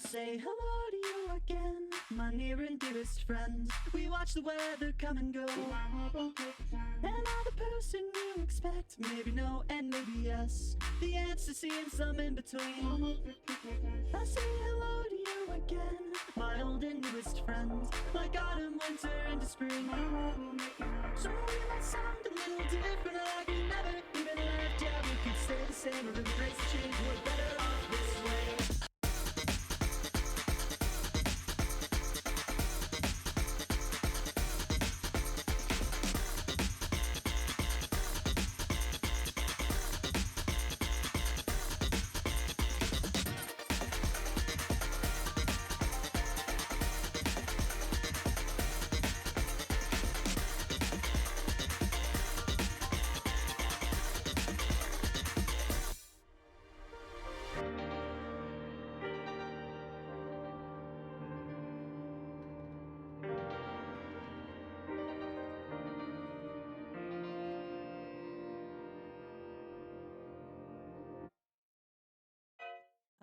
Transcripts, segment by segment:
say hello to you again, my near and dearest friend. We watch the weather come and go. Am I the person you expect? Maybe no and maybe yes. The answer seems some in between. I say hello to you again, my old and newest friend. Like autumn, winter, into spring. So we might sound a little different, like we never even left. Yeah, we could stay the same or embrace the change. We're better off this way.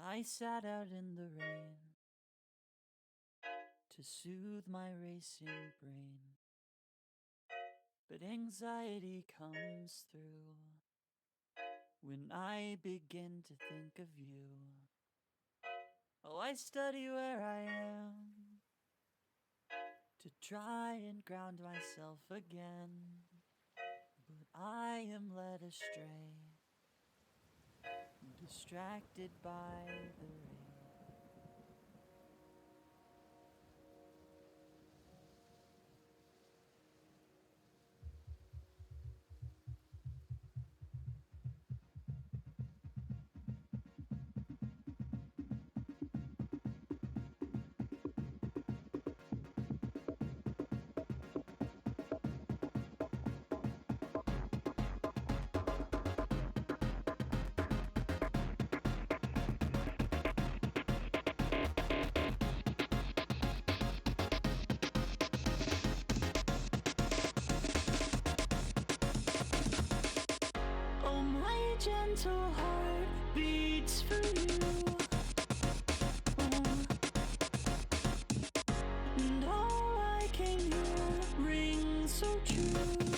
I sat out in the rain to soothe my racing brain, but anxiety comes through when I begin to think of you. Oh, I study where I am to try and ground myself again, but I am led astray, distracted by the rain. Oh, my gentle heart beats for you. Oh, and all I can hear rings so true.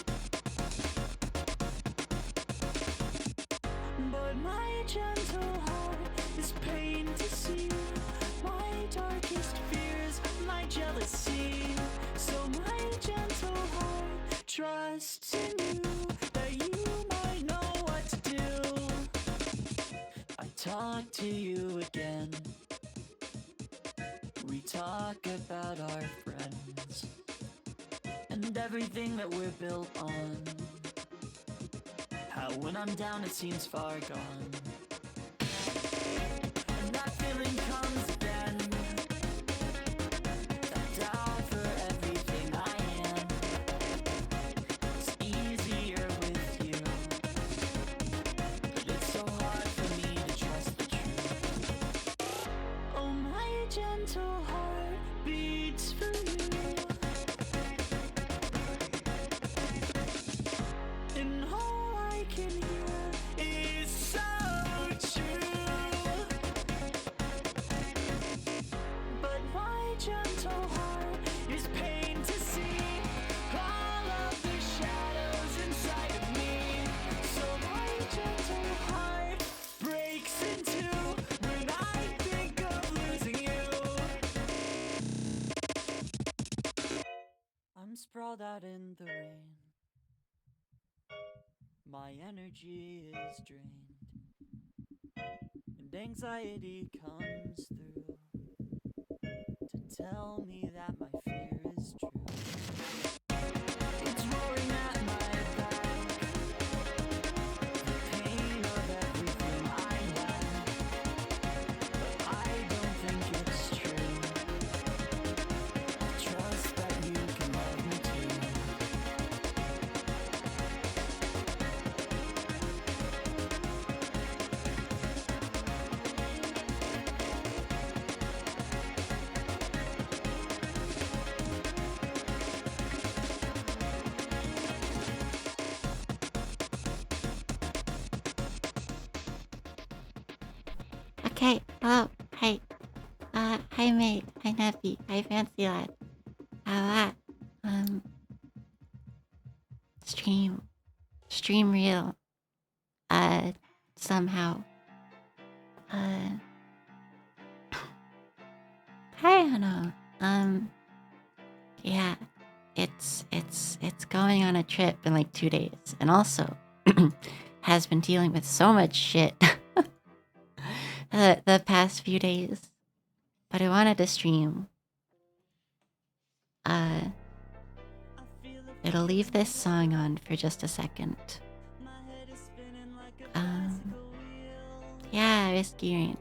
But my gentle heart is pain to see. My darkest fears, my jealousy. So my gentle heart trusts in you, that you might know what to do. I talk to you again. We talk about our friends and everything that we're built on. How when I'm down it seems far gone, and that feeling comes again. That doubt for everything I am. It's easier with you, but it's so hard for me to trust the truth. Oh, my gentle heart beats for you. And all I can hear is so true. But my gentle heart is pain to see all of the shadows inside of me. So my gentle heart breaks in two when I think of losing you. I'm sprawled out in the rain. My energy is drained, and anxiety comes through to tell me that my fear is true. It's roaring at my back, the pain of everything I had, but I don't think it's true. I trust that you can love me too. Okay, hello, hey. Hi mate, hi Nappy, hi Fancy Lad. How stream. Stream real. Somehow. Hi Hannah. Yeah. It's going on a trip in like 2 days. And also has been dealing with so much shit the past few days. But I wanted to stream. It'll leave this song on for just a second. Yeah, Risky Rain.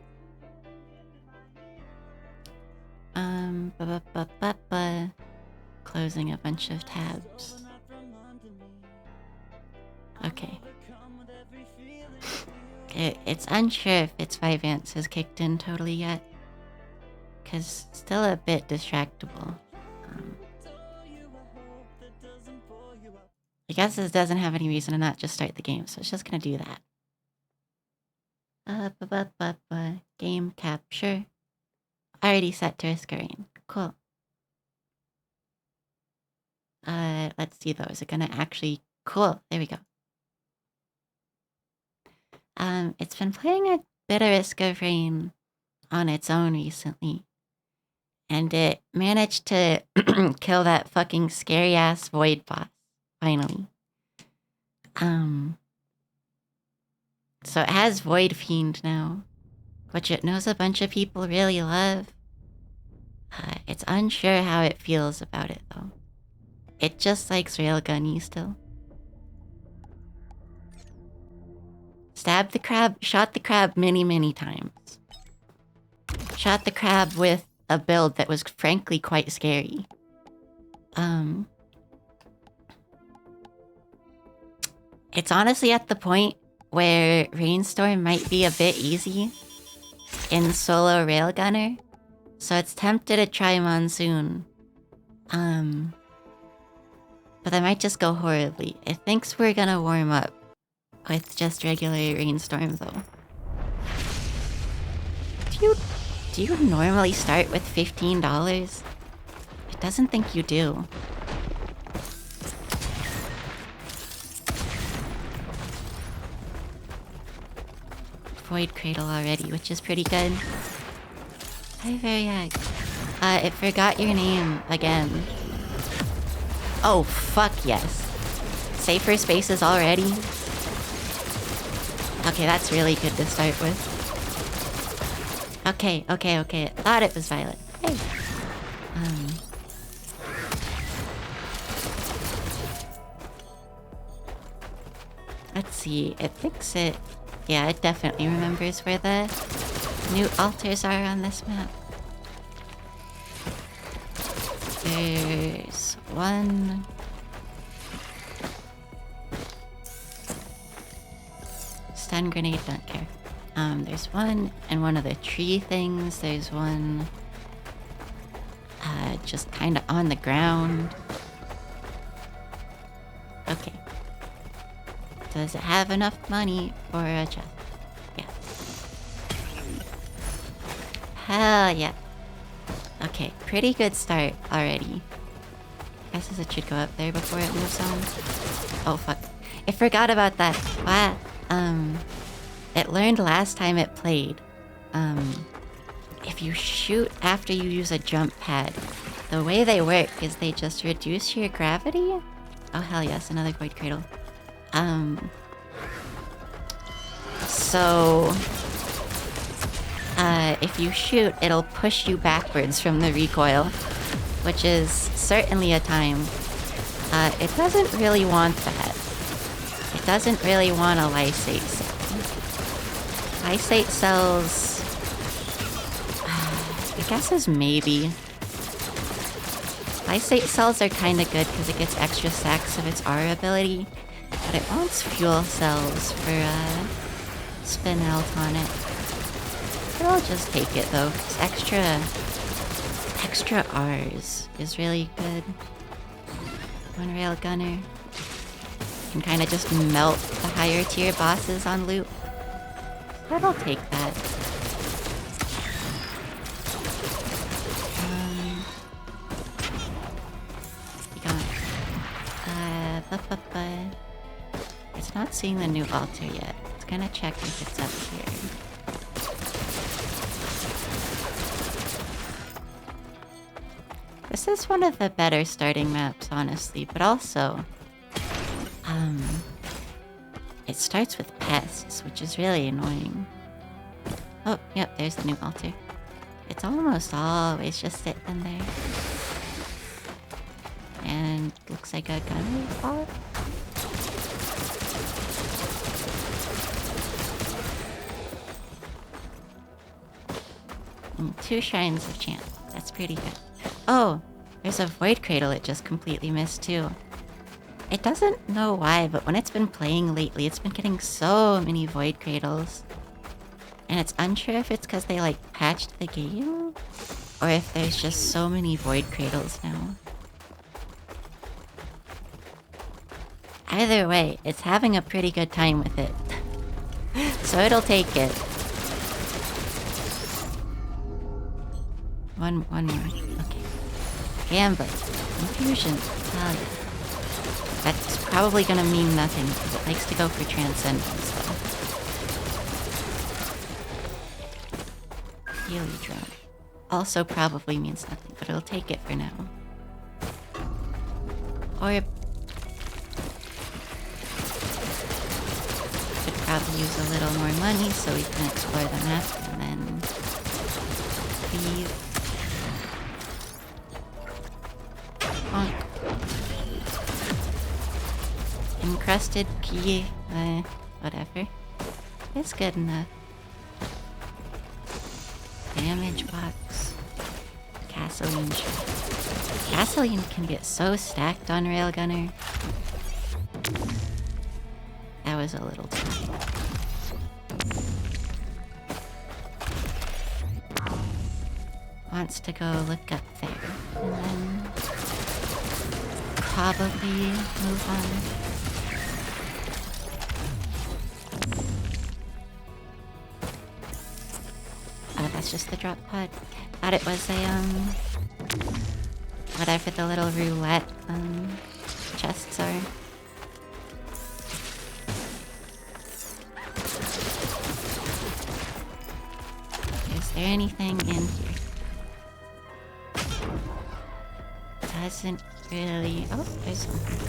Closing a bunch of tabs. Okay. It's unsure if its Vivance has kicked in totally yet. Cause still a bit distractible. I guess this doesn't have any reason to not just start the game, so it's just gonna do that. Game capture. Already set to Risky Rain. Cool. Let's see though. Is it gonna actually... Cool. There we go. It's been playing a bit of Risky Rain on its own recently. And it managed to kill that fucking scary-ass Void boss, finally. So it has Void Fiend now, which it knows a bunch of people really love. It's unsure how it feels about it, though. It just likes railgunny still. Stabbed the crab, shot the crab many times. Shot the crab with a build that was frankly quite scary. It's honestly at the point where Rainstorm might be a bit easy in solo railgunner, so it's tempted to try Monsoon. But I might just go horribly. It thinks we're gonna warm up with just regular Rainstorm though. Do you normally start with $15? It doesn't think you do. Void Cradle already, which is pretty good. Hi, Variag. It forgot your name again. Oh, fuck yes. Safer spaces already? Okay, that's really good to start with. Okay. Thought it was Violet. Hey. Let's see. It thinks it... Yeah, it definitely remembers where the new altars are on this map. There's one... Stun grenade, don't care. There's one in one of the tree things. There's one... just kinda on the ground. Okay. Does it have enough money for a chest? Yeah. Hell yeah. Okay, pretty good start already. Guesses it should go up there before it moves on. Oh fuck. I forgot about that. Wow. It learned last time it played. If you shoot after you use a jump pad, the way they work is they just reduce your gravity? Oh hell yes, another Void Cradle. So... if you shoot, it'll push you backwards from the recoil, which is certainly a time. It doesn't really want that. It doesn't really want a Lysate cell. Lysate cells... I guess is maybe. Lysate cells are kinda good because it gets extra stacks of its R ability, but it wants fuel cells for spin out on it. But I'll just take it though, because extra R's is really good. One railgunner can kinda just melt the higher tier bosses on loot. But I'll take that. It's not seeing the new altar yet. It's gonna check if it's up here. This is one of the better starting maps, honestly, but also, it starts with pests, which is really annoying. Oh, yep, there's the new altar. It's almost always just sitting there. And looks like a gunner bot. And 2 shrines of chant. That's pretty good. Oh, there's a void cradle it just completely missed too. It doesn't know why, but when it's been playing lately, it's been getting so many void cradles. And it's unsure if it's because they like patched the game, or if there's just so many void cradles now. Either way, it's having a pretty good time with it. So it'll take it. One more. Okay. Gambit. Confusion. Oh yeah. That's probably gonna mean nothing, because it likes to go for Transcendence, though. Heliodrome. Also probably means nothing, but it'll take it for now. Or... could probably use a little more money so we can explore the map, and then... leave. Bonk. Encrusted key, whatever. It's good enough. Damage box. Gasoline. Gasoline can get so stacked on Railgunner. That was a little too much. Wants to go look up there. And then... probably move on. Oh, that's just the drop pod. Thought it was a, whatever the little roulette, chests are. Is there anything in here? Doesn't really... oh, there's something.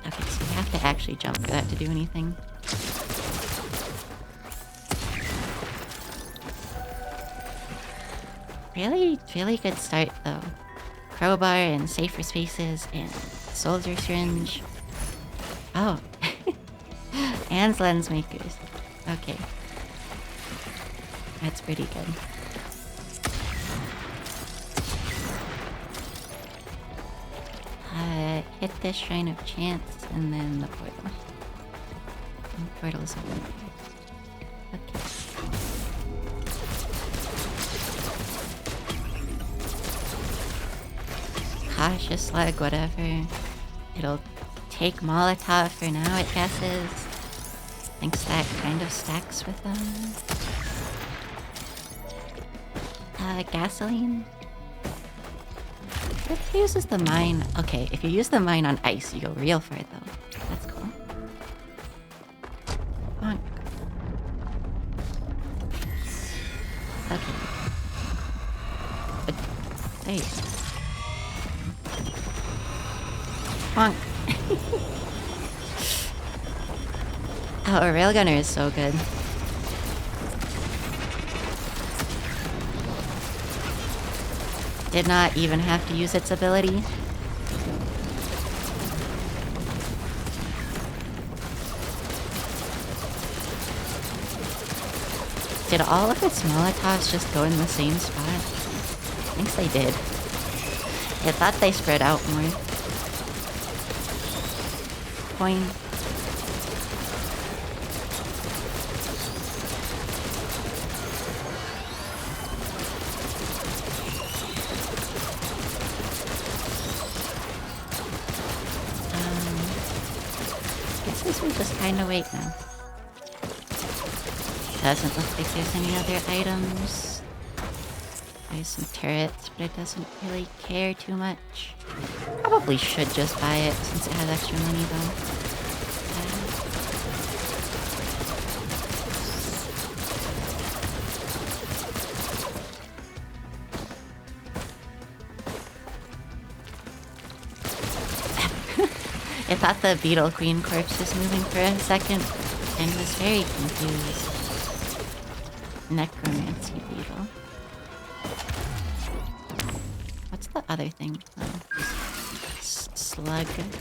Okay, so we have to actually jump for that to do anything. Really good start, though. Crowbar and safer spaces and soldier syringe. Oh. And lens makers. Okay. That's pretty good. Hit this Shrine of Chance and then the portal. And the portal's over there. Okay. Cautious leg, whatever. It'll take Molotov for now, it guesses. Thinks that kind of stacks with them. Gasoline. It uses the mine. Okay, if you use the mine on ice, you go real far though. That's cool. Bonk. Okay. But there you go. Bonk. Oh, a railgunner is so good. Did not even have to use its ability. Did all of its Molotovs just go in the same spot? I think they did. I thought they spread out more. Coin. We just kind of wait now. Doesn't look like there's any other items. buy some turrets, but it doesn't really care too much. Probably should just buy it since it has extra money though. I thought the Beetle Queen corpse was moving for a second and was very confused. Necromancy beetle. What's the other thing? Oh. Slug printer.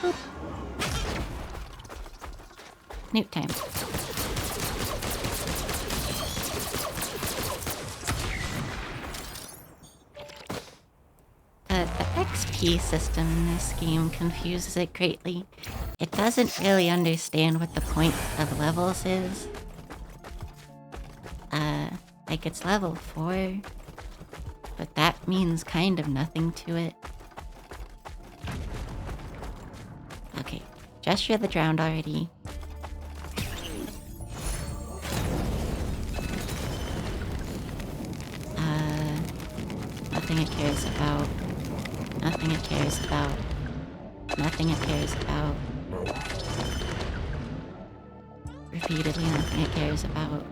Boop. Newt time. The XP system in this game confuses it greatly. It doesn't really understand what the point of levels is. Like it's level 4, but that means kind of nothing to it. Okay, Gesture of the Drowned already. Nothing it cares about. Nothing it cares about. Nothing it cares about. Repeatedly, nothing it cares about.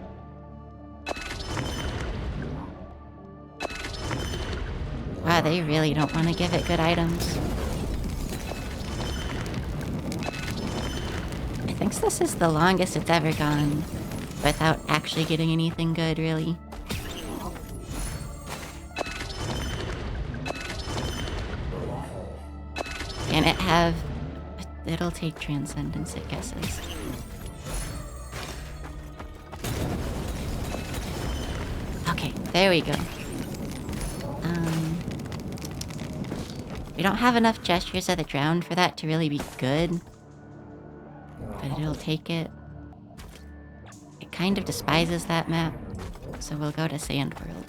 Wow, they really don't want to give it good items. I think this is the longest it's ever gone without actually getting anything good, really. Can it have... It'll take Transcendence, it guesses. Okay, there we go. We don't have enough Gestures of the Drowned for that to really be good. But it'll take it. It kind of despises that map, so we'll go to Sandworld.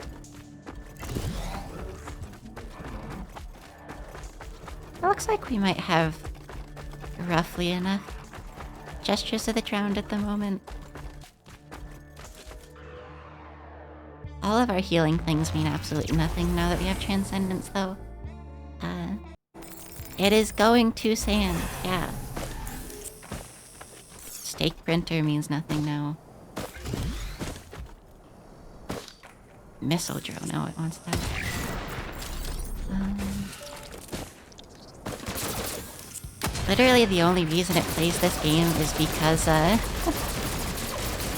It looks like we might have roughly enough Gestures of the Drowned at the moment. All of our healing things mean absolutely nothing now that we have Transcendence, though. It is going to sand, yeah. Stake Printer means nothing now. Missile Drill, no, it wants that. Literally the only reason it plays this game is because,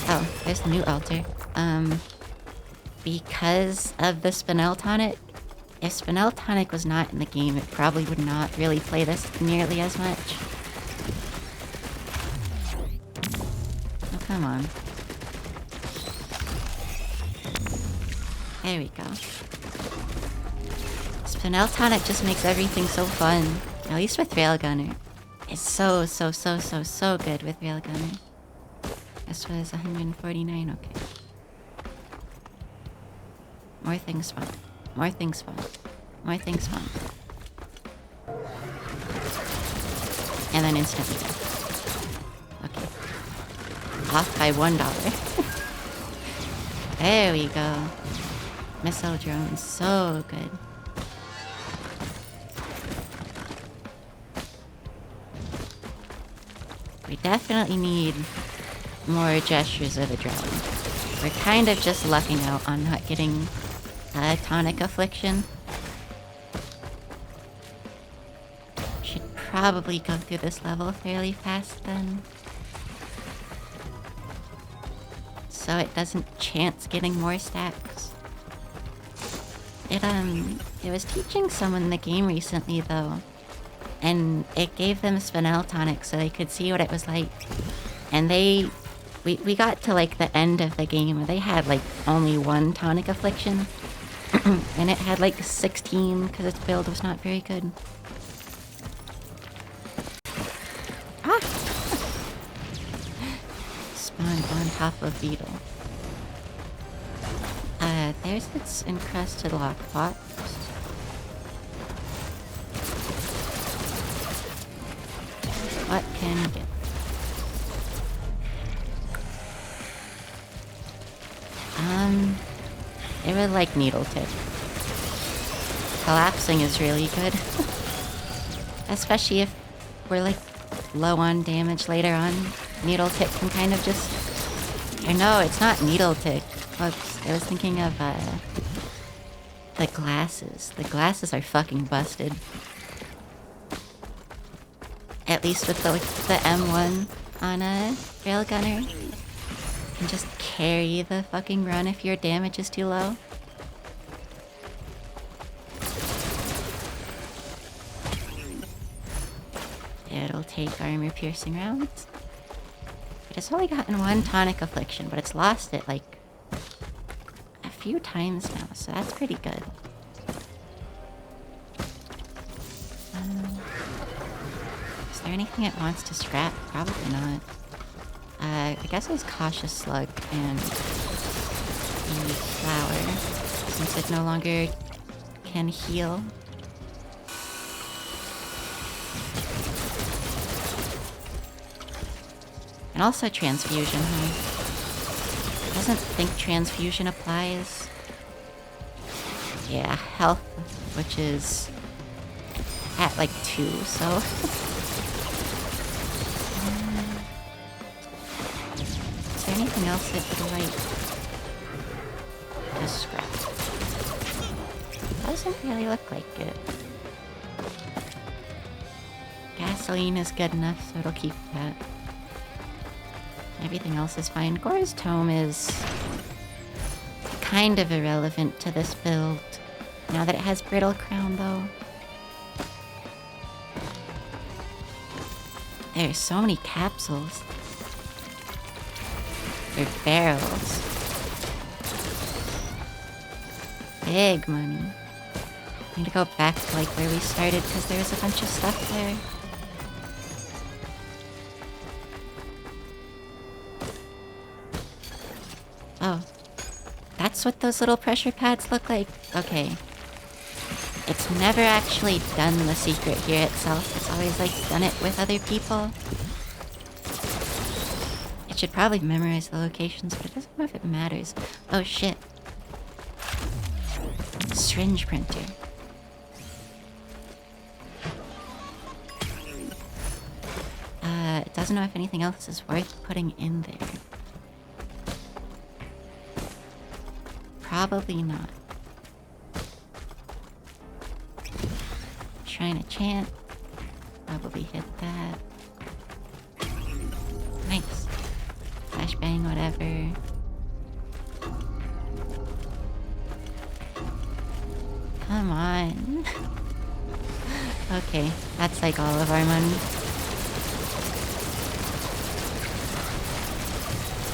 oh, there's the new altar. Because of the Spinel Tonic. If Spinel Tonic was not in the game, it probably would not really play this nearly as much. Oh, come on. There we go. Spinel Tonic just makes everything so fun. At least with Railgunner. It's so good with Railgunner. This was 149, okay. More things spawn. More things spawn. More things spawn. And then instantly death. Okay. Off by $1. There we go. Missile drone, so good. We definitely need more Gestures of the Drone. We're kind of just lucking out on not getting Tonic Affliction. Should probably go through this level fairly fast then. So it doesn't chance getting more stacks. It was teaching someone the game recently though. And it gave them Spinel Tonic so they could see what it was like. And we got to like the end of the game where they had like only one Tonic Affliction. And it had like 16 because its build was not very good. Ah! Spawned on top of Beetle. There's its encrusted lockbox. What can we get? really like Needle Tick. Collapsing is really good. Especially if we're like low on damage later on. Needle Tick can kind of just... Or no, it's not Needle Tick. Whoops, I was thinking of the glasses. The glasses are fucking busted. At least with the M1 on a Railgunner. You can just carry the fucking run if your damage is too low. It'll take armor-piercing rounds. It has only gotten one Tonic Affliction, but it's lost it, like, a few times now, so that's pretty good. Is there anything it wants to scrap? Probably not. I guess it was Cautious Slug and the Flower, since it no longer can heal. And also Transfusion, huh? Doesn't think Transfusion applies. Yeah, Health, which is at like 2, so... Is there anything else it would like to scrap? Doesn't really look like it. Gasoline is good enough, so it'll keep that. Everything else is fine. Gore's Tome is kind of irrelevant to this build. Now that it has Brittle Crown, though. There's so many capsules. Or barrels. Big money. Need to go back to like where we started because there was a bunch of stuff there. Oh. That's what those little pressure pads look like? Okay. It's never actually done the secret here itself. It's always like done it with other people. It should probably memorize the locations, but it doesn't know if it matters. Oh shit. Syringe printer. It doesn't know if anything else is worth putting in there. Probably not. Trying to chant. Probably hit that. Nice. Flashbang, whatever. Come on. Okay, that's like all of our money.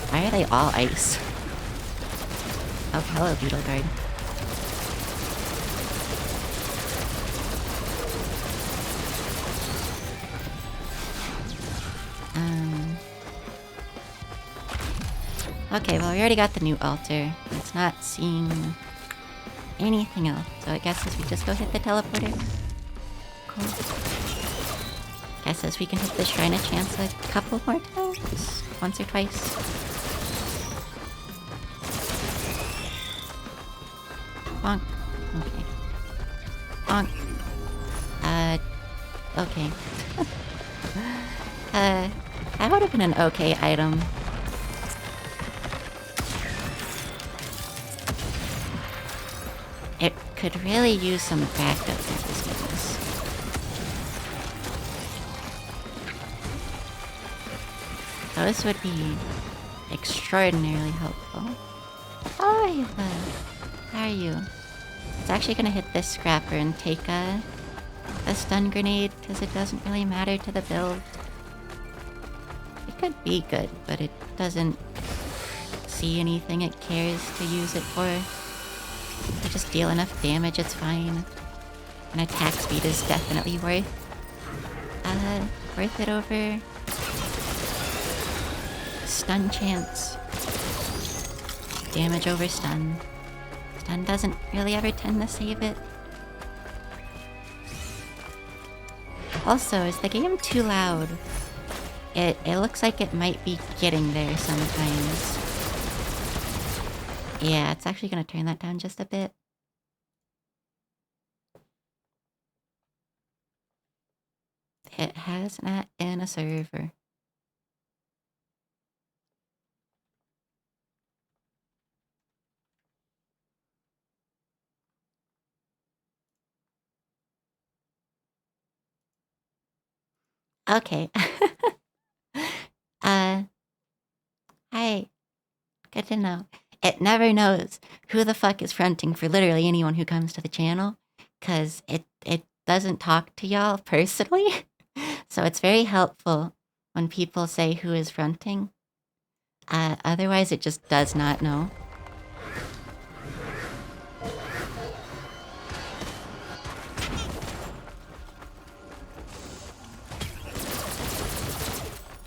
Why are they all ice? Oh, hello, Beetle Guard. Okay, well, we already got the new altar. It's not seeing anything else, so I guess we just go hit the teleporter. Cool. Guess we can hit the Shrine of Chance a couple more times. Once or twice. Bonk. Okay. Bonk. Okay. That would have been an okay item. It could really use some backup for this business. Those would be extraordinarily helpful. Oh, Ava. How are you? It's actually gonna hit this scrapper and take a stun grenade because it doesn't really matter to the build. It could be good, but it doesn't see anything it cares to use it for. If you just deal enough damage, it's fine. And attack speed is definitely worth it over stun chance. Damage over stun. Stun doesn't really ever tend to save it. Also, is the game too loud? It looks like it might be getting there sometimes. Yeah, it's actually gonna turn that down just a bit. It has not in a server. Okay. Hi. Good to know. It never knows who the fuck is fronting for literally anyone who comes to the channel, because it doesn't talk to y'all personally. So it's very helpful when people say who is fronting. Otherwise, it just does not know.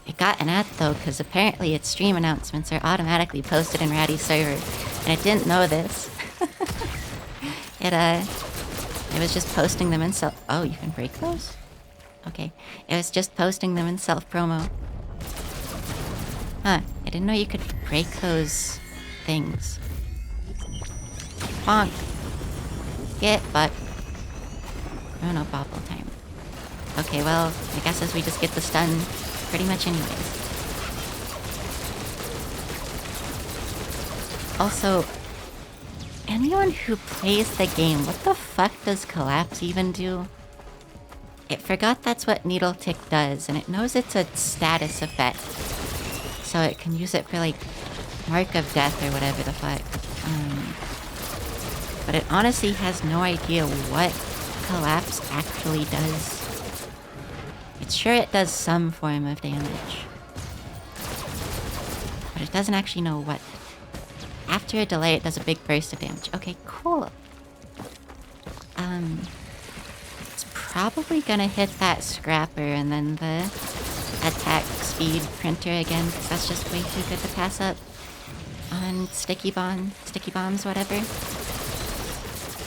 It got an ad though, because apparently its stream announcements are automatically posted in Ratty's server, and it didn't know this. It was just posting them in self. Oh, you can break those? Okay. It was just posting them in self-promo. Huh. I didn't know you could break those things. Bonk. Get fucked. Oh no, bobble time. Okay, well, I guess as we just get the stun pretty much anyways. Also, anyone who plays the game, what the fuck does collapse even do? It forgot that's what Needle Tick does, and it knows it's a status effect. So it can use it for, like, Mark of Death or whatever the fuck. But it honestly has no idea what collapse actually does. It's sure it does some form of damage. But it doesn't actually know what. After a delay, it does a big burst of damage. Okay, cool. It's probably gonna hit that scrapper and then the attack speed printer again, because that's just way too good to pass up on sticky bombs, whatever.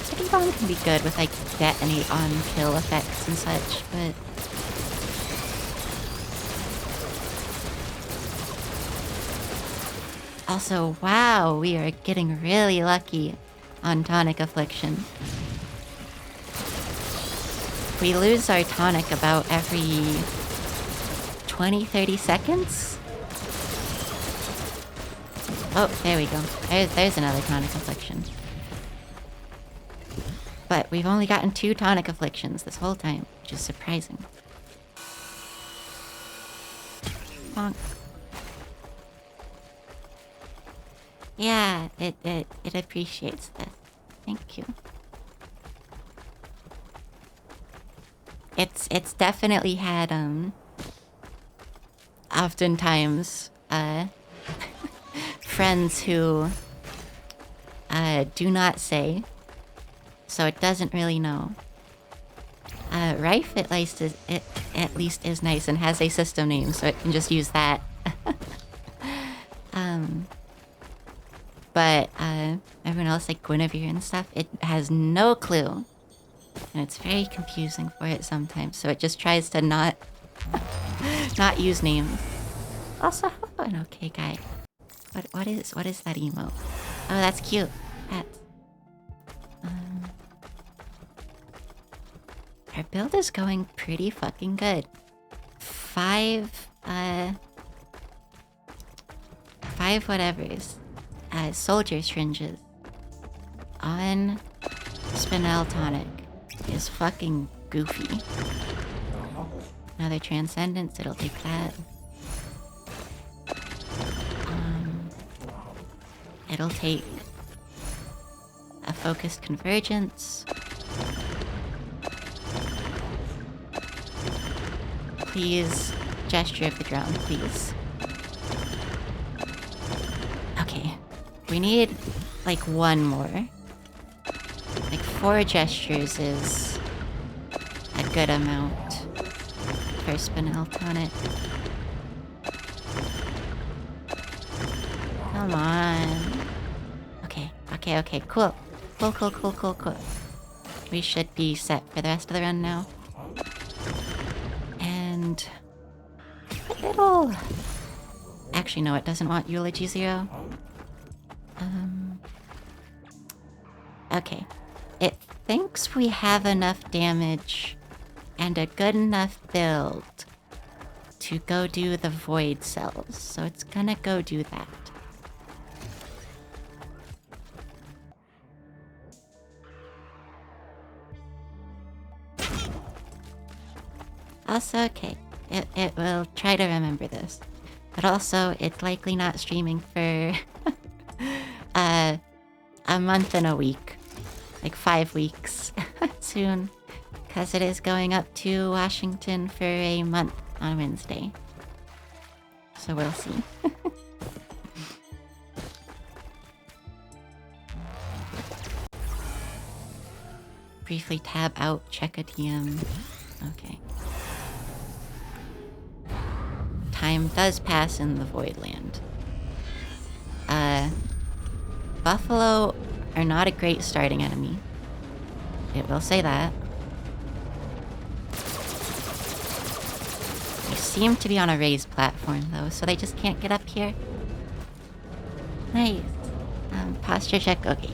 Sticky bomb can be good with like detonate on kill effects and such, but also, wow, we are getting really lucky on Tonic Affliction. We lose our tonic about every 20-30 seconds. Oh, there we go. There's another Tonic Affliction. But we've only gotten 2 Tonic Afflictions this whole time, which is surprising. Bonk. Yeah, it appreciates this. Thank you. It's definitely had oftentimes friends who do not say, so it doesn't really know. Rife at least is nice and has a system name, so it can just use that. But everyone else, like Guinevere and stuff, it has no clue. And it's very confusing for it sometimes, so it just tries to not use names. Also, an okay guy. What is that emote? Oh, that's cute. That's our build is going pretty fucking good. 5 whatevers. Soldier syringes on Spinel Tonic is fucking goofy. Another Transcendence, it'll take that. It'll take a Focused Convergence. Please, Gesture of the Drone, please. Okay. We need, like, one more. Like, 4 gestures is a good amount for Spinel Tonic. Come on. Okay, cool. Cool. We should be set for the rest of the run now. And it'll... Actually, no, it doesn't want Eulogy 0. Okay. It thinks we have enough damage and a good enough build to go do the void cells. So it's gonna go do that. Also, okay, it will try to remember this. But also, it's likely not streaming for a month and a week. Like 5 weeks soon. Because it is going up to Washington for a month on Wednesday. So we'll see. Briefly tab out, check a TM. Okay. Time does pass in the Voidland. Buffalo are not a great starting enemy. It will say that. They seem to be on a raised platform though, so they just can't get up here. Nice. Posture check, okay.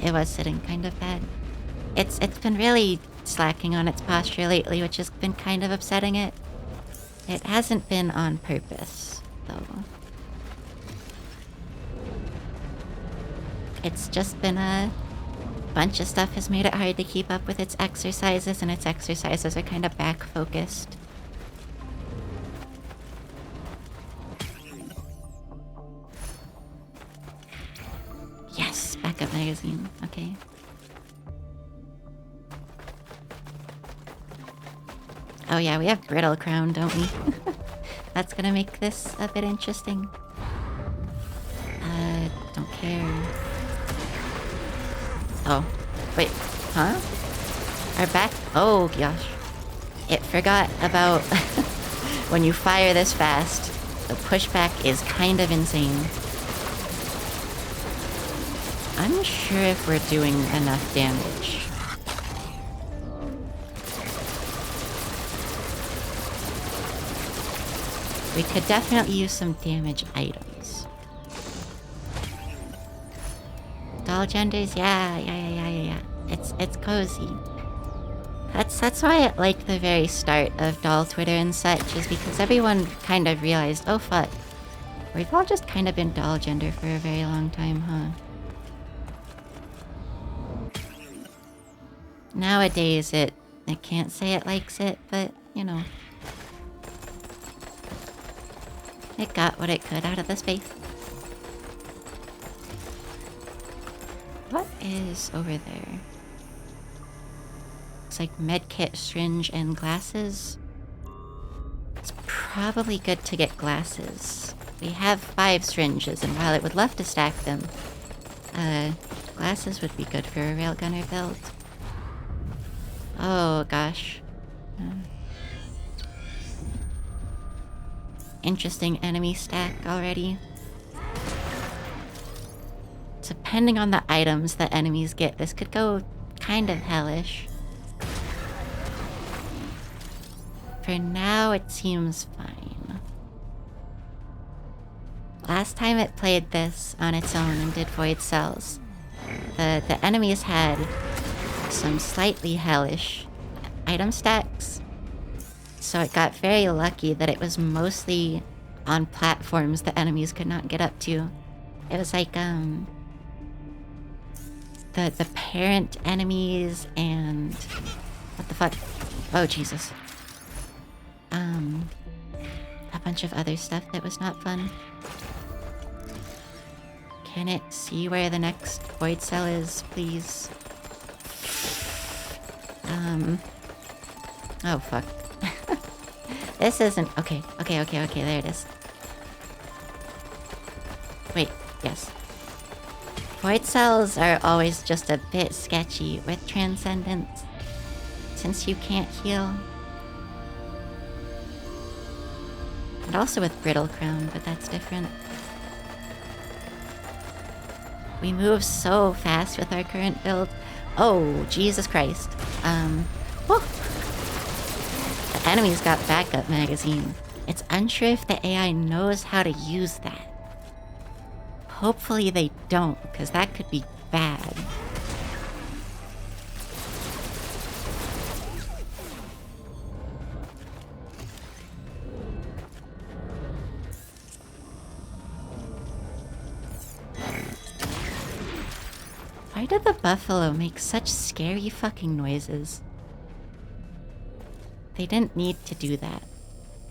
It was sitting kind of bad. It's been really slacking on its posture lately, which has been kind of upsetting it. It hasn't been on purpose, though. It's just been a bunch of stuff has made it hard to keep up with its exercises, and its exercises are kind of back-focused. Yes, backup magazine. Okay. Oh yeah, we have Brittle Crown, don't we? That's gonna make this a bit interesting. Don't care. Oh, wait, huh? Our back... Oh, gosh. It forgot about... when you fire this fast, the pushback is kind of insane. I'm not sure if we're doing enough damage. We could definitely use some damage items. Doll genders, yeah. It's cozy. That's why I like the very start of doll Twitter and such, is because everyone kind of realized, oh fuck, we've all just kind of been doll gender for a very long time, huh? Nowadays it can't say it likes it, but you know. It got what it could out of the space. What is over there? Looks like medkit, syringe, and glasses. It's probably good to get glasses. We have 5 syringes, and while it would love to stack them, glasses would be good for a railgunner build. Oh gosh. Interesting enemy stack already. Depending on the items that enemies get, this could go kind of hellish. For now, it seems fine. Last time it played this on its own and did void cells, the enemies had some slightly hellish item stacks. So it got very lucky that it was mostly on platforms that enemies could not get up to. It was like, the parent enemies and... What the fuck? Oh, Jesus. A bunch of other stuff that was not fun. Can it see where the next void cell is, please? Oh, fuck. This isn't... Okay, there it is. Wait, yes. Void cells are always just a bit sketchy with Transcendence, since you can't heal. And also with Brittle Crown, but that's different. We move so fast with our current build. Oh, Jesus Christ. Whew. The enemy's got backup magazine. It's unsure if the AI knows how to use that. Hopefully they don't, because that could be bad. Why did the buffalo make such scary fucking noises? They didn't need to do that.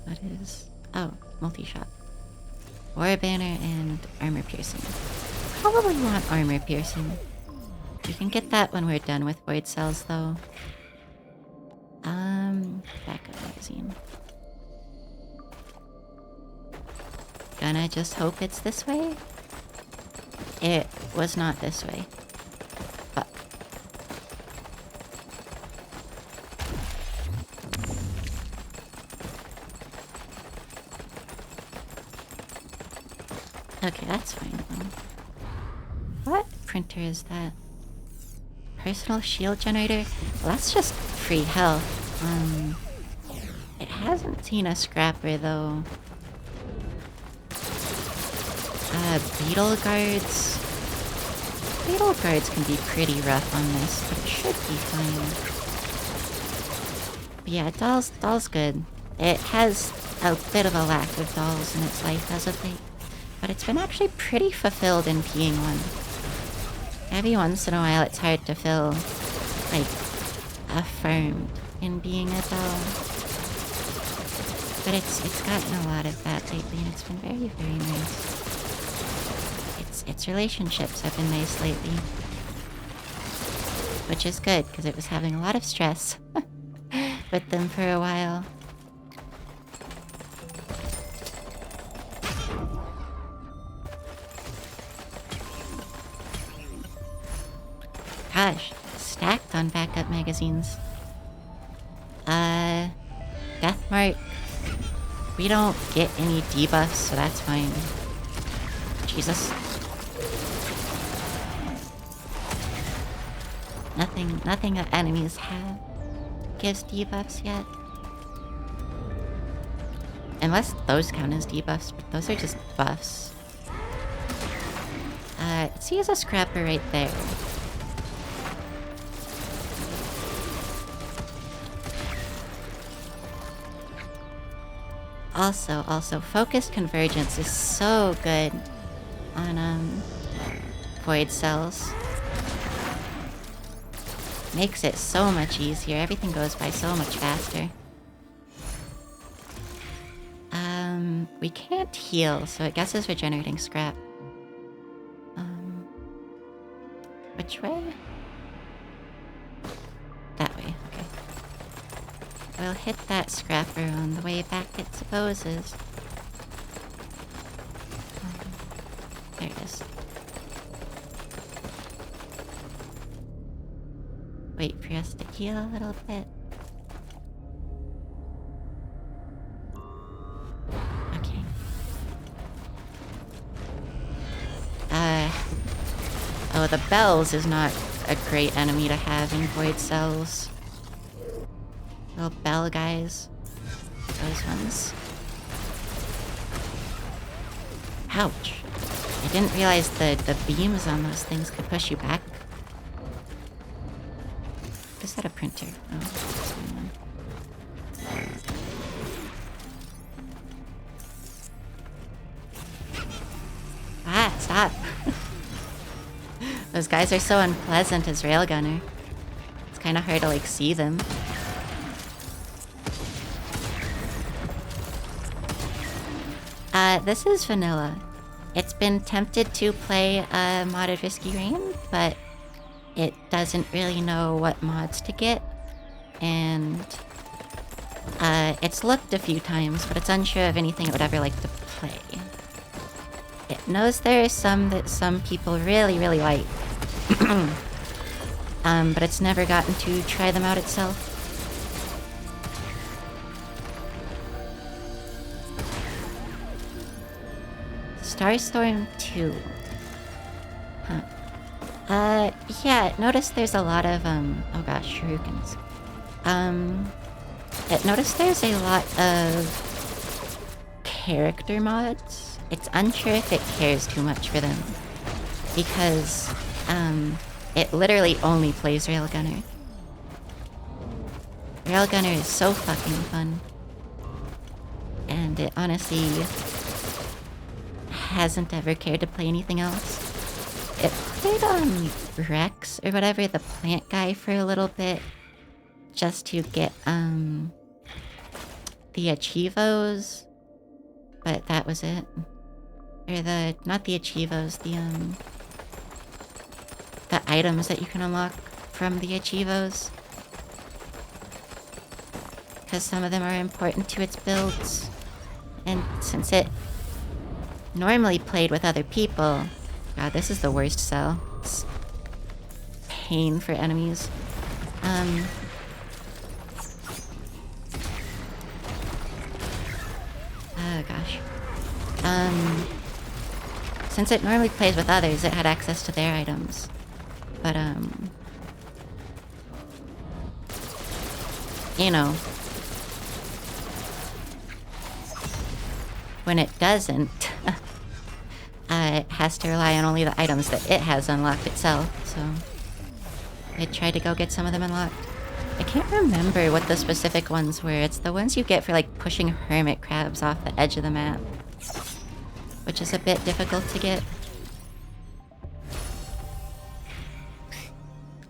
What is... Oh, multi-shot. War banner and armor piercing. Probably want armor piercing. You can get that when we're done with void cells, though. Backup magazine. Gonna just hope it's this way? It was not this way. But... Okay, that's fine. What printer is that? Personal shield generator? Well, that's just free health. It hasn't seen a scrapper, though. Beetle guards. Beetle guards can be pretty rough on this, but it should be fine. But yeah, doll's good. It has a bit of a lack of dolls in its life as of late, but it's been actually pretty fulfilled in being one. Every once in a while it's hard to feel, like, affirmed in being a doll. But it's gotten a lot of that lately, and it's been very, very nice. Its relationships have been nice lately. Which is good, because it was having a lot of stress with them for a while. Gosh, stacked on backup magazines. Deathmark. We don't get any debuffs, so that's fine. Jesus. Nothing that enemies have gives debuffs yet. Unless those count as debuffs, but those are just buffs. See, there's a scrapper right there. Also, focused convergence is so good on, void cells. Makes it so much easier. Everything goes by so much faster. We can't heal, so it guesses we're generating scrap. Which way? That way, okay. We'll hit that scrapper on the way back, it supposes. There it is. Wait for us to heal a little bit. Okay. Oh, the bells is not a great enemy to have in void cells. Little bell guys. Those ones. Ouch. I didn't realize the beams on those things could push you back. Is that a printer? Oh, that's one. Ah, stop. Those guys are so unpleasant as Railgunner. It's kind of hard to, like, see them. This is vanilla. It's been tempted to play modded Risky Rain, but it doesn't really know what mods to get. And it's looked a few times, but it's unsure of anything it would ever like to play. It knows there are some that some people really, really like. But it's never gotten to try them out itself. Starstorm 2. Huh. Yeah, notice there's a lot of, oh gosh, shurikens. Notice there's a lot of character mods. It's unsure if it cares too much for them. Because, it literally only plays Railgunner. Railgunner is so fucking fun. And it honestly hasn't ever cared to play anything else. It played Rex or whatever, the plant guy, for a little bit. Just to get, the Achievos. But that was it. Or not the Achievos, the items that you can unlock from the Achievos. Because some of them are important to its builds. And since it normally played with other people... God, this is the worst cell. It's pain for enemies. Oh gosh. Since it normally plays with others, it had access to their items. But, you know, when it doesn't, it has to rely on only the items that it has unlocked itself, so I tried to go get some of them unlocked. I can't remember what the specific ones were. It's the ones you get for, like, pushing hermit crabs off the edge of the map, which is a bit difficult to get.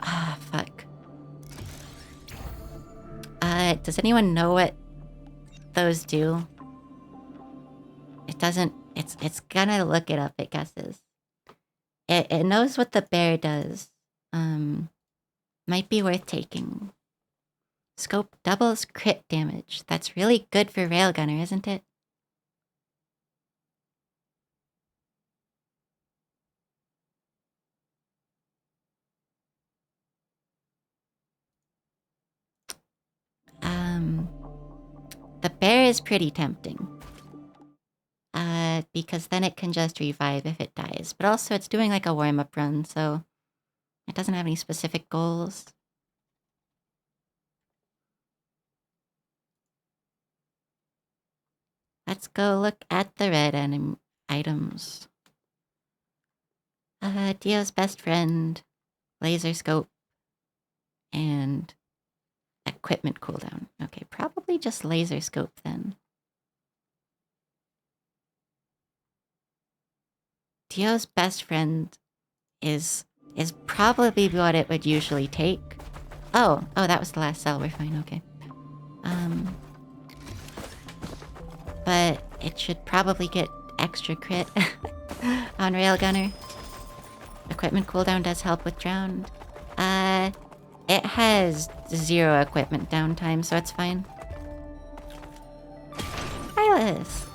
Ah, fuck. Does anyone know what those do? It doesn't... It's gonna look it up, it guesses. It knows what the bear does. Might be worth taking. Scope doubles crit damage. That's really good for Railgunner, isn't it? The bear is pretty tempting. Because then it can just revive if it dies. But also it's doing like a warm-up run, so it doesn't have any specific goals. Let's go look at the red items. Dio's best friend, laser scope, and equipment cooldown. Okay, probably just laser scope then. Dio's best friend is probably what it would usually take. Oh, that was the last cell. We're fine, okay. But it should probably get extra crit on Railgunner. Equipment cooldown does help with drowned. It has 0 equipment downtime, so it's fine. Silas!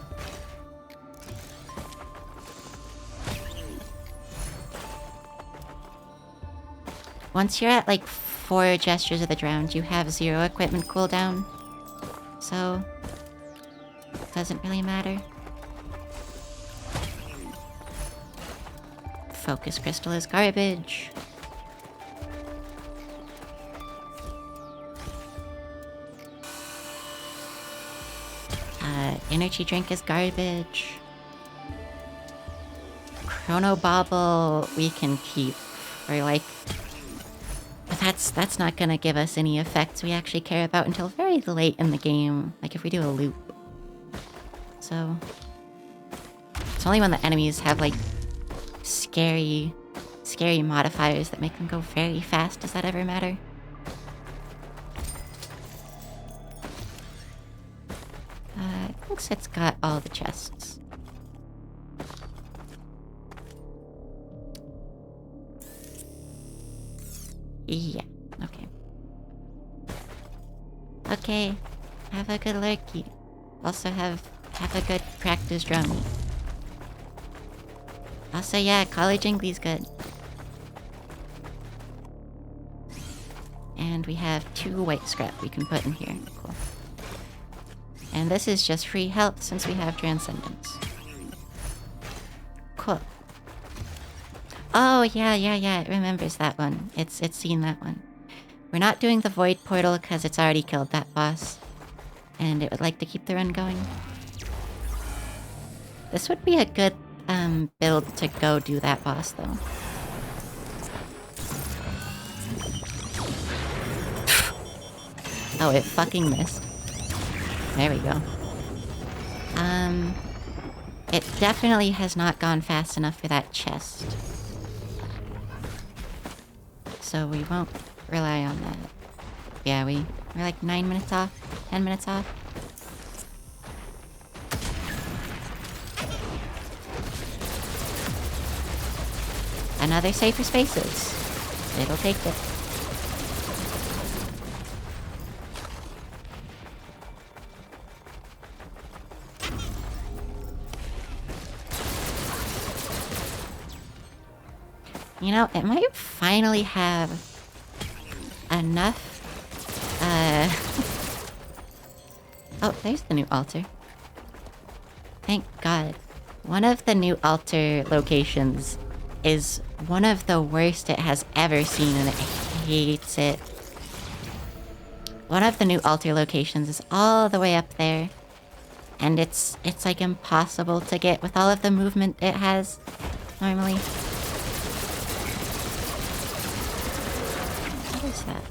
Once you're at like 4 gestures of the drowned, you have 0 equipment cooldown. So, it doesn't really matter. Focus crystal is garbage. Energy drink is garbage. Chrono bauble we can keep. Or like... But that's not gonna give us any effects we actually care about until very late in the game. Like if we do a loop. So... It's only when the enemies have like... Scary modifiers that make them go very fast does that ever matter. I think it's got all the chests. Yeah, okay. Okay, have a good lurky. Also have a good practice drummy. Also, yeah, Collar Jingly's good. And we have 2 white scrap we can put in here. Cool. And this is just free health since we have Transcendence. Cool. Oh, yeah, it remembers that one. It's seen that one. We're not doing the Void Portal because it's already killed that boss. And it would like to keep the run going. This would be a good build to go do that boss, though. Oh, it fucking missed. There we go. It definitely has not gone fast enough for that chest. so we won't rely on that. Yeah, we're like 9 minutes off, 10 minutes off. Another safer spaces. It'll take it. You know, it might finally have enough. Oh, there's the new altar. Thank God. One of the new altar locations is one of the worst it has ever seen, and it hates it. One of the new altar locations is all the way up there, and it's like impossible to get with all of the movement it has normally. What is that?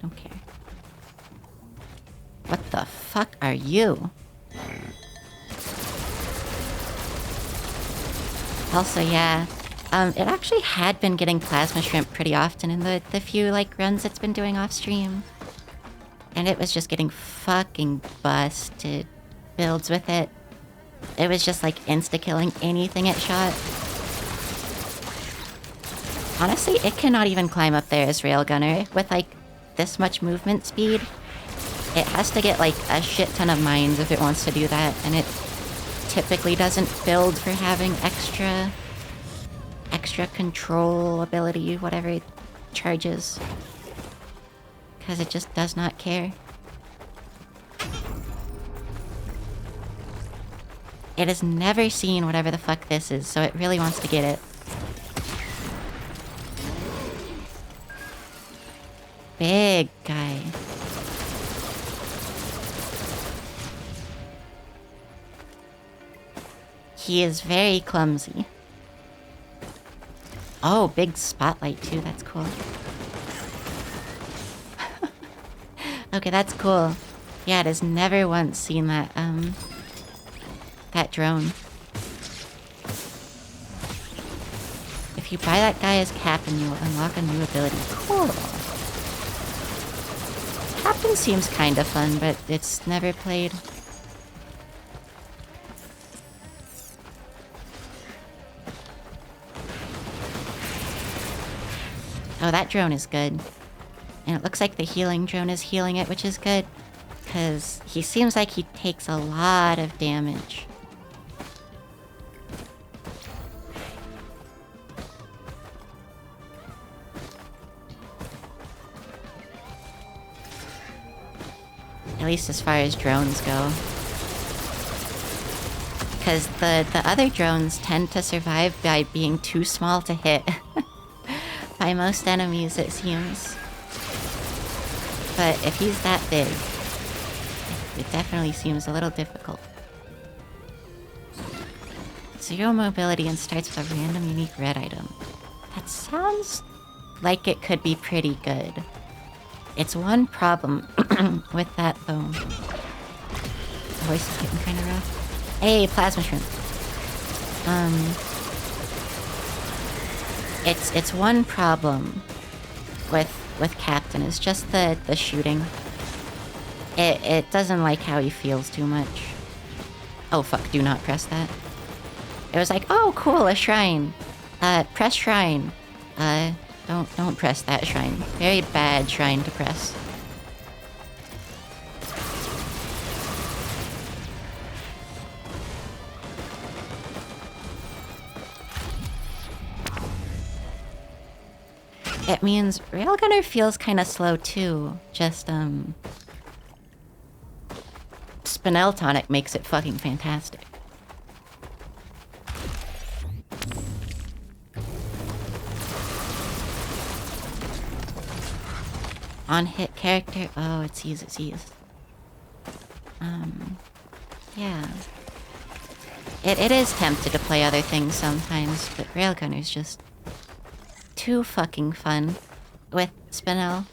Don't care. What the fuck are you? Also, yeah, it actually had been getting plasma shrimp pretty often in the few, like, runs it's been doing off stream. And it was just getting fucking busted builds with it. It was just, like, insta-killing anything it shot. Honestly, it cannot even climb up there as Railgunner. With, like, this much movement speed, it has to get, like, a shit ton of mines if it wants to do that, and it typically doesn't build for having extra control ability, whatever it charges. Because it just does not care. It has never seen whatever the fuck this is, so it really wants to get it. Big guy. He is very clumsy. Oh, big spotlight too, that's cool. Okay, that's cool. Yeah, it has never once seen that, that drone. If you buy that guy as Captain, you will unlock a new ability. Cool. Captain seems kinda fun, but it's never played. Oh, that drone is good. And it looks like the healing drone is healing it, which is good. Because he seems like he takes a lot of damage. At least as far as drones go. Because the other drones tend to survive by being too small to hit. By most enemies, it seems. But if he's that big, it definitely seems a little difficult. 0 mobility and starts with a random unique red item. That sounds like it could be pretty good. It's one problem with that, though. The voice is getting kind of rough. Hey, plasma shrimp. It's one problem with Captain. It's just the shooting. It doesn't like how he feels too much. Oh fuck, do not press that. It was like, oh cool, a shrine. Press shrine. Don't press that shrine. Very bad shrine to press. It means Railgunner feels kind of slow too. Just, Spinel Tonic makes it fucking fantastic. On-hit character? Oh, it's easy. Yeah. It is tempted to play other things sometimes, but Railgunner's just too fucking fun with Spinel.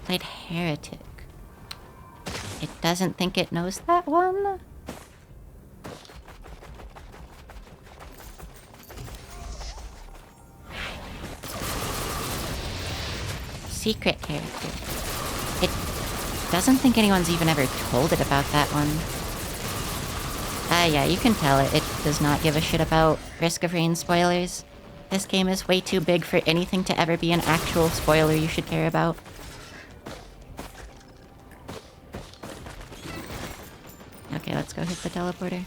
Played Heretic. It doesn't think it knows that one? secret character. It doesn't think anyone's even ever told it about that one. Yeah, you can tell it. It does not give a shit about Risk of Rain spoilers. This game is way too big for anything to ever be an actual spoiler you should care about. Okay, let's go hit the teleporter.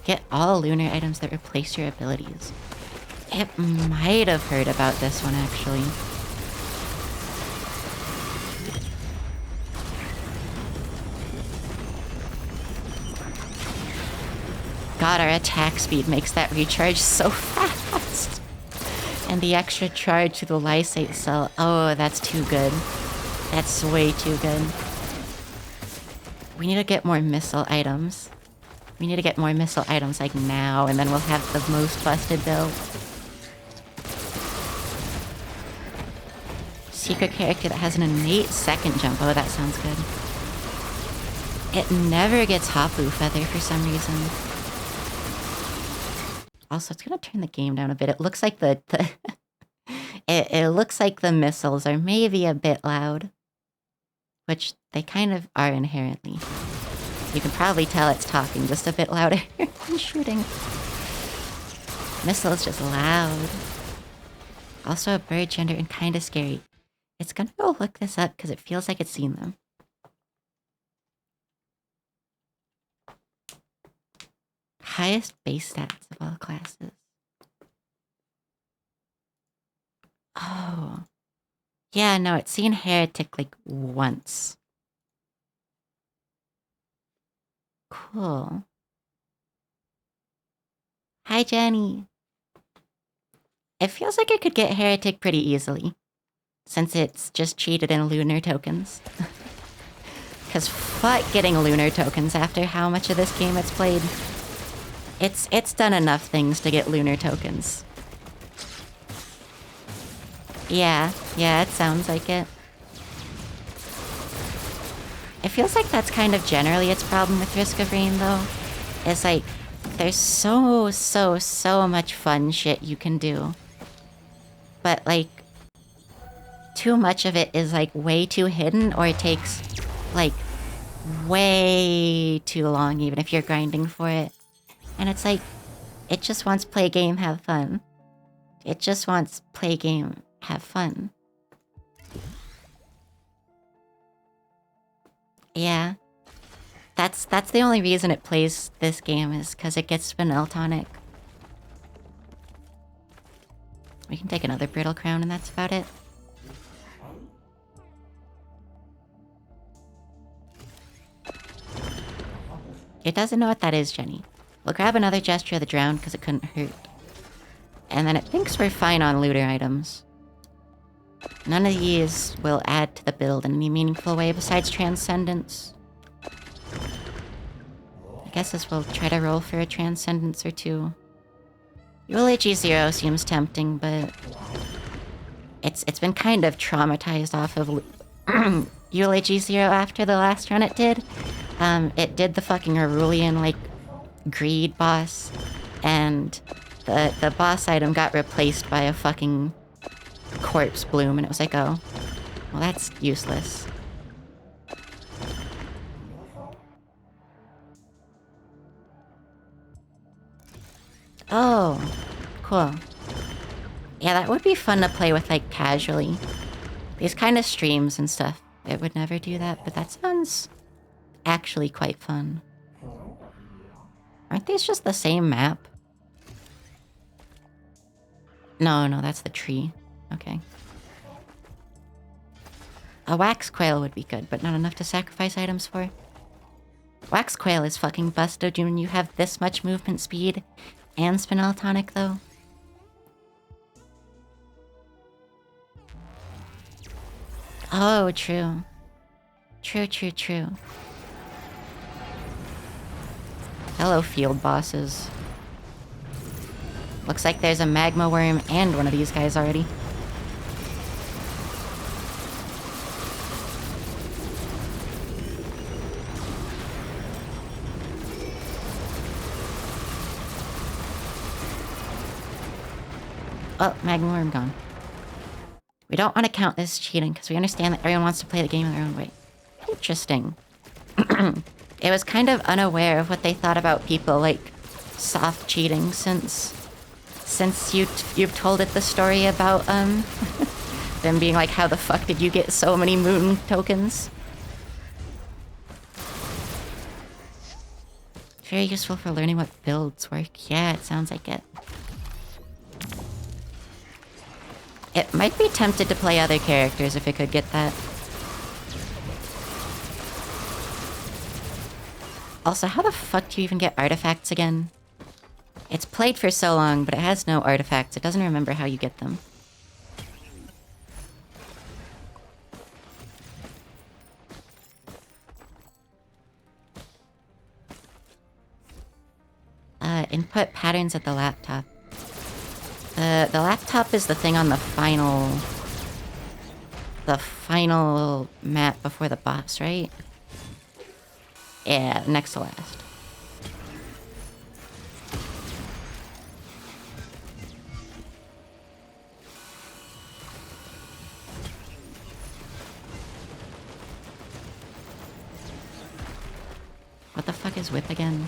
Get all lunar items that replace your abilities. It might have heard about this one, actually. God, our attack speed makes that recharge so fast. And the extra charge to the lysate cell. Oh, that's too good. That's way too good. We need to get more missile items. We need to get more missile items like now, and then we'll have the most busted build. Secret character that has an innate second jump. Oh, that sounds good. It never gets Hapu Feather for some reason. Also, it's gonna turn the game down a bit. It looks like it looks like the missiles are maybe a bit loud. Which they kind of are inherently. You can probably tell it's talking just a bit louder than shooting. Missile is just loud. Also a bird gender and kinda scary. It's gonna go look this up because it feels like it's seen them. Highest base stats of all classes. Oh. Yeah, no, it's seen Heretic like once. Cool. Hi, Jenny. It feels like it could get Heretic pretty easily, since it's just cheated in lunar tokens. Because fuck getting lunar tokens after how much of this game it's played. It's done enough things to get lunar tokens. Yeah, it sounds like it. It feels like that's kind of generally its problem with Risk of Rain, though. It's like, there's so much fun shit you can do. But, like, too much of it is, like, way too hidden, or it takes, like, way too long, even if you're grinding for it. And it's like, it just wants play game, have fun. It just wants play game, have fun. Yeah. That's the only reason it plays this game, is because it gets Spinel Tonic. We can take another Brittle Crown and that's about it. It doesn't know what that is, Jenny. We'll grab another Gesture of the Drowned because it couldn't hurt. And then it thinks we're fine on looter items. None of these will add to the build in any meaningful way besides Transcendence. I guess this will try to roll for a Transcendence or two. Eulogy 0 seems tempting, but it's been kind of traumatized off of Eulogy 0 after the last run it did. It did the fucking Aurelian, like, greed boss, and the boss item got replaced by a fucking corpse bloom, and it was like, oh, well, that's useless. Oh, cool. Yeah, that would be fun to play with, like, casually. These kind of streams and stuff, it would never do that, but that sounds actually quite fun. Aren't these just the same map? No, that's the tree. Okay. A wax quail would be good, but not enough to sacrifice items for. Wax quail is fucking busted when you have this much movement speed and Spinel Tonic, though. Oh, true. True. Hello, field bosses. Looks like there's a magma worm and one of these guys already. Oh, magma worm gone. We don't want to count this cheating because we understand that everyone wants to play the game in their own way. Interesting. It was kind of unaware of what they thought about people like soft cheating since you've told it the story about them being like, how the fuck did you get so many moon tokens? Very useful for learning what builds work. Yeah, it sounds like it. It might be tempted to play other characters if it could get that. Also, how the fuck do you even get artifacts again? It's played for so long, but it has no artifacts. It doesn't remember how you get them. Input patterns at the laptop. The laptop is the thing on the final map before the boss, right? Yeah, next to last. What the fuck is whip again?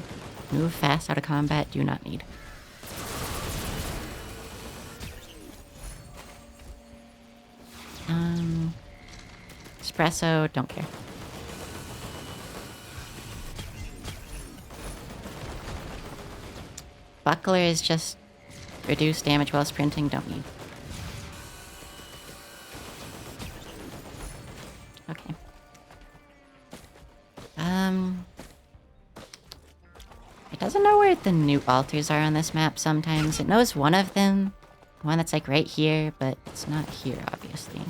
Move fast out of combat, do not need. Espresso, don't care. Buckler is just reduce damage while sprinting, don't need. Okay. It doesn't know where the new altars are on this map sometimes. It knows one of them. One that's like right here, but it's not here, obviously.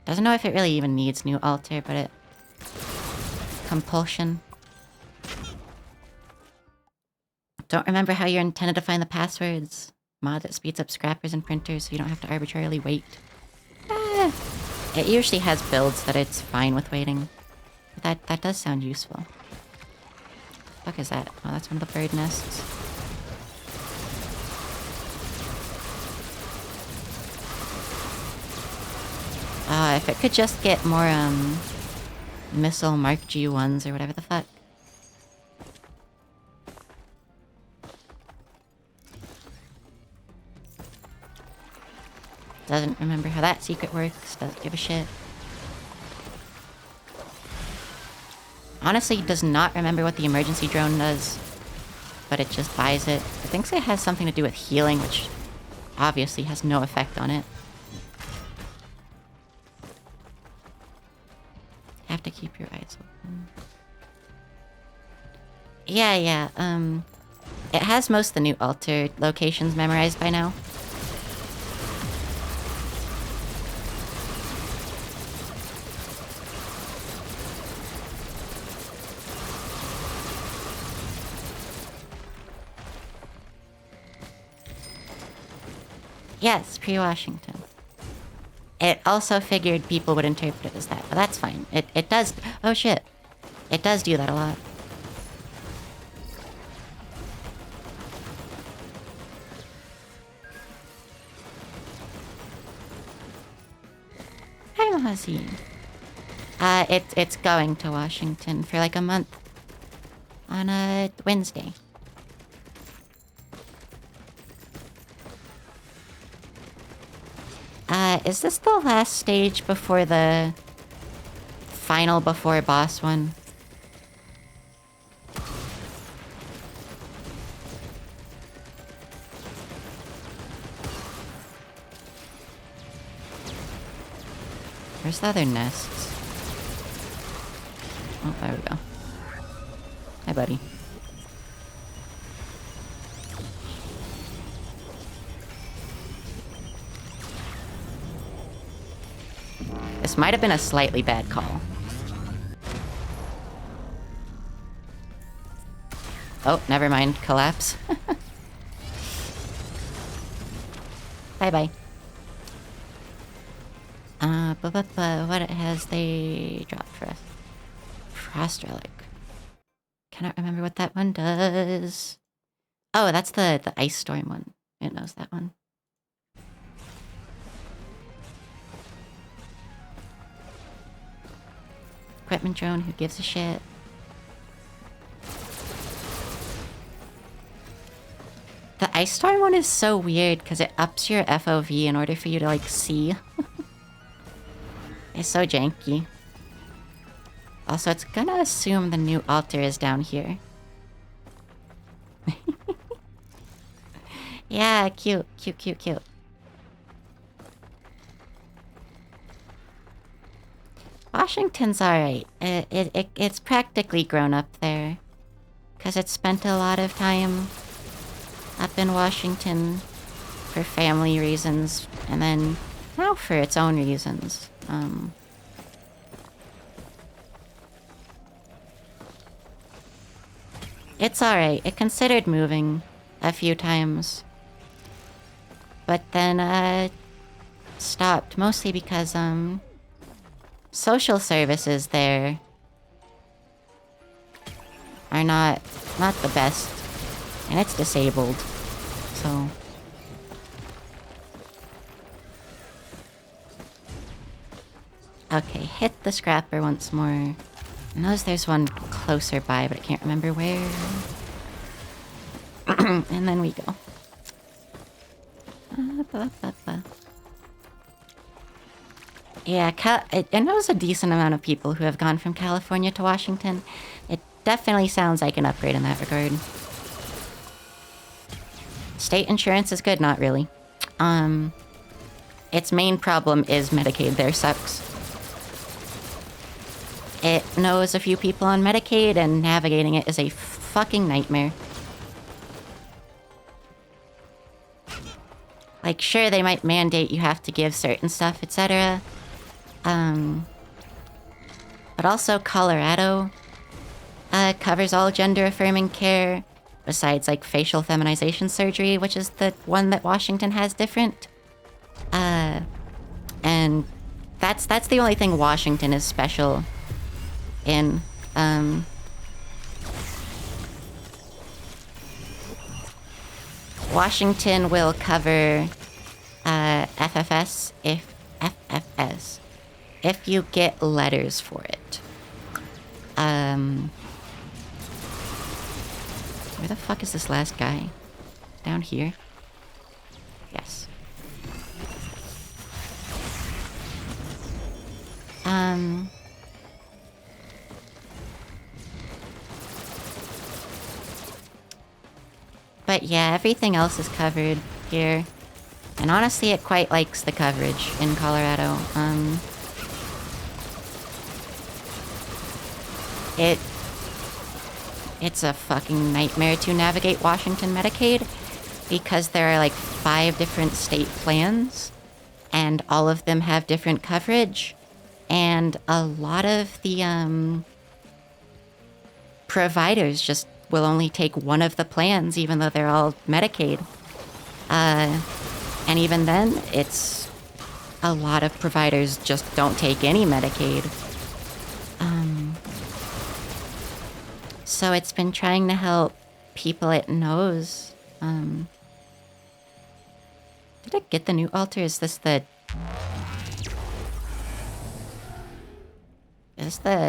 Doesn't know if it really even needs new altar, but it... Compulsion. Don't remember how you're intended to find the passwords. Mod that speeds up scrappers and printers so you don't have to arbitrarily wait. It usually has builds that it's fine with waiting. But that does sound useful. What the fuck is that? Oh, that's one of the bird nests. If it could just get more, missile Mark G1s or whatever the fuck. Doesn't remember how that secret works, doesn't give a shit. Honestly, does not remember what the emergency drone does, but it just buys it. It thinks it has something to do with healing, which obviously has no effect on it. Have to keep your eyes open. Yeah, it has most of the new altar locations memorized by now. Yes, pre-Washington. It also figured people would interpret it as that, but that's fine. It does... Oh shit. It does do that a lot. Hi, Mahasi. It's going to Washington for like a month. On a Wednesday. Is this the last stage before the final before boss one? Where's the other nests? Oh, there we go. Hi, buddy. This might have been a slightly bad call. Oh, never mind. Collapse. Bye-bye. What has they dropped for us? Frost Relic. Cannot remember what that one does. Oh, that's the Ice Storm one. It knows that one. equipment drone, who gives a shit? The Ice Storm one is so weird because it ups your FOV in order for you to, like, see. It's so janky. Also, it's gonna assume the new altar is down here. Yeah, cute, cute, cute, cute. Washington's alright. It's practically grown up there. Because it spent a lot of time up in Washington for family reasons. And then now for its own reasons. It's alright. It considered moving a few times. But then, stopped. Mostly because, social services there are not the best. And it's disabled. So... Okay, hit the scrapper once more. I know there's one closer by, but I can't remember where. And then we go. Yeah, I know there's a decent amount of people who have gone from California to Washington. It definitely sounds like an upgrade in that regard. State insurance is good, not really. Its main problem is Medicaid there sucks. It knows a few people on Medicaid, and navigating it is a fucking nightmare. Like, sure, they might mandate you have to give certain stuff, etc. But also Colorado covers all gender-affirming care, besides, like, facial feminization surgery, which is the one that Washington has different. And that's the only thing Washington is special in. Washington will cover FFS if you get letters for it. Where the fuck is this last guy? Down here? Yes. But yeah, everything else is covered here. And honestly, it quite likes the coverage in Colorado. It's a fucking nightmare to navigate Washington Medicaid because there are like 5 different state plans and all of them have different coverage, and a lot of the providers just will only take one of the plans even though they're all Medicaid. And even then, it's a lot of providers just don't take any Medicaid. So it's been trying to help people it knows. Did I get the new altar? Is this the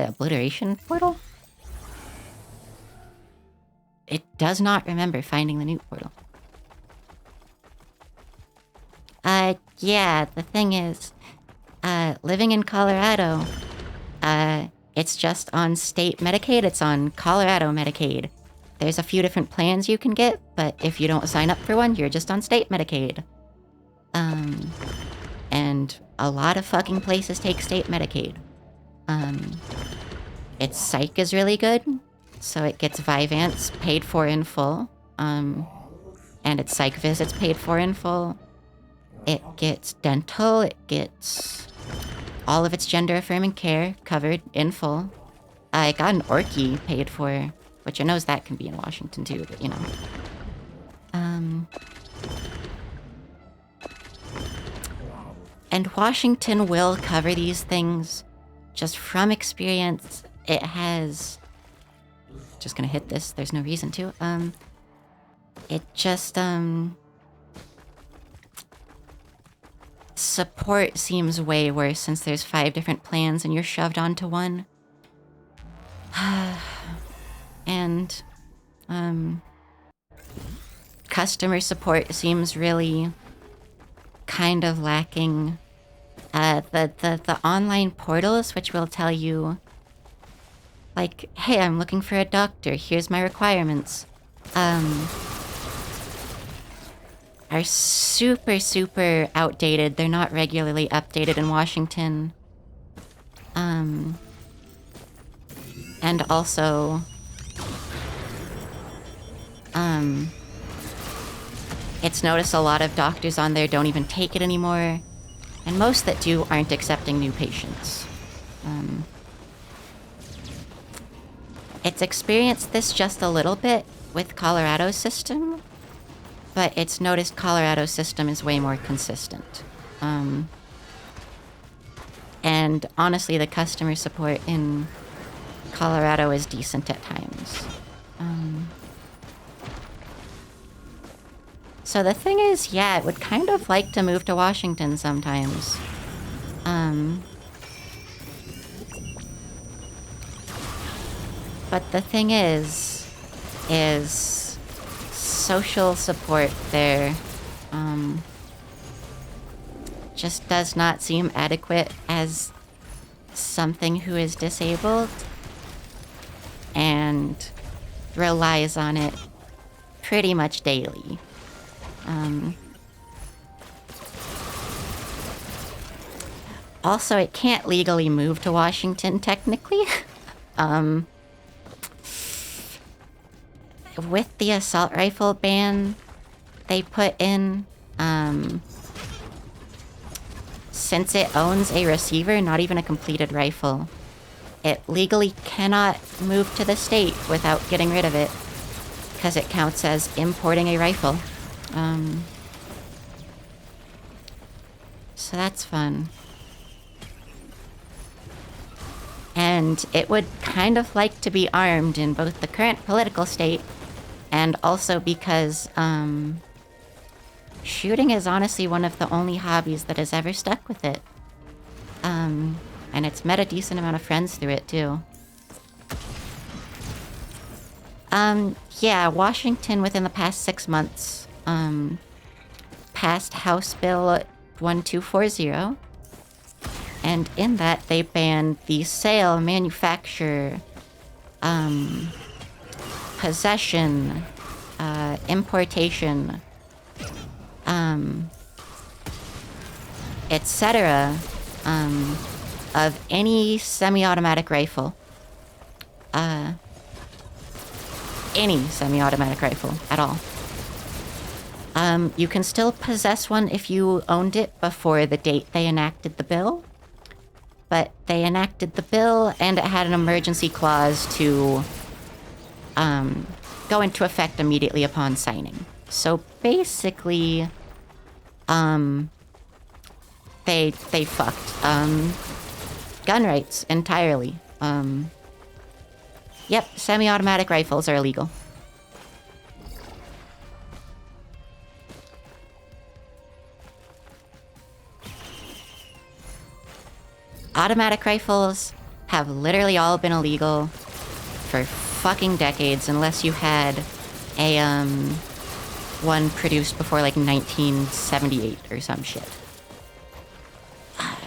obliteration portal? It does not remember finding the new portal. Yeah, the thing is, living in Colorado, it's just on state Medicaid. It's on Colorado Medicaid. There's a few different plans you can get, but if you don't sign up for one, you're just on state Medicaid. And a lot of fucking places take state Medicaid. Its psych is really good, so it gets Vyvanse paid for in full. And its psych visits paid for in full. It gets dental, it gets all of its gender-affirming care covered in full. I got an Orky paid for, which I knows that can be in Washington too, but you know. And Washington will cover these things. Just from experience, it has... Just gonna hit this, there's no reason to. It just, support seems way worse since there's 5 different plans and you're shoved onto one. and customer support seems really kind of lacking. The online portals, which will tell you, like, hey, I'm looking for a doctor, here's my requirements, are super, super outdated. They're not regularly updated in Washington. And also, it's noticed a lot of doctors on there don't even take it anymore. And most that do aren't accepting new patients. It's experienced this just a little bit with Colorado's system, but it's noticed Colorado's system is way more consistent. And honestly, the customer support in Colorado is decent at times. So the thing is, yeah, I would kind of like to move to Washington sometimes. But the thing is social support there just does not seem adequate as something who is disabled and relies on it pretty much daily. Also, it can't legally move to Washington, technically. With the assault rifle ban they put in, since it owns a receiver, not even a completed rifle, it legally cannot move to the state without getting rid of it, because it counts as importing a rifle. So that's fun. And it would kind of like to be armed in both the current political state and also because shooting is honestly one of the only hobbies that has ever stuck with it. And it's met a decent amount of friends through it too. Yeah, Washington within the past 6 months passed House Bill 1240. And in that, they banned the sale, manufacture, possession, importation, etc., of any semi-automatic rifle. Any semi-automatic rifle at all. You can still possess one if you owned it before the date they enacted the bill. But they enacted the bill, and it had an emergency clause to go into effect immediately upon signing. So basically, they fucked gun rights entirely. Yep, semi-automatic rifles are illegal. Automatic rifles have literally all been illegal for fucking decades unless you had a one produced before like 1978 or some shit.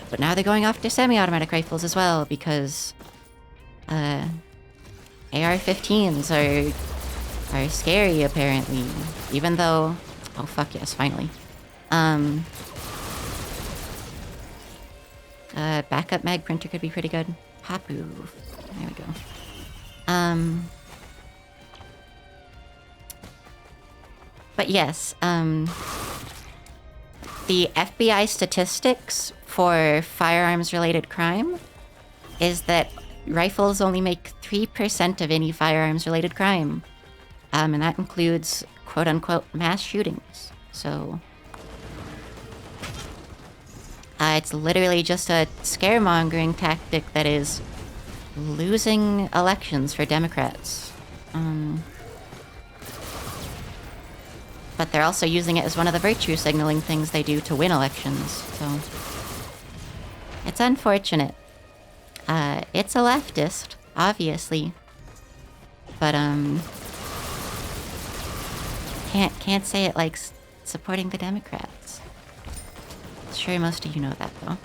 But now they're going off to semi-automatic rifles as well because AR-15s are scary apparently, even though, oh fuck yes, finally. Backup mag printer could be pretty good. Hapu. There we go. But yes, the FBI statistics for firearms-related crime is that rifles only make 3% of any firearms-related crime. And that includes quote-unquote mass shootings. So it's literally just a scaremongering tactic that is losing elections for Democrats. But they're also using it as one of the virtue signaling things they do to win elections, so it's unfortunate. It's a leftist, obviously. but can't say it likes supporting the Democrats. Sure, most of you know that though.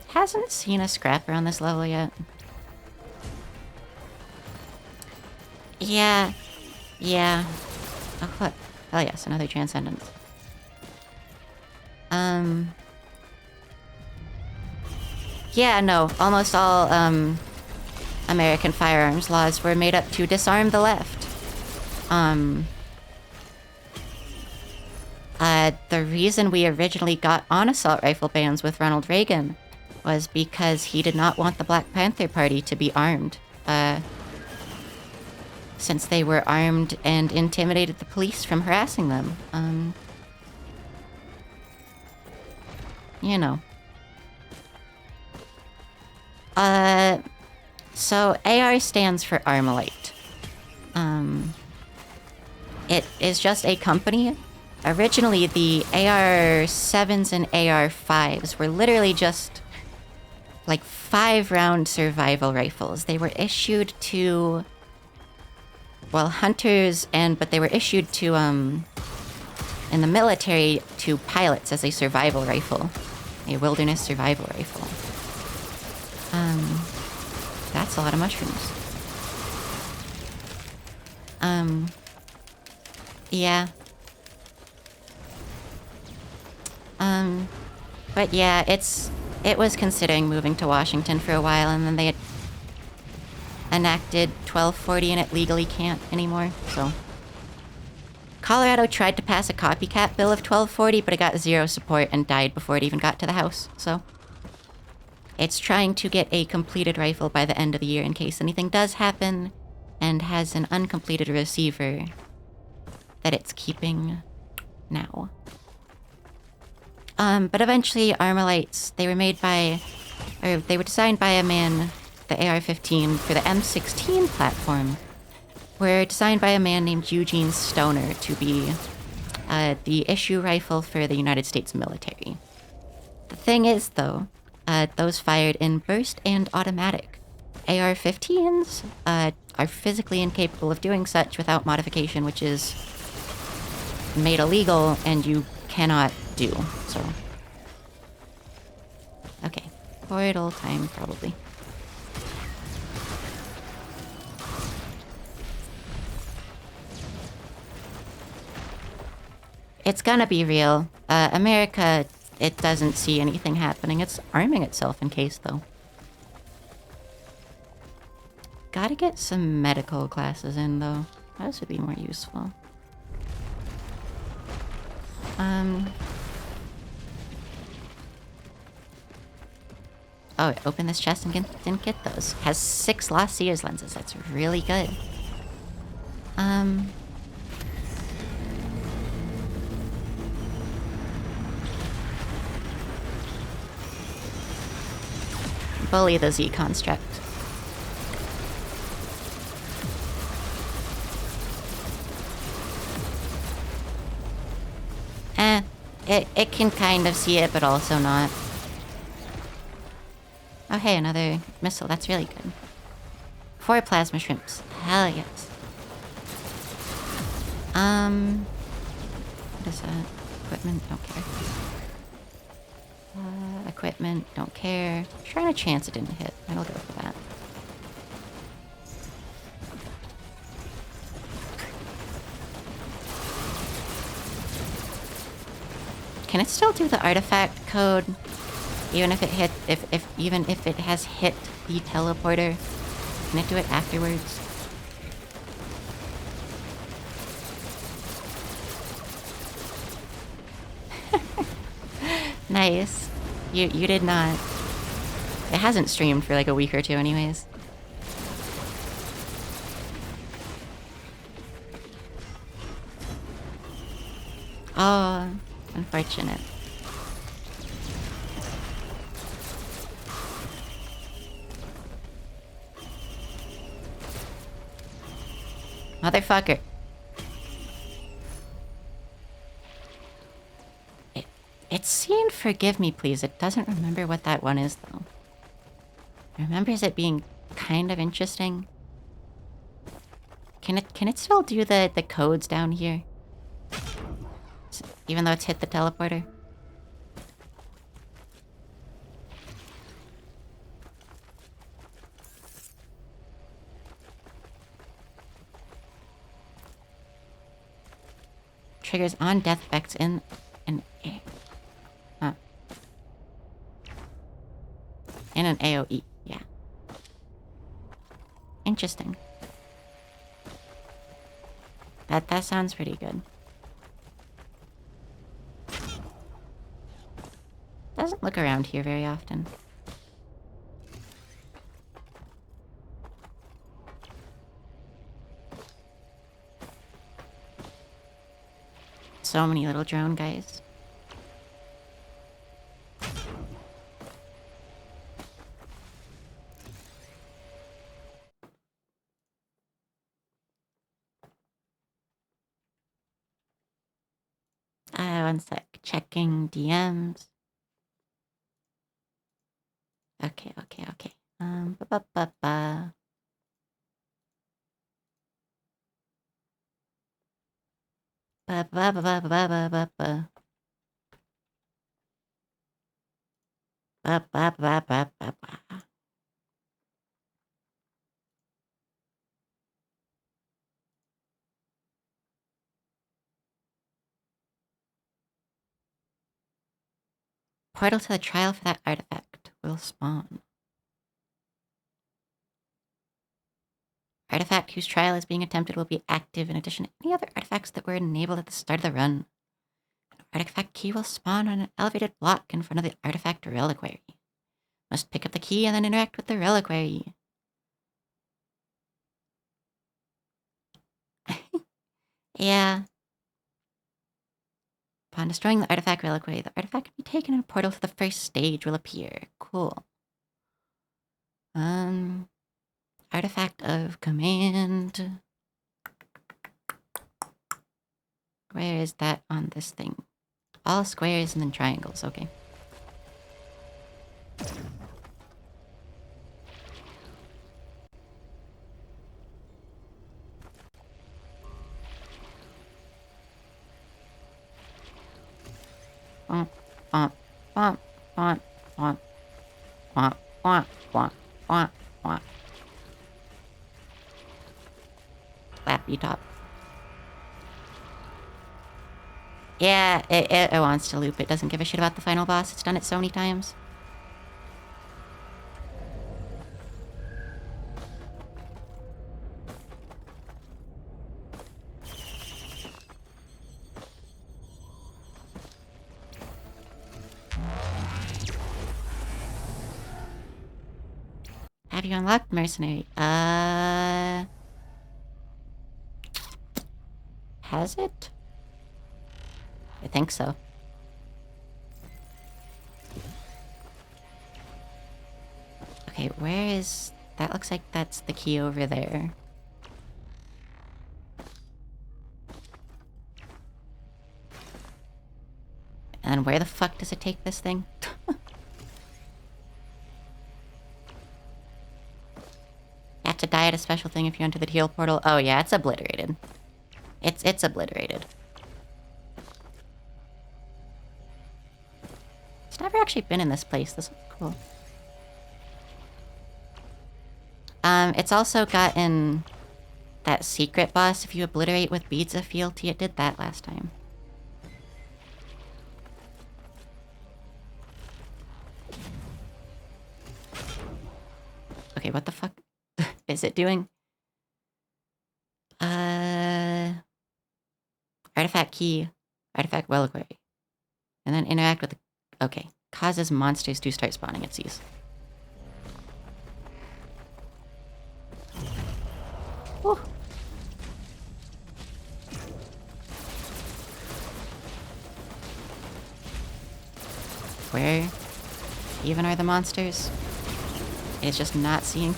Hasn't seen a scrapper on this level yet. Yeah. Yeah. Oh, what? Oh, yes, another Transcendence. Yeah, no. Almost all, American firearms laws were made up to disarm the left. The reason we originally got on assault rifle bans with Ronald Reagan was because he did not want the Black Panther Party to be armed. Since they were armed and intimidated the police from harassing them. You know. So AR stands for Armalite. It is just a company. Originally, the AR-7s and AR-5s were literally just like 5-round survival rifles. They were issued to, well, hunters, but they were issued to, in the military, to pilots as a survival rifle. A wilderness survival rifle. That's a lot of mushrooms. Yeah. But yeah, it was considering moving to Washington for a while, and then they had enacted 1240 and it legally can't anymore, so. Colorado tried to pass a copycat bill of 1240, but it got zero support and died before it even got to the House, so. It's trying to get a completed rifle by the end of the year in case anything does happen, and has an uncompleted receiver that it's keeping now. But eventually Armalites, they were designed by a man, the AR-15 for the M16 platform, were designed by a man named Eugene Stoner to be the issue rifle for the United States military. The thing is, though, those fired in burst and automatic. AR-15s are physically incapable of doing such without modification, which is made illegal and you cannot do, so. Okay, portal time, probably. It's gonna be real. America, it doesn't see anything happening. It's arming itself in case, though. Gotta get some medical classes in, though. Those would be more useful. Oh, open this chest and didn't get those. Has 6 Lost Seers lenses. That's really good. Bully the Z construct. It can kind of see it, but also not. Oh hey, another missile. That's really good. 4 plasma shrimps. Hell yes. What is that? Equipment? Don't care. Equipment? Don't care. Trying a chance it didn't hit. I'll go for that. Can it still do the artifact code? Even if it hit, even if it has hit the teleporter, can it do it afterwards? Nice. You did not. It hasn't streamed for like a week or two anyways. Oh, unfortunate. Motherfucker. It It's seen Forgive Me Please. It doesn't remember what that one is, though. It remembers it being kind of interesting. Can it still do the codes down here? Even though it's hit the teleporter? Triggers on death effects in an in an AoE, yeah. Interesting. That sounds pretty good. Doesn't look around here very often. So many little drone guys. One sec. Checking DMs. Okay. Ba-ba-ba-ba. Ba-ba-ba-ba-ba-ba-ba. Ba-ba-ba-ba-ba-ba. Portal to the trial for that artifact will spawn. Artifact whose trial is being attempted will be active in addition to any other artifacts that were enabled at the start of the run. An artifact key will spawn on an elevated block in front of the artifact reliquary. Must pick up the key and then interact with the reliquary. Yeah. Upon destroying the artifact reliquary, the artifact can be taken and a portal to the first stage will appear. Cool. Artifact of command. Where is that on this thing? All squares and then triangles, okay. Bonk, bonk, bonk, bonk, bonk, bonk, bonk, bonk, bonk, bonk. Flappy top. Yeah, it wants to loop. It doesn't give a shit about the final boss. It's done it so many times. Have you unlocked Mercenary? Has it? I think so. Okay, where is... That looks like that's the key over there. And where the fuck does it take this thing? You have to die at a special thing if you enter the heal portal. Oh yeah, it's obliterated. It's obliterated. It's never actually been in this place. This looks cool. It's also gotten that secret boss if you obliterate with Beads of Fealty. It did that last time. Okay, what the fuck is it doing? Artifact key, artifact reliquary. And then interact with the... Okay. Causes monsters to start spawning at seas. Whew. Where even are the monsters? It's just not seeing.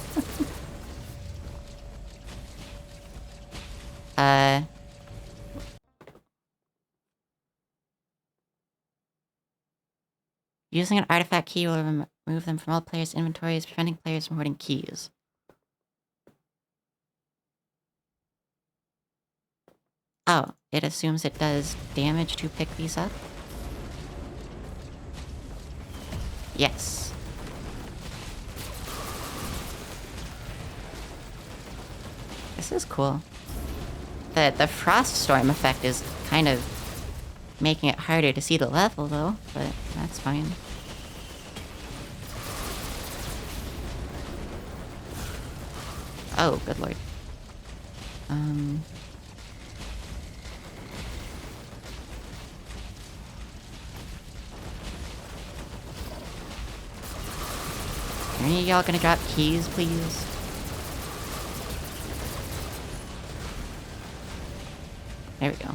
Using an artifact key will remove them from all players' inventories, preventing players from hoarding keys. Oh, it assumes it does damage to pick these up? Yes. This is cool. The frost storm effect is kind of making it harder to see the level though, but that's fine. Oh, good lord. Are any of y'all gonna drop keys, please? There we go.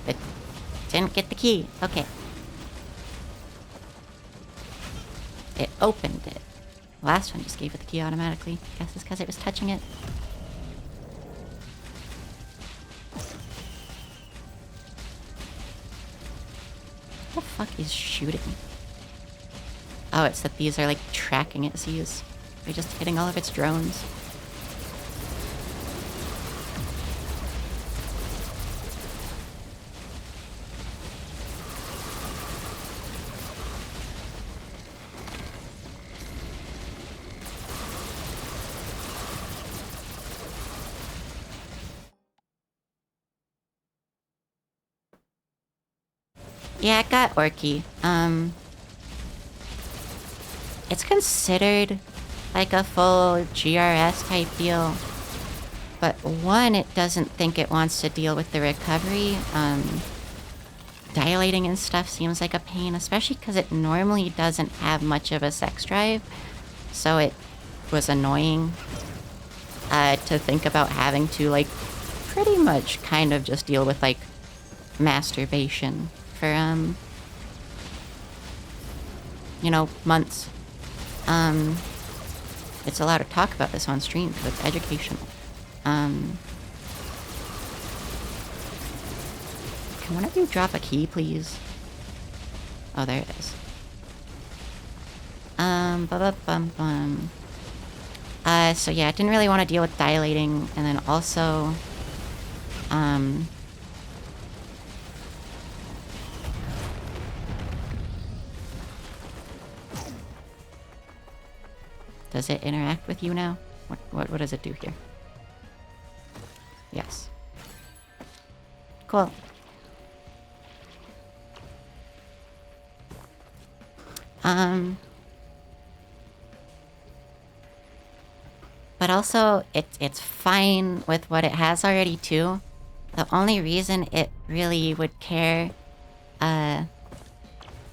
It didn't get the key. Okay. It opened it. Last one just gave it the key automatically. Guess it's because it was touching it. What the fuck is shooting? Oh, it's that these are like tracking its seas. They're just hitting all of its drones. Yeah, it got Orky. It's considered like a full GRS type deal. But one, it doesn't think it wants to deal with the recovery. Dilating and stuff seems like a pain, especially because it normally doesn't have much of a sex drive. So it was annoying to think about having to, like, pretty much kind of just deal with, like, masturbation for, you know, months. It's allowed to talk about this on stream because it's educational. Can one of you drop a key, please? Oh, there it is. So yeah, I didn't really want to deal with dilating, and then also, does it interact with you now? What does it do here? Yes. Cool. But also, it's fine with what it has already too. The only reason it really would care,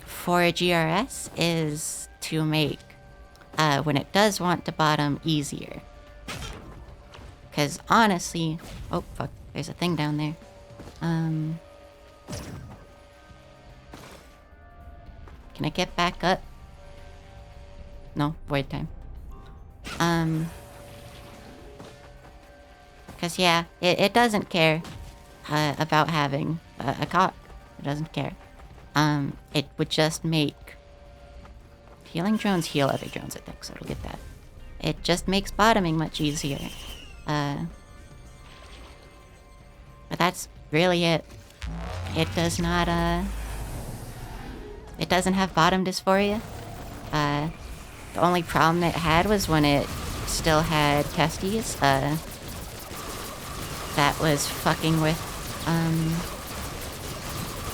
for GRS is to make, when it does want to bottom, easier. Because honestly... Oh, fuck. There's a thing down there. Can I get back up? No, void time. Because yeah, it doesn't care about having a cock. It doesn't care. It would just make... Healing drones heal other drones, I think, so it'll get that. It just makes bottoming much easier. But that's really it. It does not, it doesn't have bottom dysphoria. The only problem it had was when it still had testes. That was fucking with,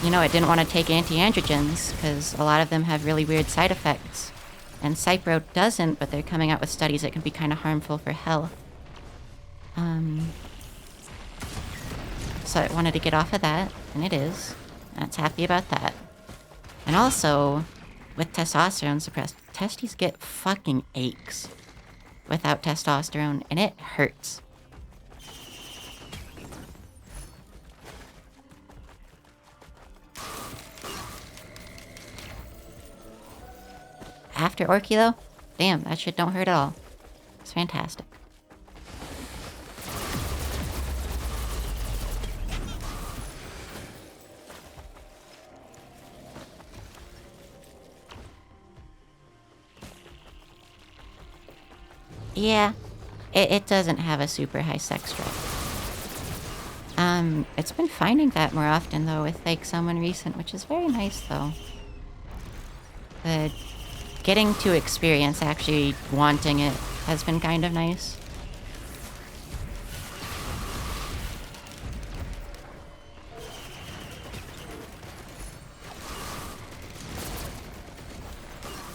you know, it didn't want to take anti-androgens, because a lot of them have really weird side effects. And Cypro doesn't, but they're coming out with studies that can be kind of harmful for health. So I wanted to get off of that, and it is. And it's happy about that. And also, with testosterone suppressed, testes get fucking aches without testosterone, and it hurts. After Orky, though? Damn, that shit don't hurt at all. It's fantastic. Yeah, it doesn't have a super high sex drive. It's been finding that more often though with like someone recent, which is very nice though. But getting to experience actually wanting it has been kind of nice.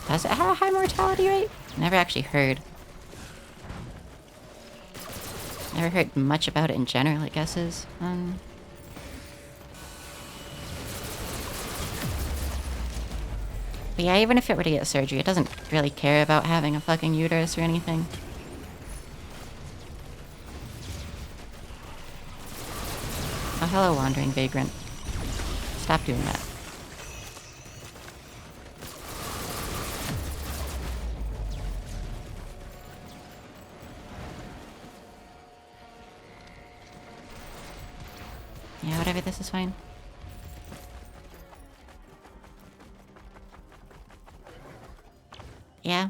Does it have a high mortality rate? Never actually heard. Never heard much about it in general, I guess is. But yeah, even if it were to get surgery, it doesn't really care about having a fucking uterus or anything. Oh, hello, wandering vagrant. Stop doing that. Yeah, whatever, this is fine. Yeah.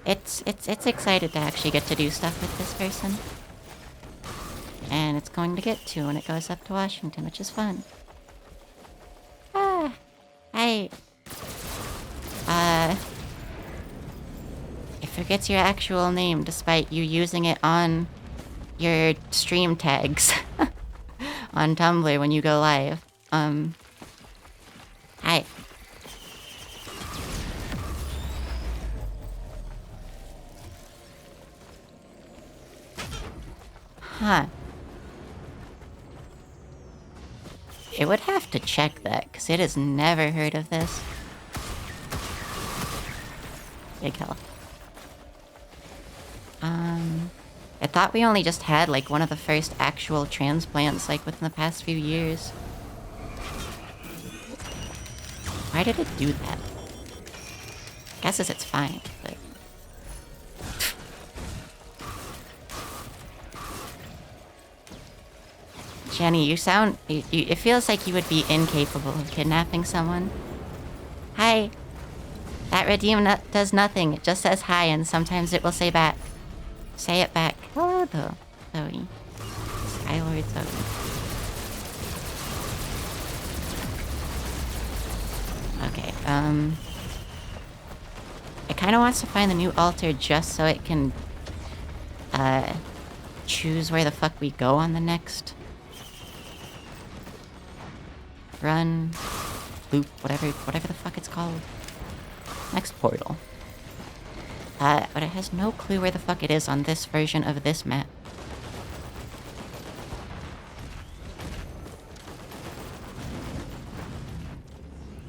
It's excited to actually get to do stuff with this person. And it's going to get to when it goes up to Washington, which is fun. It forgets your actual name despite you using it on your stream tags on Tumblr when you go live. Hi. Huh. It would have to check that, because it has never heard of this. Big hell. I thought we only just had, like, one of the first actual transplants, like, within the past few years. Why did it do that? Guesses it's fine, but... Jenny, you sound... it feels like you would be incapable of kidnapping someone. Hi. That redeem does nothing. It just says hi, and sometimes it will say back. Say it back. Hello, though. Zoe. Skylord Zoe. Okay, it kind of wants to find the new altar just so it can, choose where the fuck we go on the next run, loop, whatever the fuck it's called. Next portal. But it has no clue where the fuck it is on this version of this map.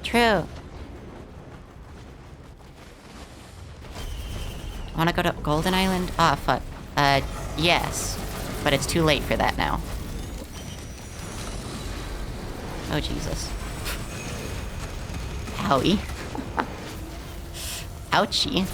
True. Wanna go to Golden Island? Ah, fuck. Yes. But it's too late for that now. Oh, Jesus. Owie. Ouchie.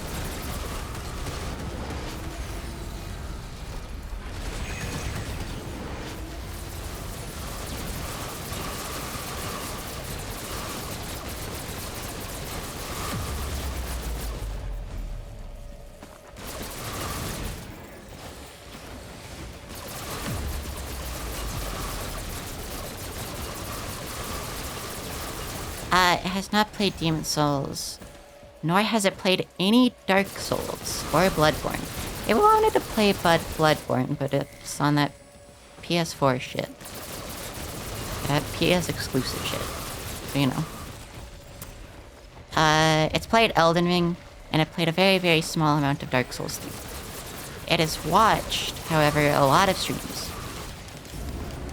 It has not played Demon Souls, nor has it played any Dark Souls or Bloodborne. It wanted to play Bloodborne, but it's on that PS4 shit. That PS exclusive shit. So, you know. It's played Elden Ring, and it played a very, very small amount of Dark Souls 3. It has watched, however, a lot of streams.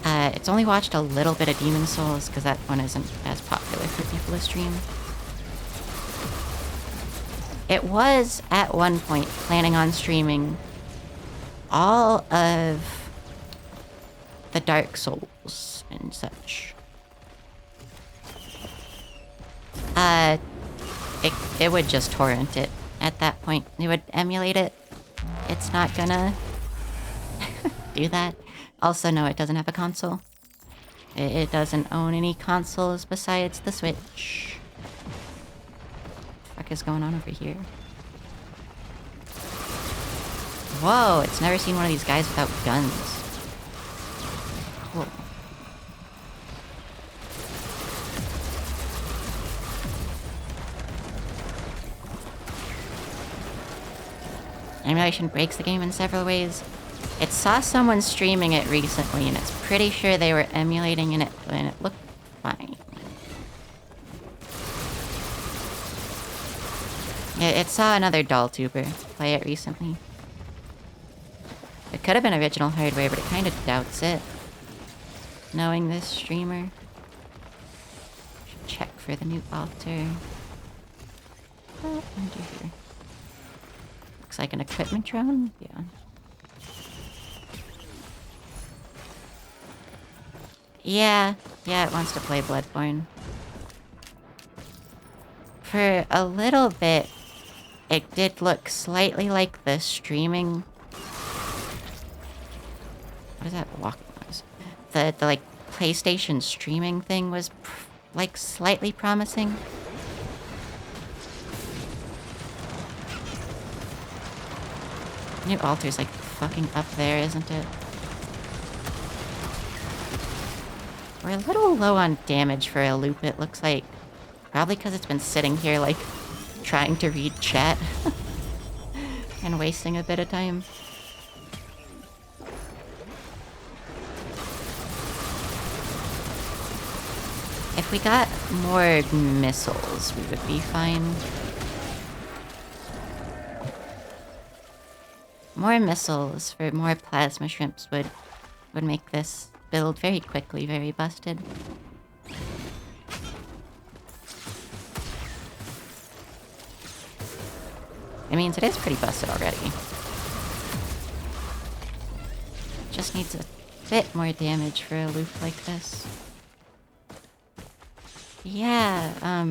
It's only watched a little bit of Demon Souls, because that one isn't as popular for people to stream. It was, at one point, planning on streaming all of the Dark Souls and such. It would just torrent it at that point. It would emulate it. It's not gonna do that. Also, no, it doesn't have a console. It doesn't own any consoles besides the Switch. What the fuck is going on over here? Whoa, it's never seen one of these guys without guns. Cool. Emulation breaks the game in several ways. It saw someone streaming it recently, and it's pretty sure they were emulating it, and it looked fine. It saw another DollTuber play it recently. It could have been original hardware, but it kind of doubts it. Knowing this streamer. Should check for the new altar. Oh, under here. Looks like an equipment drone? Yeah. Yeah, it wants to play Bloodborne. For a little bit, it did look slightly like the streaming... What is that walking noise? The like, PlayStation streaming thing was, like, slightly promising. New altar's like fucking up there, isn't it? We're a little low on damage for a loop, it looks like. Probably because it's been sitting here, like, trying to read chat. And wasting a bit of time. If we got more missiles, we would be fine. More missiles for more plasma shrimps would make this build very quickly, very busted. It means it is pretty busted already. Just needs a bit more damage for a loop like this. Yeah,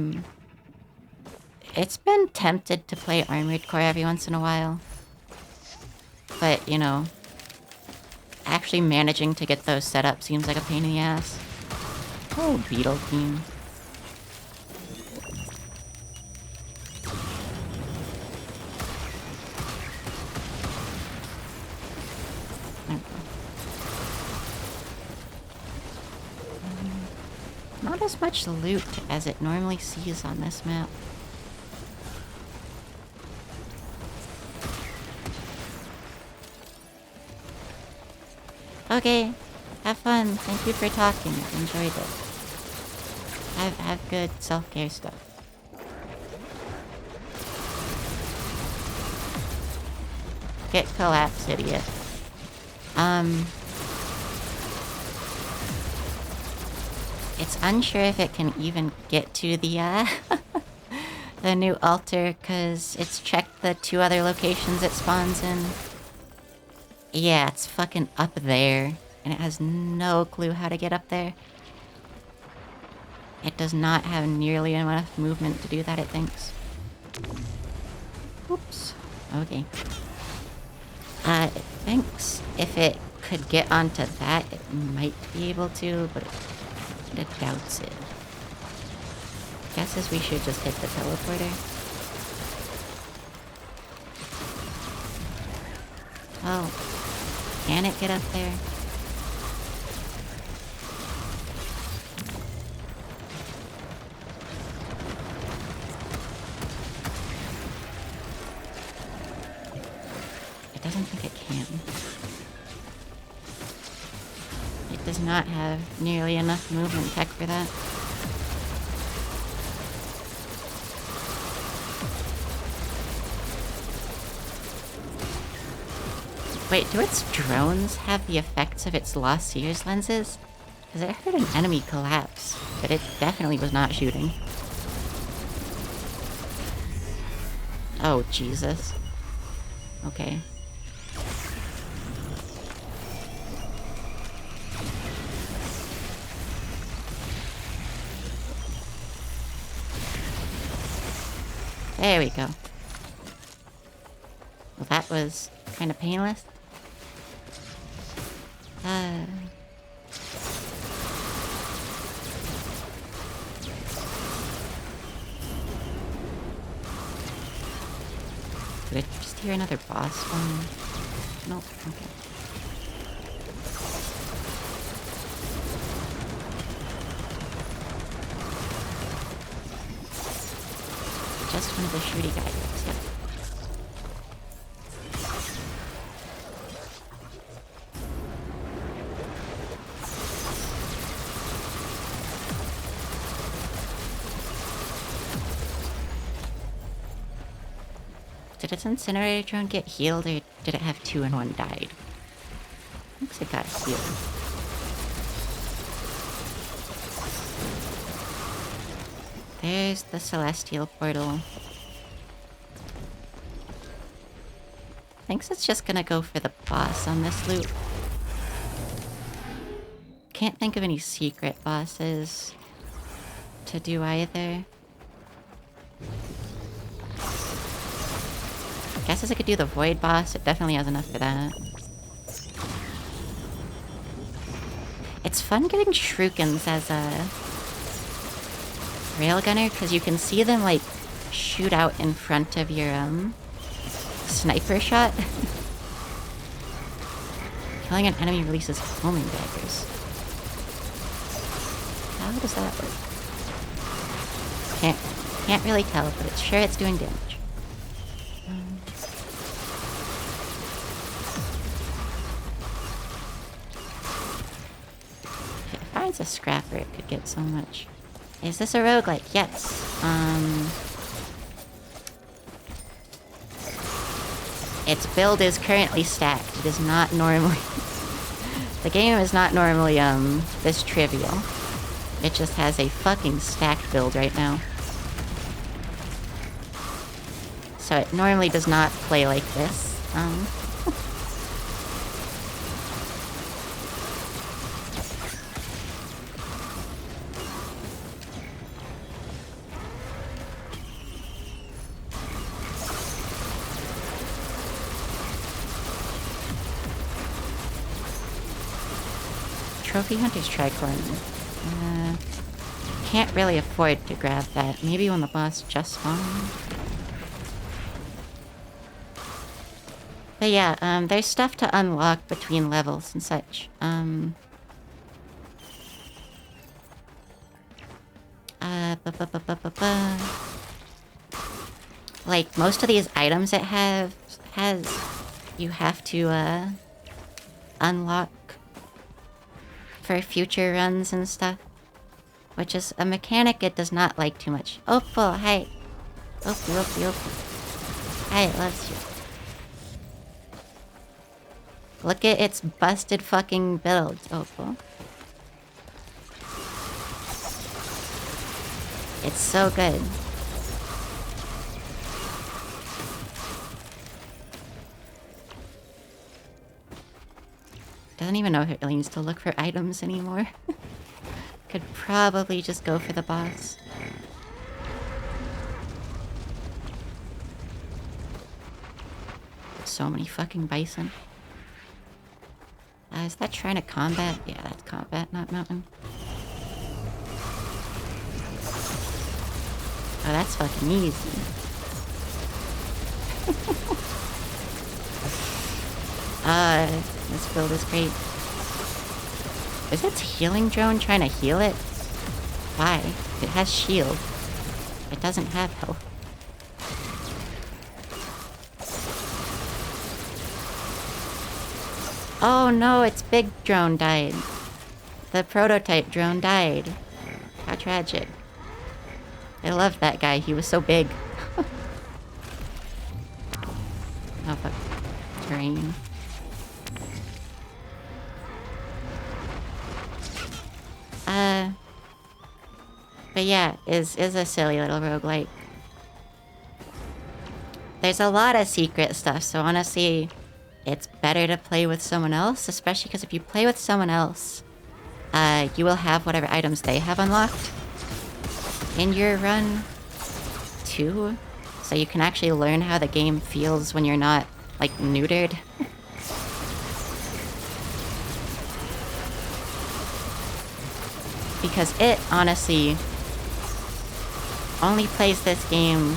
it's been tempted to play Armored Core every once in a while. But, you know, actually managing to get those set up seems like a pain in the ass. Oh, Beetle Team. Not as much loot as it normally sees on this map. Okay, have fun. Thank you for talking. I've enjoyed it. Have good self-care stuff. Get collapsed, idiot. It's unsure if it can even get to the, the new altar, because it's checked the 2 other locations it spawns in. Yeah, it's fucking up there, and it has no clue how to get up there. It does not have nearly enough movement to do that, it thinks. Oops. Okay. It thinks if it could get onto that, it might be able to, but it doubts it. Guesses we should just hit the teleporter. Oh. Can it get up there? It doesn't think it can. It does not have nearly enough movement tech for that. Wait, do its drones have the effects of its Lost Seers lenses? Because I heard an enemy collapse, but it definitely was not shooting. Oh, Jesus. Okay. There we go. Well, that was kind of painless. Did I just hear another boss one? No. Okay. Just one of the shooty guys. Yeah. Did its incinerator drone get healed, or did it have two and one died? Looks like it got healed. There's the Celestial Portal. Thinks it's just gonna go for the boss on this loop. Can't think of any secret bosses to do either. Guesses I could do the Void boss. It definitely has enough for that. It's fun getting Shurikens as a railgunner, because you can see them, like, shoot out in front of your, sniper shot. Killing an enemy releases homing daggers. How does that work? Can't really tell, but it's sure it's doing damage. If it finds a scrapper, it could get so much. Is this a roguelike? Yes. Its build is currently stacked. It is not normally... The game is not normally, this trivial. It just has a fucking stacked build right now. So it normally does not play like this. Trophy Hunter's Tricorn. Can't really afford to grab that. Maybe when the boss just spawned. But yeah, there's stuff to unlock between levels and such. Like, most of these items it has, you have to, unlock for future runs and stuff. Which is a mechanic it does not like too much. Opal, hi. Opal. Hi, it loves you. Look at its busted fucking build, Opal. It's so good. Doesn't even know if it really needs to look for items anymore. Could probably just go for the boss. So many fucking bison. Is that trying to combat? Yeah, that's combat, not mountain. Oh, that's fucking easy. This build is great. Is its healing drone trying to heal it? Why? It has shield. It doesn't have health. Oh no, its big drone died. The prototype drone died. How tragic. I loved that guy, he was so big. Oh fuck. Terrain. But yeah, is a silly little roguelike. There's a lot of secret stuff, so honestly, it's better to play with someone else, especially because if you play with someone else, you will have whatever items they have unlocked in your run, too. So you can actually learn how the game feels when you're not, like, neutered. Because it, honestly, only plays this game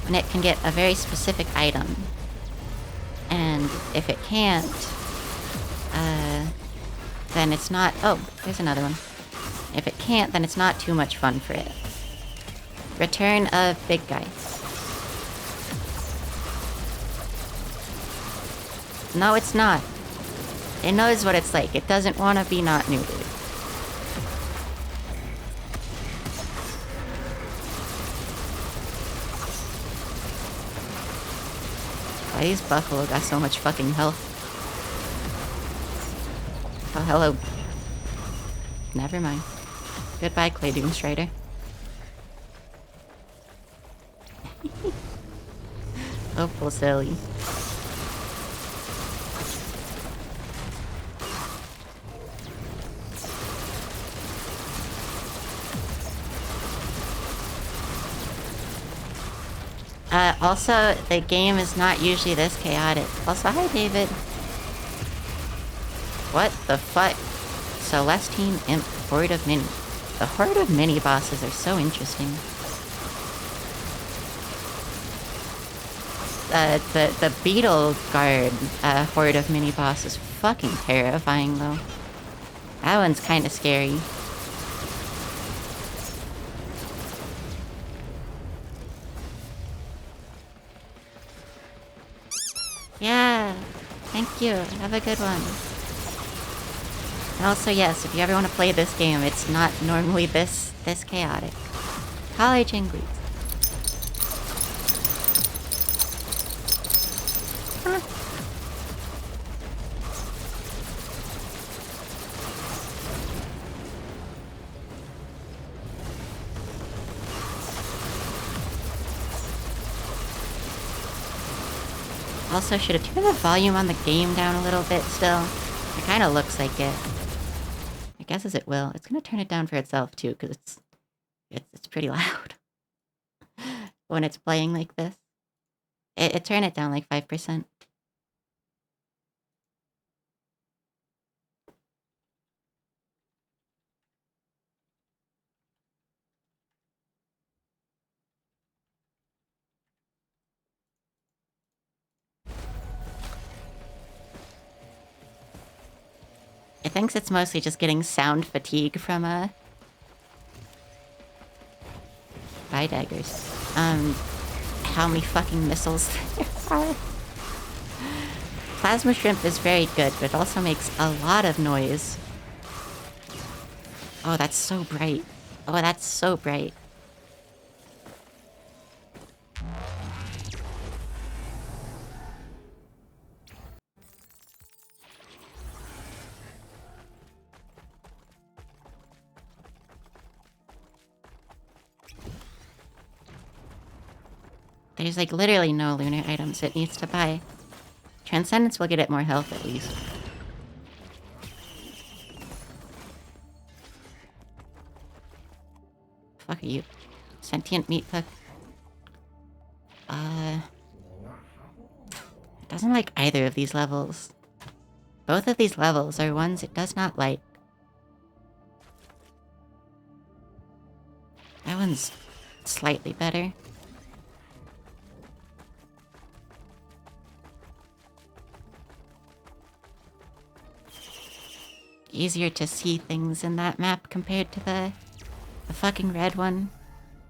when it can get a very specific item. And And if it can't, then it's not... Oh, there's another one. If it can't, then it's not too much fun for it. Return of Big Guy. No, it's not. It knows what it's like. It doesn't want to be not neutered. Why these buffalo got so much fucking health? Oh, hello. Never mind. Goodbye, Clay Doomstrider. Oh, poor silly. Also, the game is not usually this chaotic. Also, hi, David. What the fuck? Celestine Imp, Horde of Mini. The Horde of Mini bosses are so interesting. The Beetle Guard Horde of Mini boss is fucking terrifying, though. That one's kind of scary. Yeah, thank you. Have a good one. And also, yes, if you ever want to play this game, it's not normally this chaotic. College Ingles. Huh. Also, should have turned the volume on the game down a little bit still. It kind of looks like it. I guess as it will. It's gonna turn it down for itself too, because it's pretty loud when it's playing like this. It turned it down like 5%. It thinks it's mostly just getting sound fatigue from Bye daggers. How many fucking missiles there are. Plasma Shrimp is very good, but it also makes a lot of noise. Oh, that's so bright. Oh, that's so bright. There's like literally no lunar items it needs to buy. Transcendence will get it more health at least. Fuck are you? Sentient meat puck. It doesn't like either of these levels. Both of these levels are ones it does not like. That one's slightly better. Easier to see things in that map compared to the fucking red one.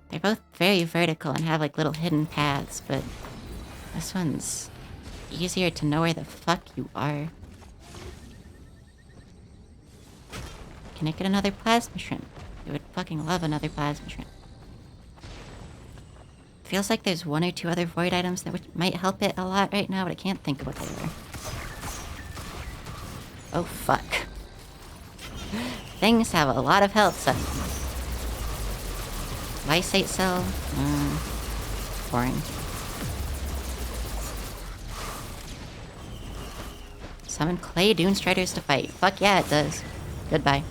They're both very vertical and have like little hidden paths, but this one's easier to know where the fuck you are. Can I get another plasma shrimp? I would fucking love another plasma shrimp. Feels like there's one or two other void items that might help it a lot right now, but I can't think of what they were. Oh fuck. Things have a lot of health suddenly. Lysate cell? Boring. Summon Clay Doomstriders to fight. Fuck yeah, it does. Goodbye.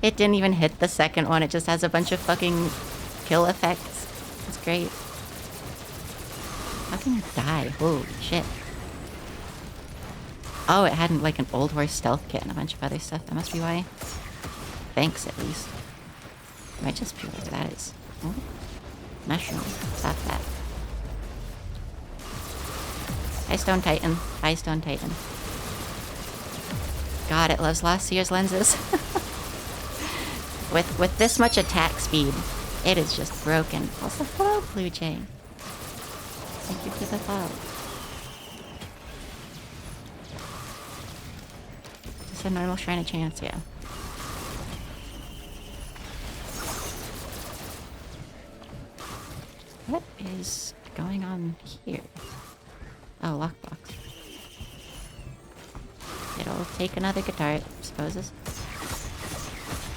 It didn't even hit the second one, it just has a bunch of fucking kill effects. It's great. How can you die? Holy shit. Oh, it had like an Old Horse stealth kit and a bunch of other stuff. That must be why. Thanks, at least. Might just be where that is. Oh. Mushroom. Stop that. Hi, Stone Titan. Hi, Stone Titan. God, it loves Lost Seer's lenses. With this much attack speed, it is just broken. Also, hello, Blue Jay. Thank you for the follow. Is this a normal Shrine of Chance? Yeah. What is going on here? Oh, lockbox. It'll take another guitar, I supposes.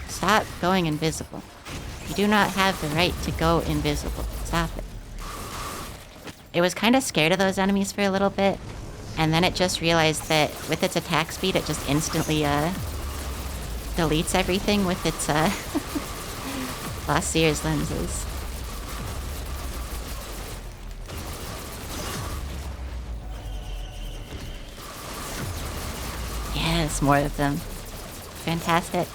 Stop going invisible. You do not have the right to go invisible. Stop it. It was kind of scared of those enemies for a little bit, and then it just realized that with its attack speed, it just instantly deletes everything with its Lost Seer's lenses. Yes, more of them. Fantastic.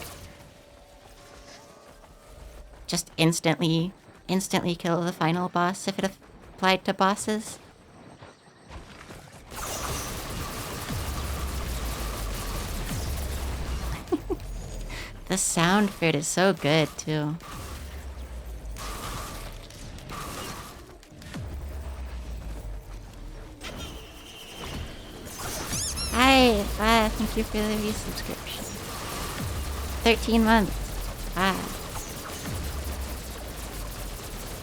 Just instantly kill the final boss if it applied to bosses. The sound for it is so good, too. Hi! Thank you for the resubscription. 13 months.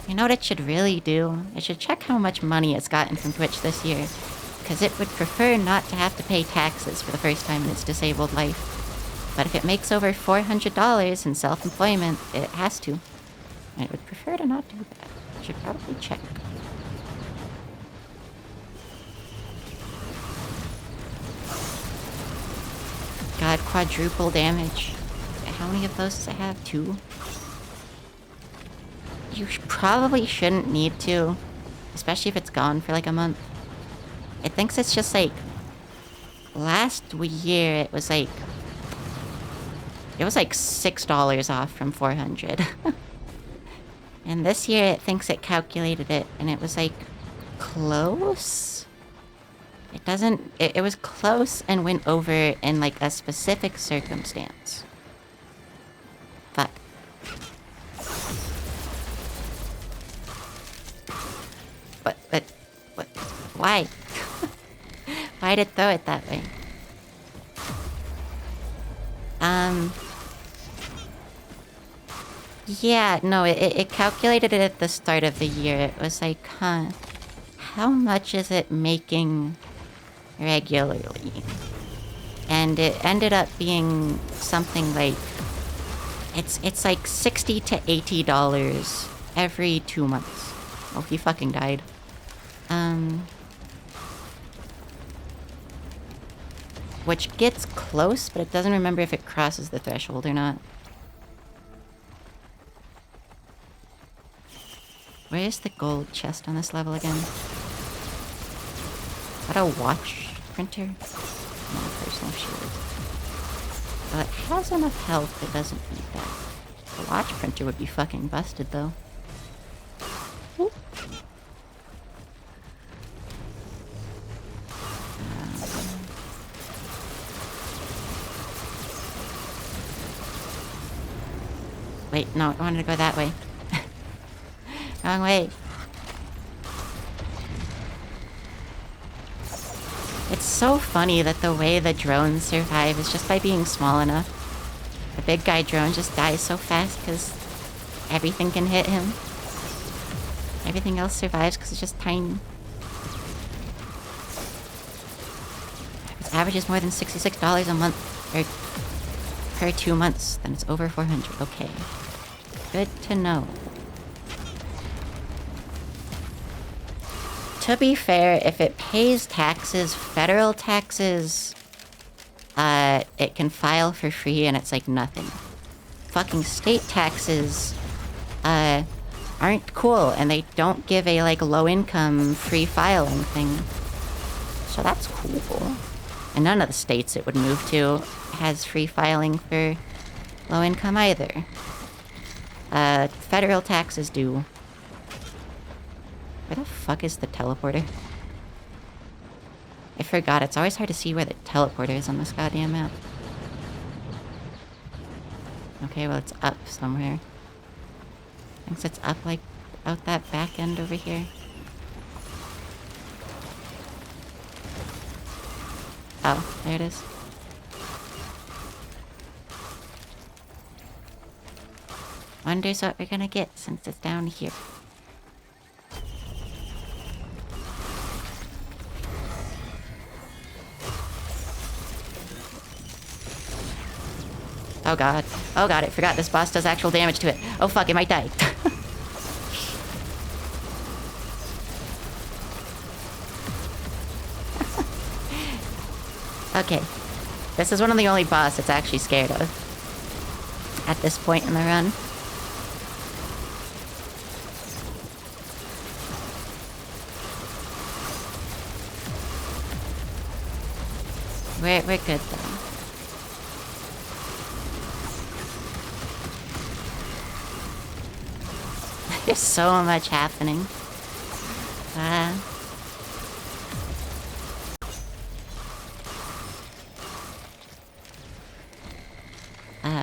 You know what it should really do? It should check how much money it's gotten from Twitch this year. Because it would prefer not to have to pay taxes for the first time in its disabled life. But if it makes over $400 in self-employment, it has to. And it would prefer to not do that. It should probably check. God, quadruple damage. How many of those does it have? 2? You probably shouldn't need to. Especially if it's gone for like a month. It thinks it's just like... Last year it was like... It was like $6 off from 400. And this year it thinks it calculated it and it was like... Close? It doesn't... It was close and went over in like a specific circumstance. Fuck. But, why? Why'd it throw it that way? Yeah, no, it calculated it at the start of the year. It was like, huh, how much is it making regularly? And it ended up being something like, it's like $60 to $80 every 2 months. Oh, he fucking died. Which gets close, but it doesn't remember if it crosses the threshold or not. Where's the gold chest on this level again? Is that a watch printer? No, personal shield. Well, it has enough health, it doesn't need that. The watch printer would be fucking busted, though. Oop. Wait, no, I wanted to go that way. Wrong way. It's so funny that the way the drones survive is just by being small enough. The big guy drone just dies so fast because everything can hit him. Everything else survives because it's just tiny. If its average is more than $66 a month, or per 2 months, then it's over 400. Okay. Good to know. To be fair, if it pays taxes, federal taxes, it can file for free and it's like nothing. Fucking state taxes, aren't cool and they don't give a like low income free filing thing. So that's cool. And none of the states it would move to has free filing for low income either. Federal taxes do. Where the fuck is the teleporter? I forgot, it's always hard to see where the teleporter is on this goddamn map. Okay, well it's up somewhere. Thinks it's up like out that back end over here. Oh, there it is. Wonders what we're gonna get since it's down here. Oh god. Oh god, I forgot this boss does actual damage to it. Oh fuck, it might die. Okay. This is one of the only boss it's actually scared of. At this point in the run. We're good though. There's so much happening.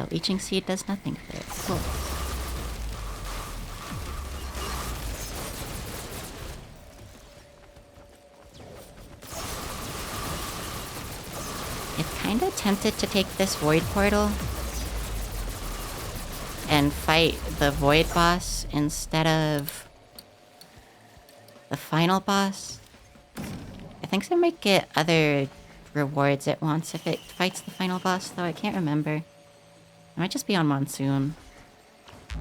Leeching Seed does nothing for it. Cool. I'm kinda tempted to take this Void Portal and fight the Void boss instead of the final boss. I think it might get other rewards it wants if it fights the final boss, though I can't remember. It might just be on Monsoon.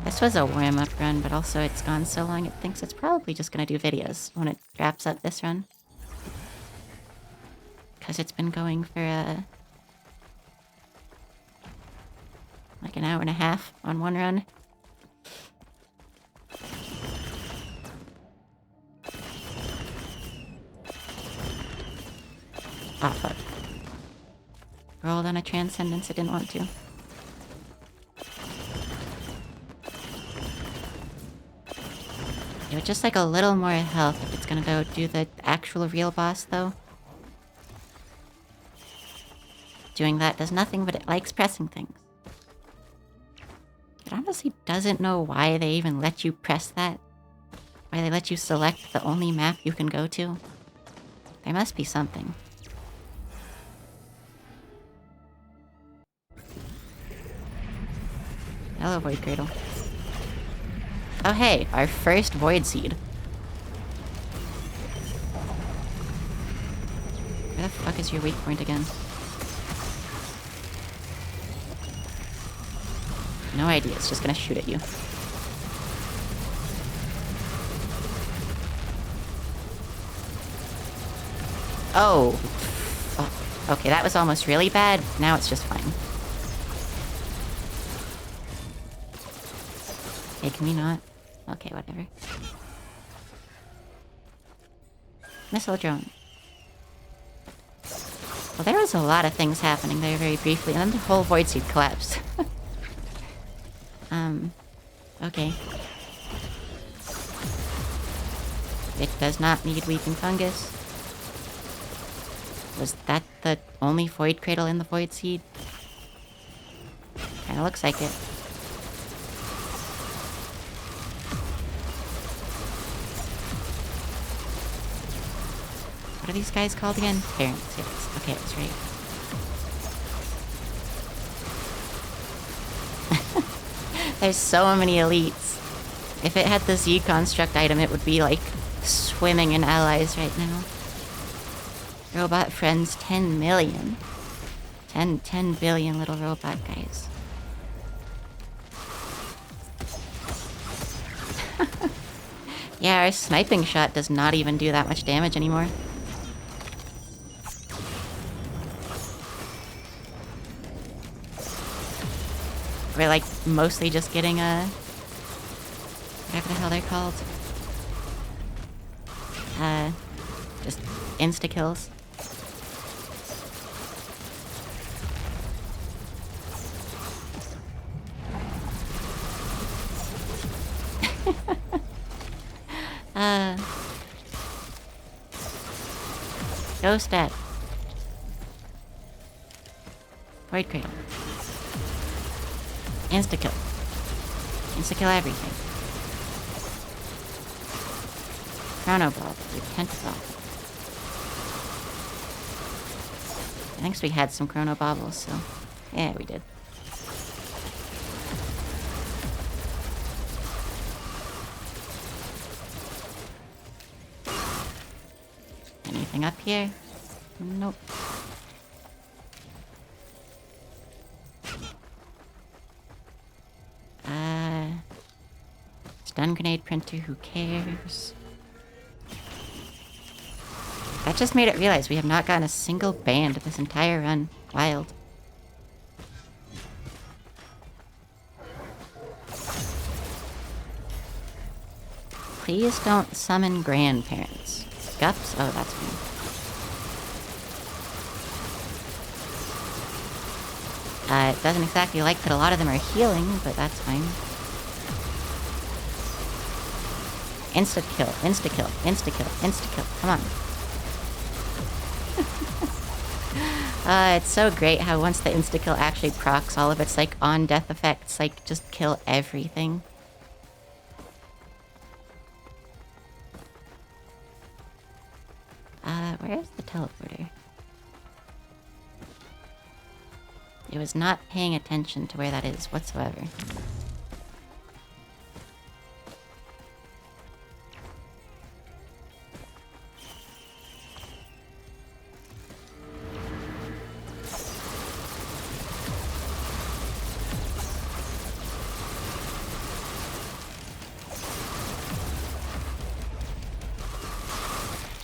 This was a warm-up run, but also it's gone so long it thinks it's probably just gonna do videos when it wraps up this run. Because it's been going for, like an hour and a half on one run. Ah, fuck. Rolled on a Transcendence I didn't want to. It would just like a little more health if it's gonna go do the actual real boss, though. Doing that does nothing, but it likes pressing things. It honestly doesn't know why they even let you press that. Why they let you select the only map you can go to. There must be something. Hello, Void Cradle. Oh hey, our first Void Seed. Where the fuck is your weak point again? No idea, it's just gonna shoot at you. Oh. Fuck. Okay, that was almost really bad. Now it's just fine. Hey, can we not? Okay, whatever. Missile drone. Well, there was a lot of things happening there very briefly, and then the whole Void Seed collapsed. Okay. It does not need Weeping Fungus. Was that the only Void Cradle in the Void Seed? Kinda looks like it. What are these guys called again? Parents, yes. Okay, I was right. There's so many elites. If it had the Z construct item, it would be like swimming in allies right now. Robot friends 10 million. 10 billion little robot guys. Yeah, our sniping shot does not even do that much damage anymore. We're like mostly just getting whatever the hell they're called. Just insta-kills. So stat. Void Cradle. Insta-kill. Insta-kill everything. Chrono Ball. Pentacle. I think we had some Chrono Bobbles, so... Yeah, we did. Anything up here? Nope. Stun grenade printer, who cares? That just made it realize we have not gotten a single band this entire run. Wild. Please don't summon grandparents. Gups? Oh, that's me. It doesn't exactly like that a lot of them are healing, but that's fine. Insta-kill, insta-kill, insta-kill, insta-kill. Come on. It's so great how once the insta-kill actually procs all of its, like, on-death effects, like, just kill everything. Where's the teleporter? It was not paying attention to where that is whatsoever.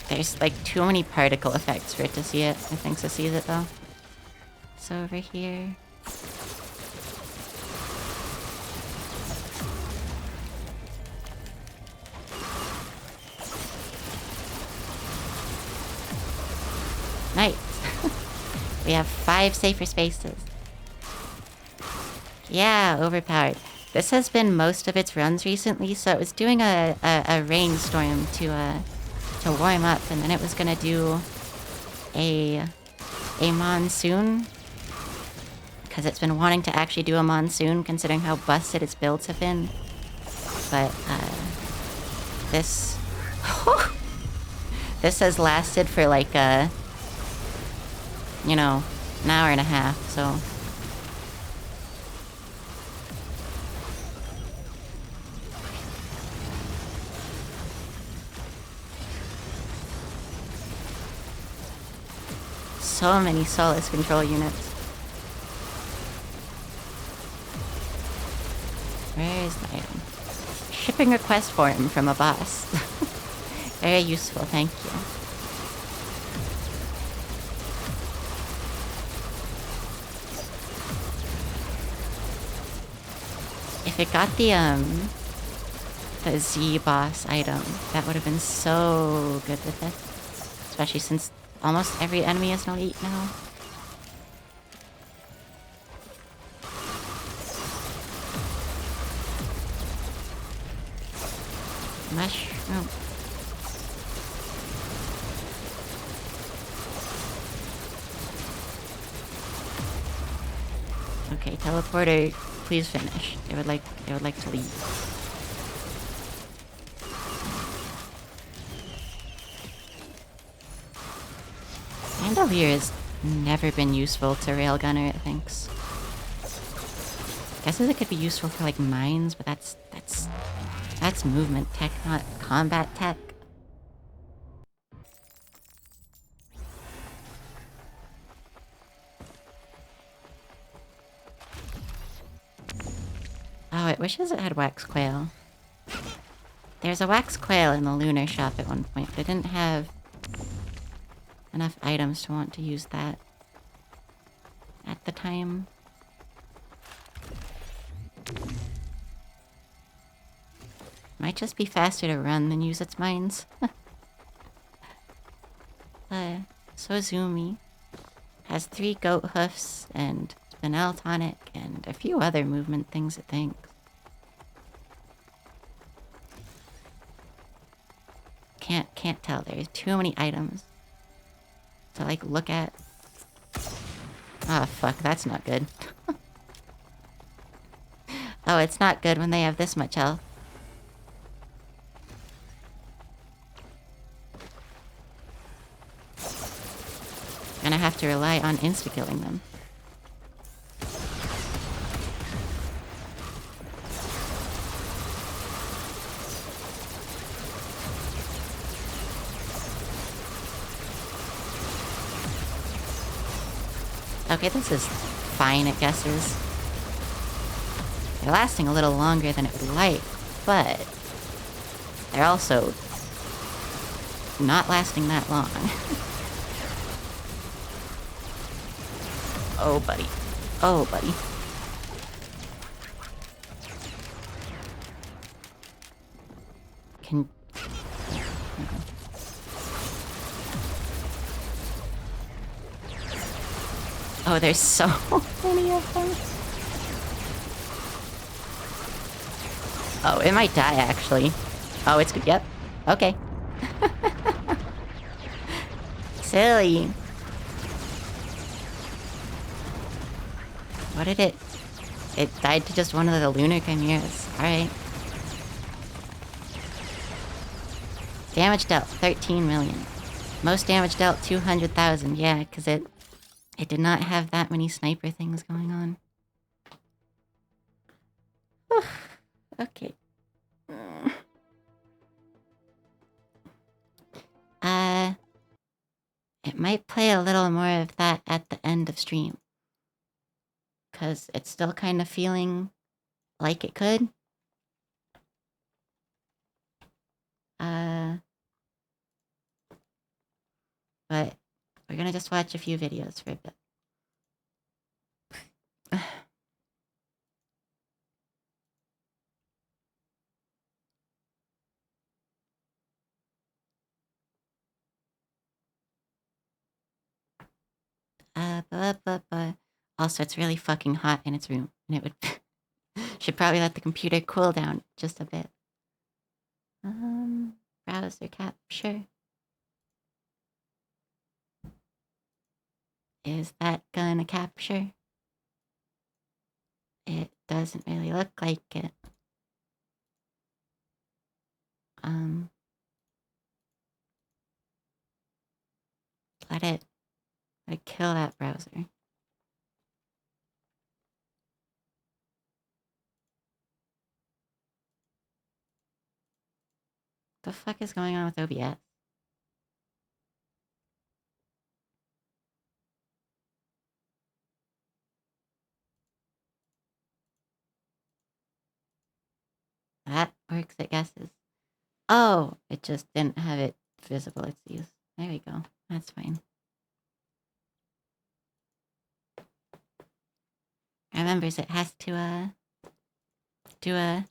There's like too many particle effects for it to see it. I think so sees it though. So over here. Nice. We have 5 safer spaces. Yeah, overpowered. This has been most of its runs recently, so it was doing a rainstorm to warm up, and then it was gonna do a monsoon, because it's been wanting to actually do a monsoon considering how busted its builds have been. But this this has lasted for like you know, an hour and a half, so so many Solus control units. Where is my item? Shipping request form from a boss. Very useful, thank you. If it got the Z boss item, that would have been so good with it. Especially since almost every enemy is an elite now. Mushroom. Okay, teleporter, please finish. They would like to leave. Bandolier has never been useful to Railgunner, it thinks. Guesses it could be useful for like mines, but that's movement tech, not combat tech. Oh, it wishes it had wax quail. There's a wax quail in the lunar shop at one point, but it didn't have enough items to want to use that at the time. Might just be faster to run than use its mines. So zoomy. Has 3 goat hoofs and spinel tonic and a few other movement things it thinks. Can't tell. There's too many items. to like look at. Oh fuck, that's not good. Oh, it's not good when they have this much health. Gonna have to rely on insta-killing them. Okay, this is fine at guesses. They're lasting a little longer than it would like, but they're also not lasting that long. Oh, buddy. Oh, buddy. Can... Oh, there's so many of them. Oh, it might die, actually. Oh, it's good. Yep. Okay. Silly. What did it... It died to just one of the lunar chimeras. Alright. Damage dealt, 13 million. Most damage dealt, 200,000. Yeah, because it did not have that many sniper things going on. Okay. It might play a little more of that at the end of stream. Because it's still kind of feeling like it could. But we're gonna just watch a few videos for a bit. Also, it's really fucking hot in its room, and it would should probably let the computer cool down just a bit. Browser capture. Is that gonna capture? It doesn't really look like it. Let it kill that browser. The fuck is going on with OBS? That works at guesses. Oh, it just didn't have it visible. It's used. There we go. That's fine. Remembers it has to do a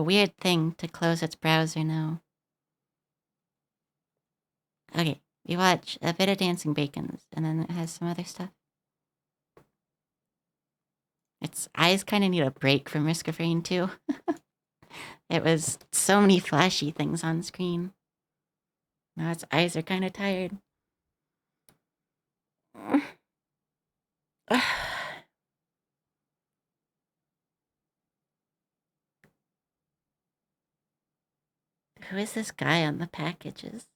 weird thing to close its browser now. Okay, we watch a bit of Dancing Bacons, and then it has some other stuff. Its eyes kind of need a break from Risk of Rain too. It was so many flashy things on screen. Now its eyes are kind of tired. Who is this guy on the packages?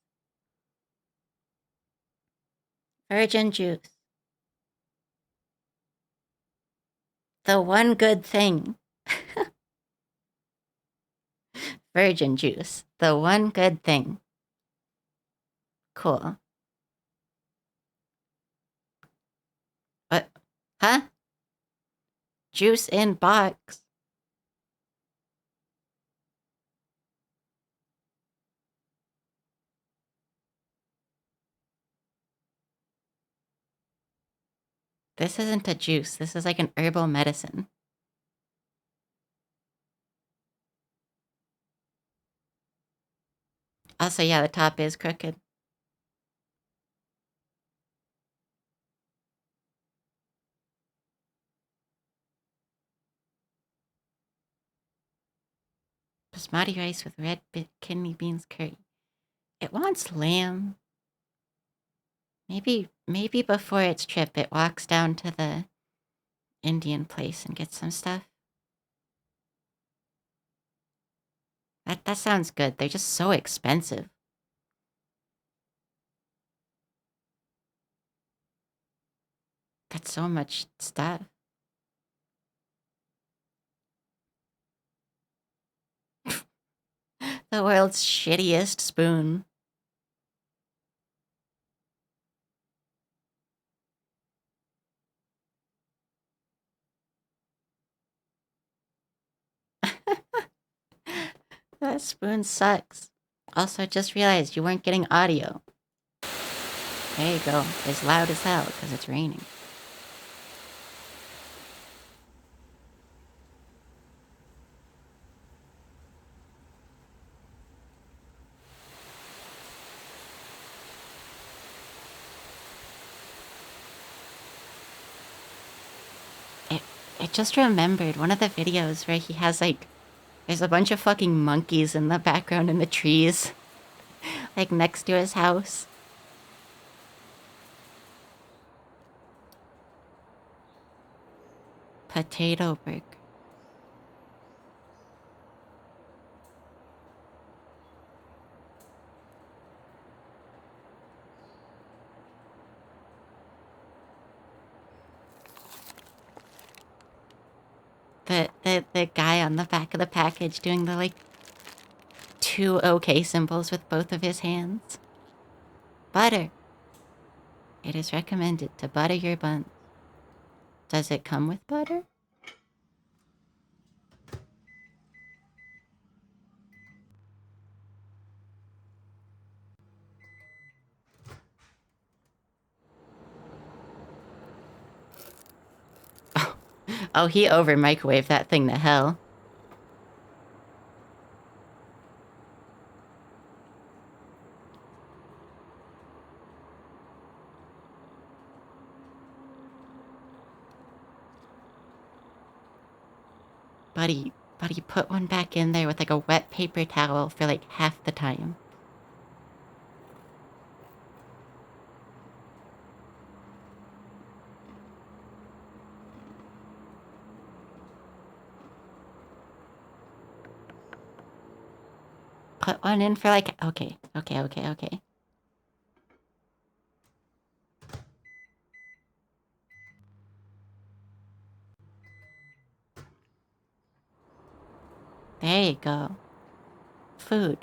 Virgin juice. The one good thing. Virgin juice. The one good thing. Cool. What? Huh? Juice in box. This isn't a juice. This is like an herbal medicine. Also, yeah, the top is crooked. Basmati rice with red kidney beans curry. It wants lamb. Maybe before its trip, it walks down to the Indian place and gets some stuff. That sounds good. They're just so expensive. Got so much stuff. The world's shittiest spoon. That spoon sucks. Also, just realized you weren't getting audio. There you go. It's loud as hell because it's raining. I just remembered one of the videos where he has like, there's a bunch of fucking monkeys in the background in the trees, like next to his house. Potato burger. The guy on the back of the package doing the like two OK symbols with both of his hands. Butter. It is recommended to butter your buns. Does it come with butter? Oh, he over microwaved that thing to hell. Buddy, put one back in there with like a wet paper towel for like half the time. Put one in for like, okay. There you go. Food.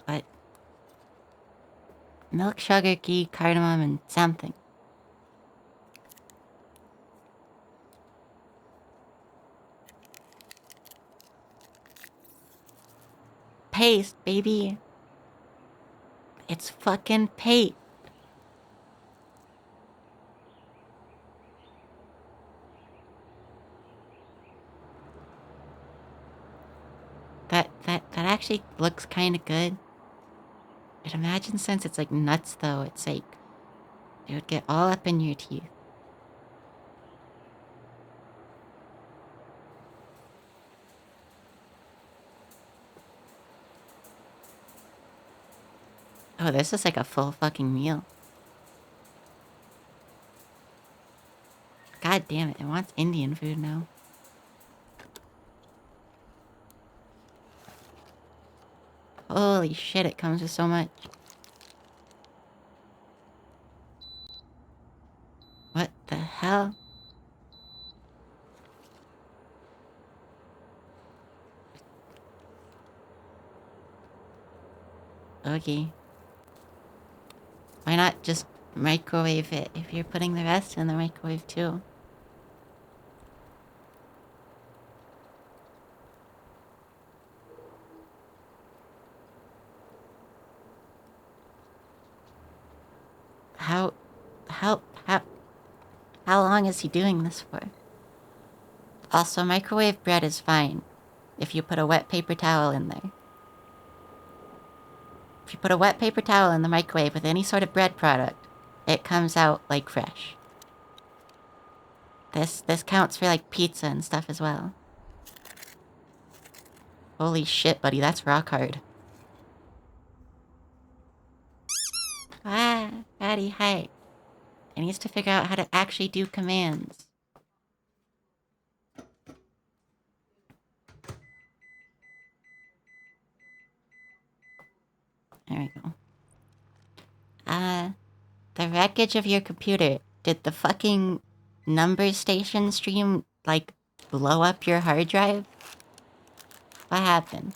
What? Milk, sugar, ghee, cardamom, and something. Paste, baby. It's fucking paste. That actually looks kind of good. I'd imagine since it's like nuts though, it's like it would get all up in your teeth. Oh, this is like a full fucking meal. God damn it, it wants Indian food now. Holy shit, it comes with so much. What the hell? Okay. Why not just microwave it if you're putting the rest in the microwave too? How long is he doing this for? Also, microwave bread is fine if you put a wet paper towel in there. If you put a wet paper towel in the microwave with any sort of bread product, it comes out like fresh. This counts for like pizza and stuff as well. Holy shit, buddy, that's rock hard. Ah, Fatty, hi. It needs to figure out how to actually do commands. There we go. The wreckage of your computer. Did the fucking number station stream, like, blow up your hard drive? What happened?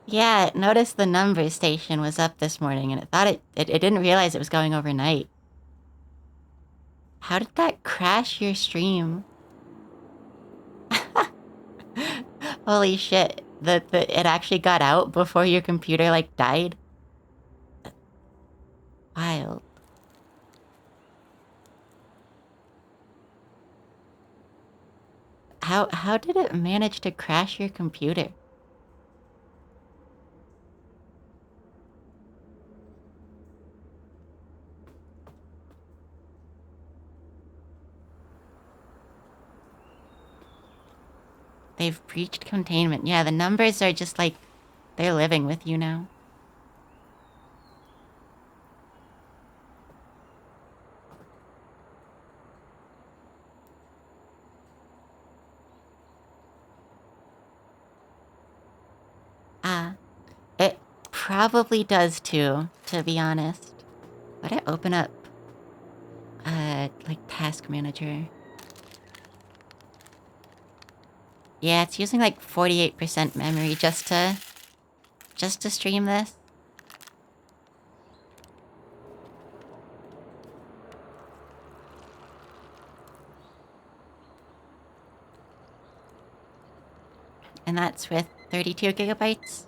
Yeah, it noticed the number station was up this morning and it thought it didn't realize it was going overnight. How did that crash your stream? Holy shit. It actually got out before your computer, like, died? Wild. How did it manage to crash your computer? They've breached containment. Yeah, the numbers are just like, they're living with you now. It probably does too, to be honest. Would I open up, like, Task Manager? Yeah, it's using like 48% memory just to stream this. And that's with 32 gigabytes.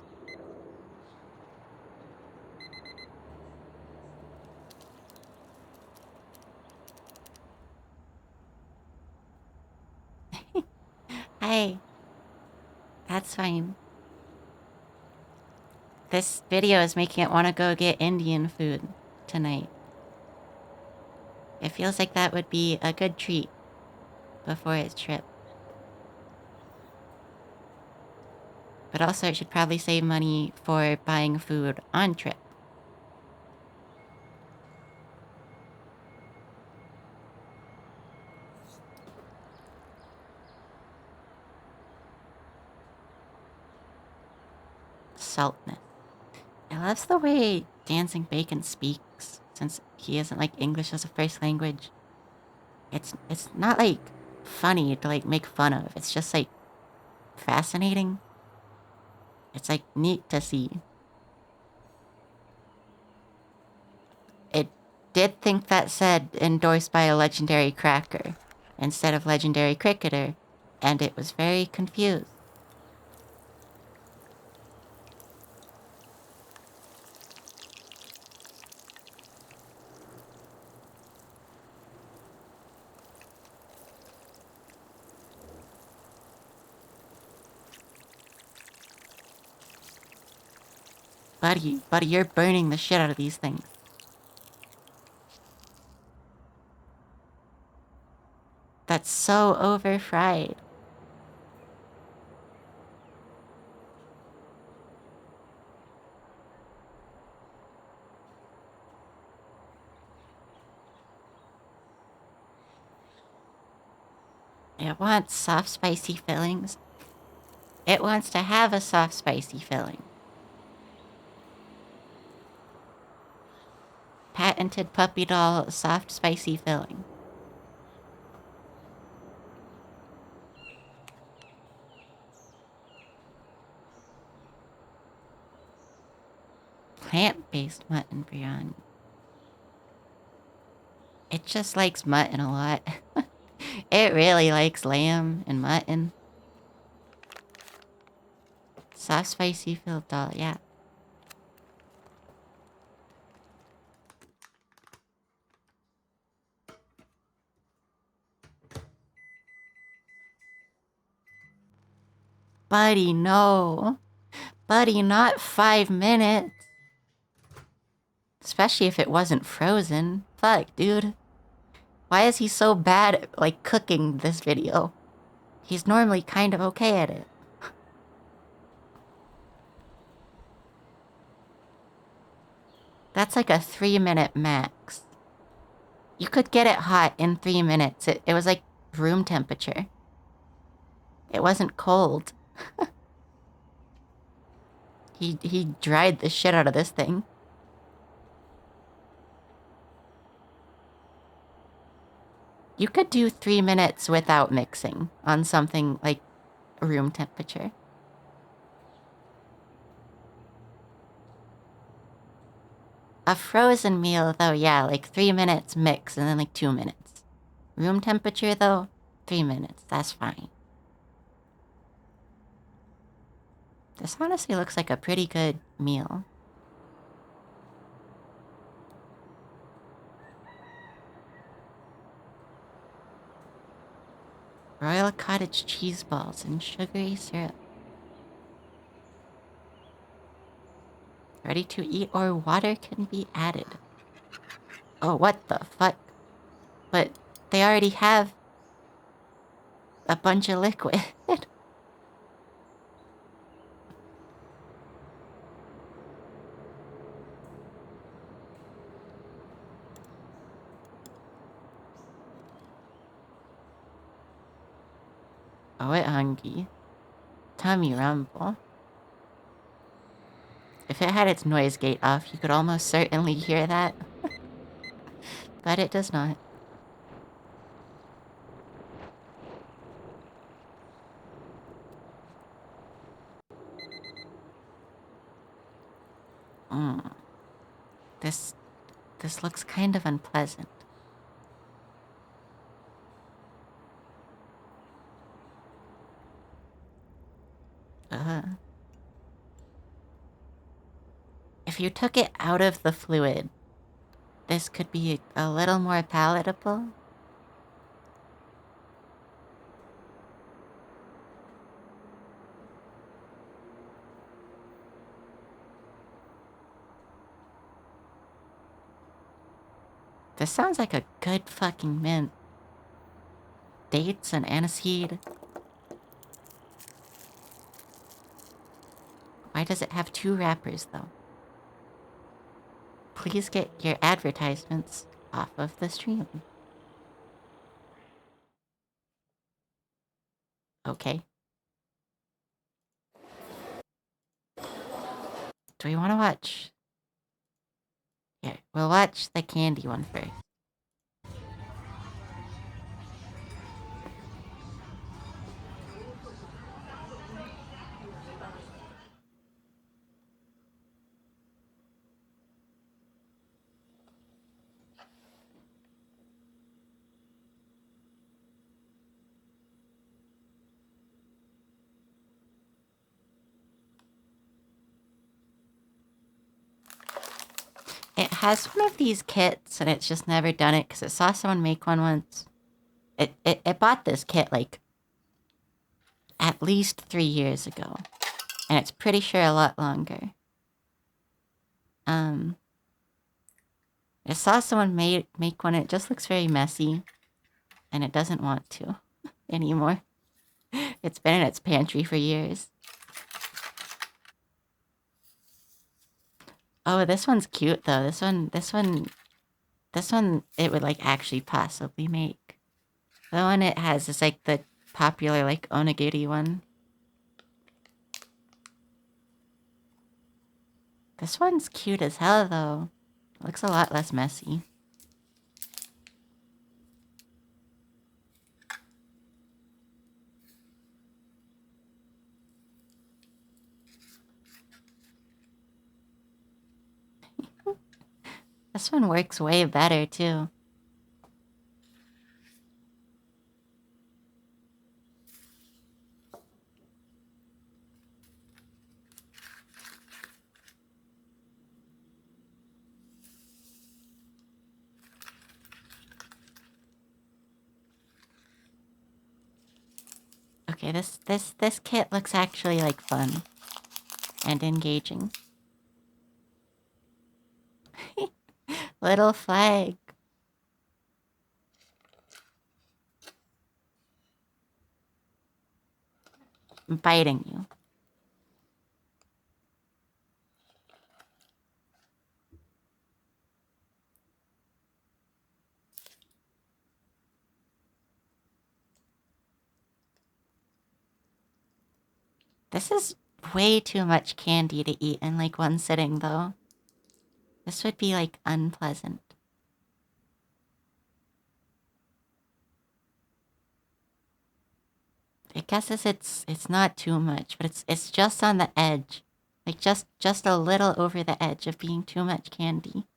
Hi. That's fine. This video is making it want to go get Indian food tonight. It feels like that would be a good treat before its trip. But also, it should probably save money for buying food on trip. Saltness. I love the way Dancing Bacon speaks, since he isn't like English as a first language. It's not like funny to like make fun of. It's just like fascinating. It's like neat to see. It did think that said endorsed by a legendary cracker instead of legendary cricketer, and it was very confused. Buddy, you're burning the shit out of these things. That's so over-fried. It wants soft, spicy fillings. It wants to have a soft, spicy filling. Patented puppy doll soft, spicy filling. Plant-based mutton biryani. It just likes mutton a lot. It really likes lamb and mutton. Soft, spicy filled doll, yeah. Buddy, no. Buddy, not 5 minutes. Especially if it wasn't frozen. Fuck, dude. Why is he so bad at, like, cooking this video? He's normally kind of okay at it. That's like a 3-minute max. You could get it hot in 3 minutes. It was like room temperature. It wasn't cold. He dried the shit out of this thing. You could do 3 minutes without mixing on something like room temperature. A frozen meal, though, yeah, like 3 minutes mix and then like 2 minutes. Room temperature, though, 3 minutes. That's fine. This honestly looks like a pretty good meal. Royal cottage cheese balls and sugary syrup. Ready to eat or water can be added. Oh, what the fuck? But they already have a bunch of liquid. Oh, it hungry. Tummy rumble. If it had its noise gate off, you could almost certainly hear that. But it does not. This looks kind of unpleasant. If you took it out of the fluid, this could be a little more palatable. This sounds like a good fucking mint. Dates and aniseed. Why does it have 2 wrappers, though? Please get your advertisements off of the stream. Okay. Do we want to watch? Here, we'll watch the candy one first. It has one of these kits, and it's just never done it because it saw someone make one once. It bought this kit like at least 3 years ago, and it's pretty sure a lot longer. I saw someone make one. It just looks very messy, and it doesn't want to anymore. It's been in its pantry for years. Oh, this one's cute though. This one, it would like actually possibly make. The one it has is like the popular like onigiri one. This one's cute as hell though. Looks a lot less messy. This one works way better too. Okay, this kit looks actually like fun and engaging. Little flag. I'm biting you. This is way too much candy to eat in like one sitting though. This would be like unpleasant. I guess it's not too much, but it's just on the edge. Like just a little over the edge of being too much candy.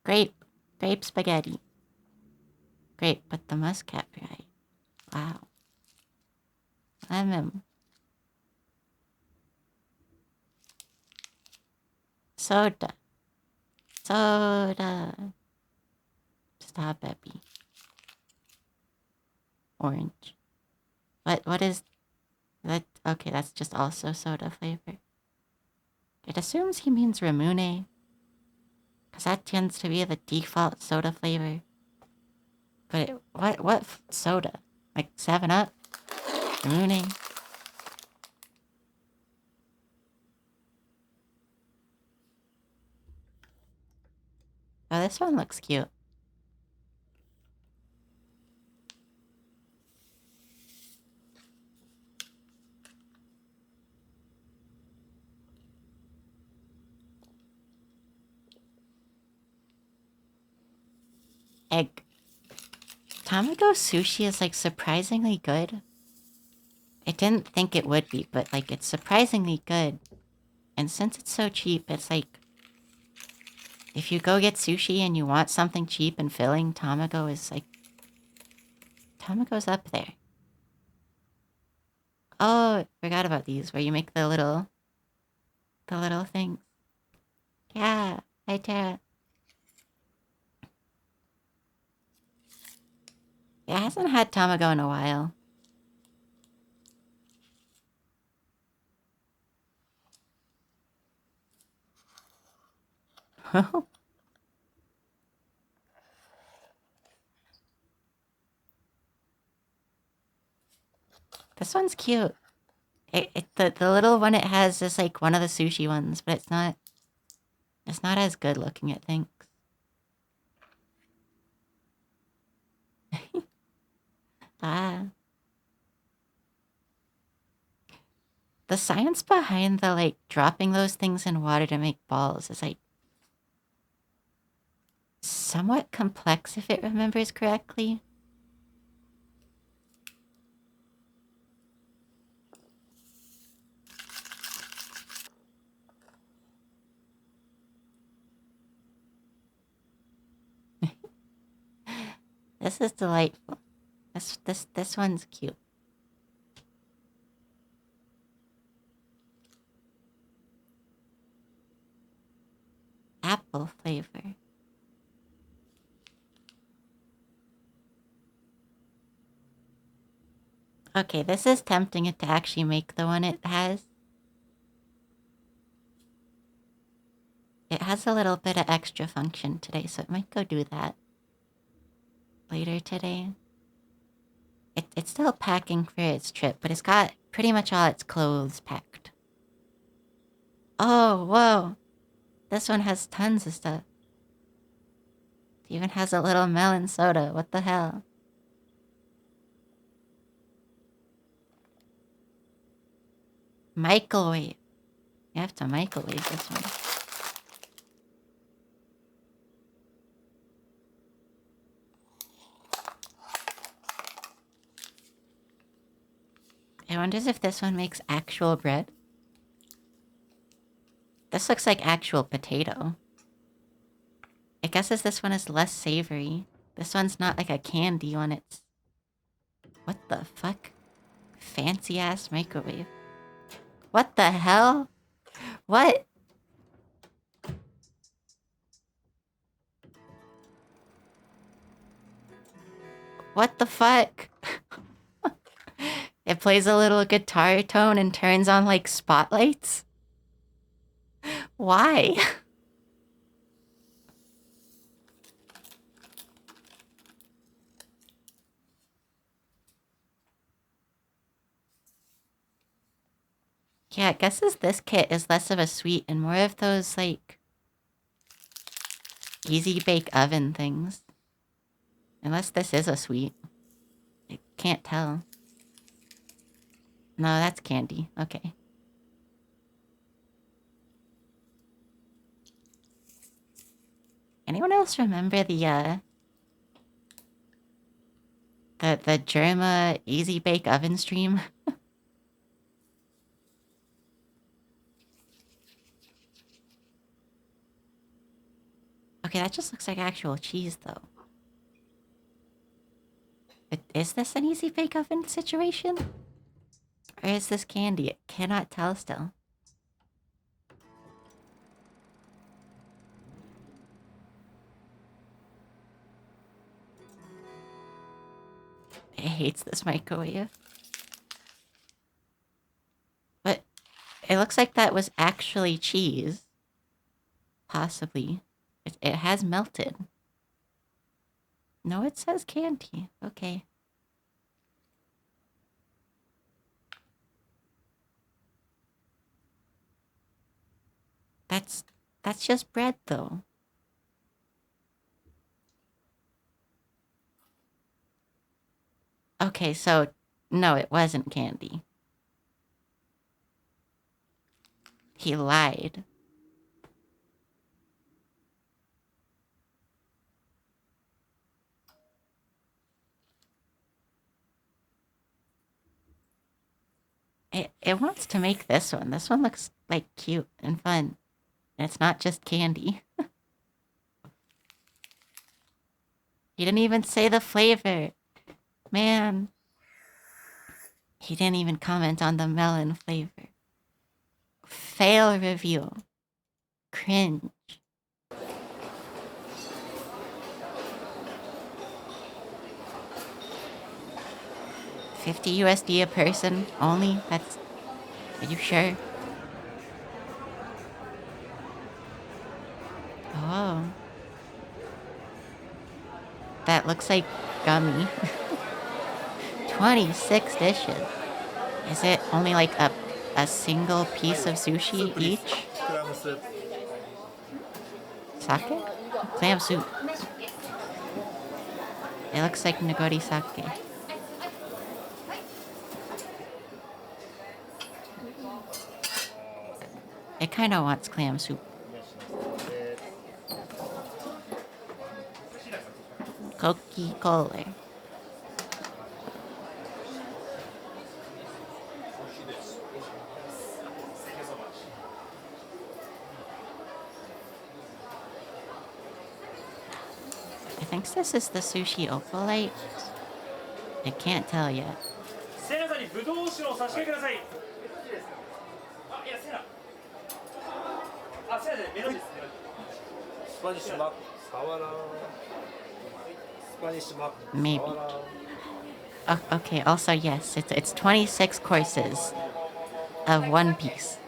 Grape spaghetti. Grape, but the muscat variety. Wow. Lemon. Soda. Strawberry. Orange. What is that? Okay, that's just also soda flavor. It assumes he means Ramune, because that tends to be the default soda flavor. But what soda? Like 7-Up? Ramune? Oh, this one looks cute. Egg. Tamago sushi is like surprisingly good. I didn't think it would be, but like it's surprisingly good. And since it's so cheap, it's like if you go get sushi and you want something cheap and filling, Tamago is like Tamago's up there. Oh, I forgot about these where you make the little things. Yeah, hi Tara. Yeah, I hasn't had Tamago in a while. This one's cute. The little one it has is like one of the sushi ones, but it's not as good looking, it thinks. Ah. The science behind the like dropping those things in water to make balls is like somewhat complex if it remembers correctly. This is delightful. This one's cute. Apple flavor. Okay, this is tempting it to actually make the one it has. It has a little bit of extra function today, so it might go do that later today. It's still packing for its trip, but it's got pretty much all its clothes packed. Oh, whoa. This one has tons of stuff. It even has a little melon soda. What the hell? Microwave. You have to microwave this one. I wonder if this one makes actual bread. This looks like actual potato. I guess as this one is less savory. This one's not like a candy one, it's... What the fuck? Fancy ass microwave. What the hell? What? What the fuck? It plays a little guitar tone and turns on like spotlights. Why? Yeah, it guesses this kit is less of a sweet and more of those like easy bake oven things. Unless this is a sweet. I can't tell. No, that's candy. Okay. Anyone else remember the Germa Easy Bake Oven stream? Okay, that just looks like actual cheese, though. But is this an Easy Bake Oven situation? Or is this candy? I cannot tell still. It hates this microwave. But it looks like that was actually cheese. Possibly. It has melted. No, it says candy. Okay. That's just bread, though. Okay, so no, it wasn't candy. He lied. It wants to make this one. This one looks like cute and fun. And it's not just candy. He didn't even say the flavor. Man. He didn't even comment on the melon flavor. Fail review. Cringe. $50 USD a person only? That's... Are you sure? Oh. That looks like gummy. 26 dishes. Is it only like a single piece of sushi each? Sake? Clam soup. It looks like nigori sake. It kinda wants clam soup. Koki Kohler. I think this is the sushi opalite. I can't tell yet. Maybe. Oh, okay, also yes, it's 26 courses of one piece.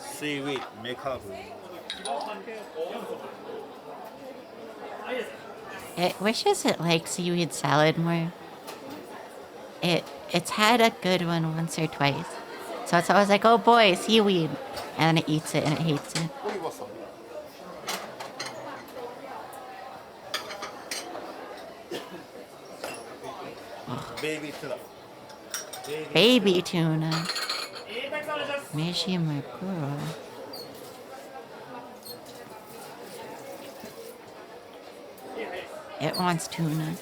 Seaweed makeup. It wishes it liked seaweed salad more. It's had a good one once or twice. So it's always like, oh boy, seaweed. And then it eats it and it hates it. Baby tuna. Baby tuna. Mishimakuro. It wants tuna.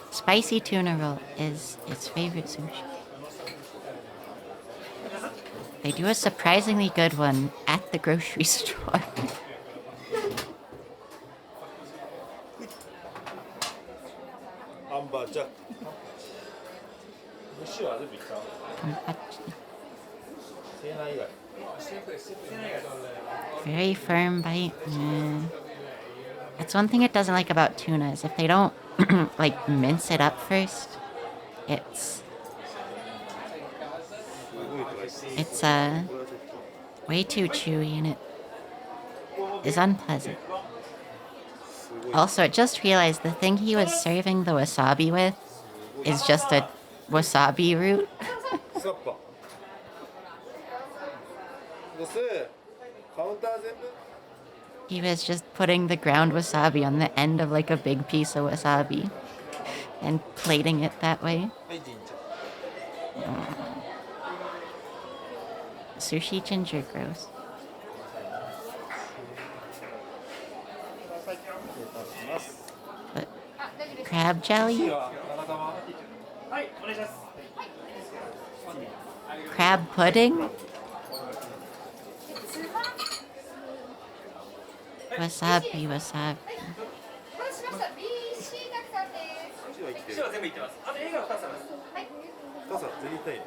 Spicy tuna roll is its favorite sushi. They do a surprisingly good one at the grocery store. Amber Jack. Very firm bite. That's one thing it doesn't like about tuna is if they don't like mince it up first. It's すごいとか言って it's これはちょっと way too chewy and it is unpleasant. すごい Also, I just realized the thing he was serving the wasabi with is just a wasabi root. スワッパボスカウンター全部 He was just putting the ground wasabi on the end of like a big piece of wasabi and plating it that way. はいジンちゃん Sushi ginger, gross. But crab 次 jelly? は七玉 Crab pudding? Wasabi, wasabi. 次は生きてる2つ全員痛いね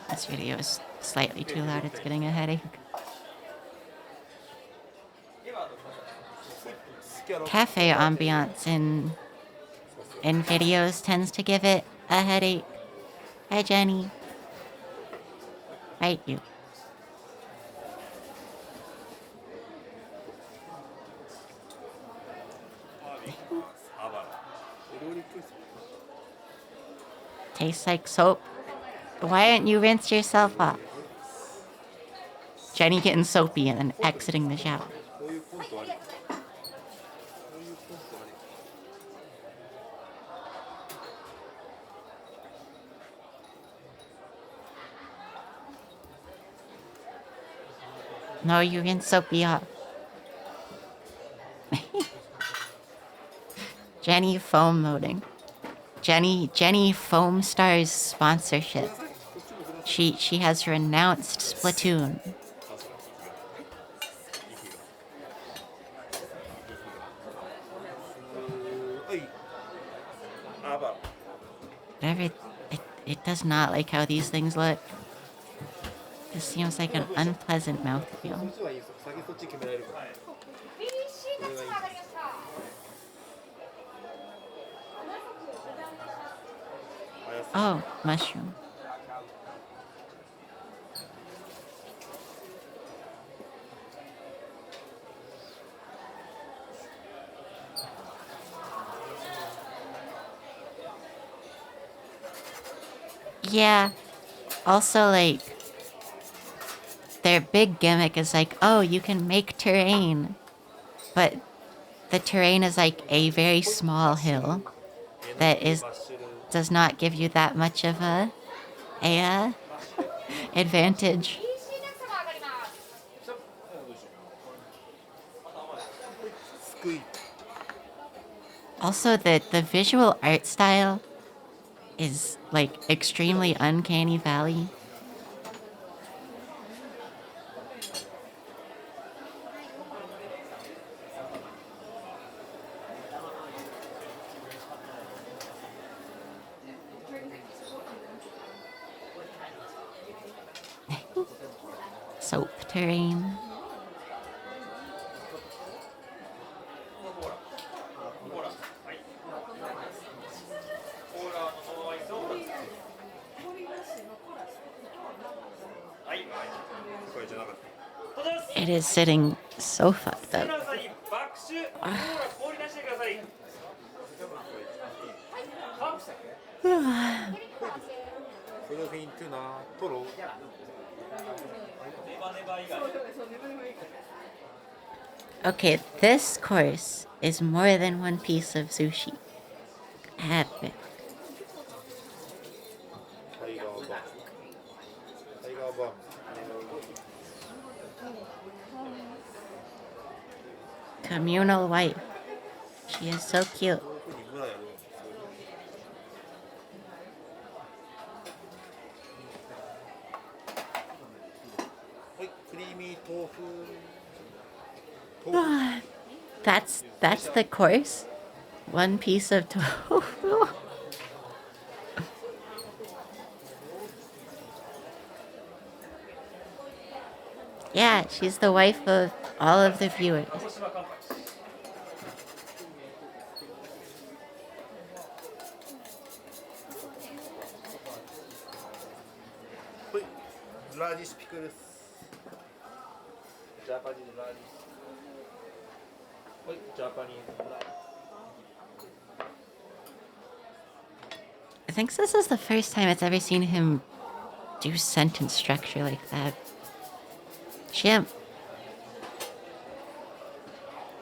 This video is slightly too loud. It's getting a headache. スキャロップ Cafe ambiance in videos tends to give it a headache. Hi, Jenny. Right, you. サバお料理教室 Tastes like soap. Why aren't you rinsed yourself off? Jenny getting soapy and then exiting the shower. こういうコントありこういうコントあり No, you rinse soapy off. Jenny foam loading. Jenny Foam Stars sponsorship. こっちもください She has renounced Splatoon. はいあば Whatever. It does not like how these things look. This seems like an unpleasant そ mouthfeel. っちはいいですよ先そっち決められるからこれがいい Oh, mushroom. Yeah. Also, like, their big gimmick is like, oh, you can make terrain. But the terrain is like a very small hill that is マッシュル does not give you that much of a advantage. すくい Also, the visual art style is like extremely uncanny valley. Soap terrain. これじゃなかった It is sitting so fucked up. フルフィントゥナトロ Okay, this course is more than one piece of sushi. Epic. タイガーバーンタイガーバーン Communal wife. She is so cute. こういうふうに村やるんですよはいクリーミー豆腐豆腐 That's the course. One piece of tofu. Yeah, she's the wife of all of the viewers. ラージスピクルス。ジャパニーズラージス。はい、ジャパニーズラージ。I think this is the first time it's ever seen him do sentence structure like that. Chimp.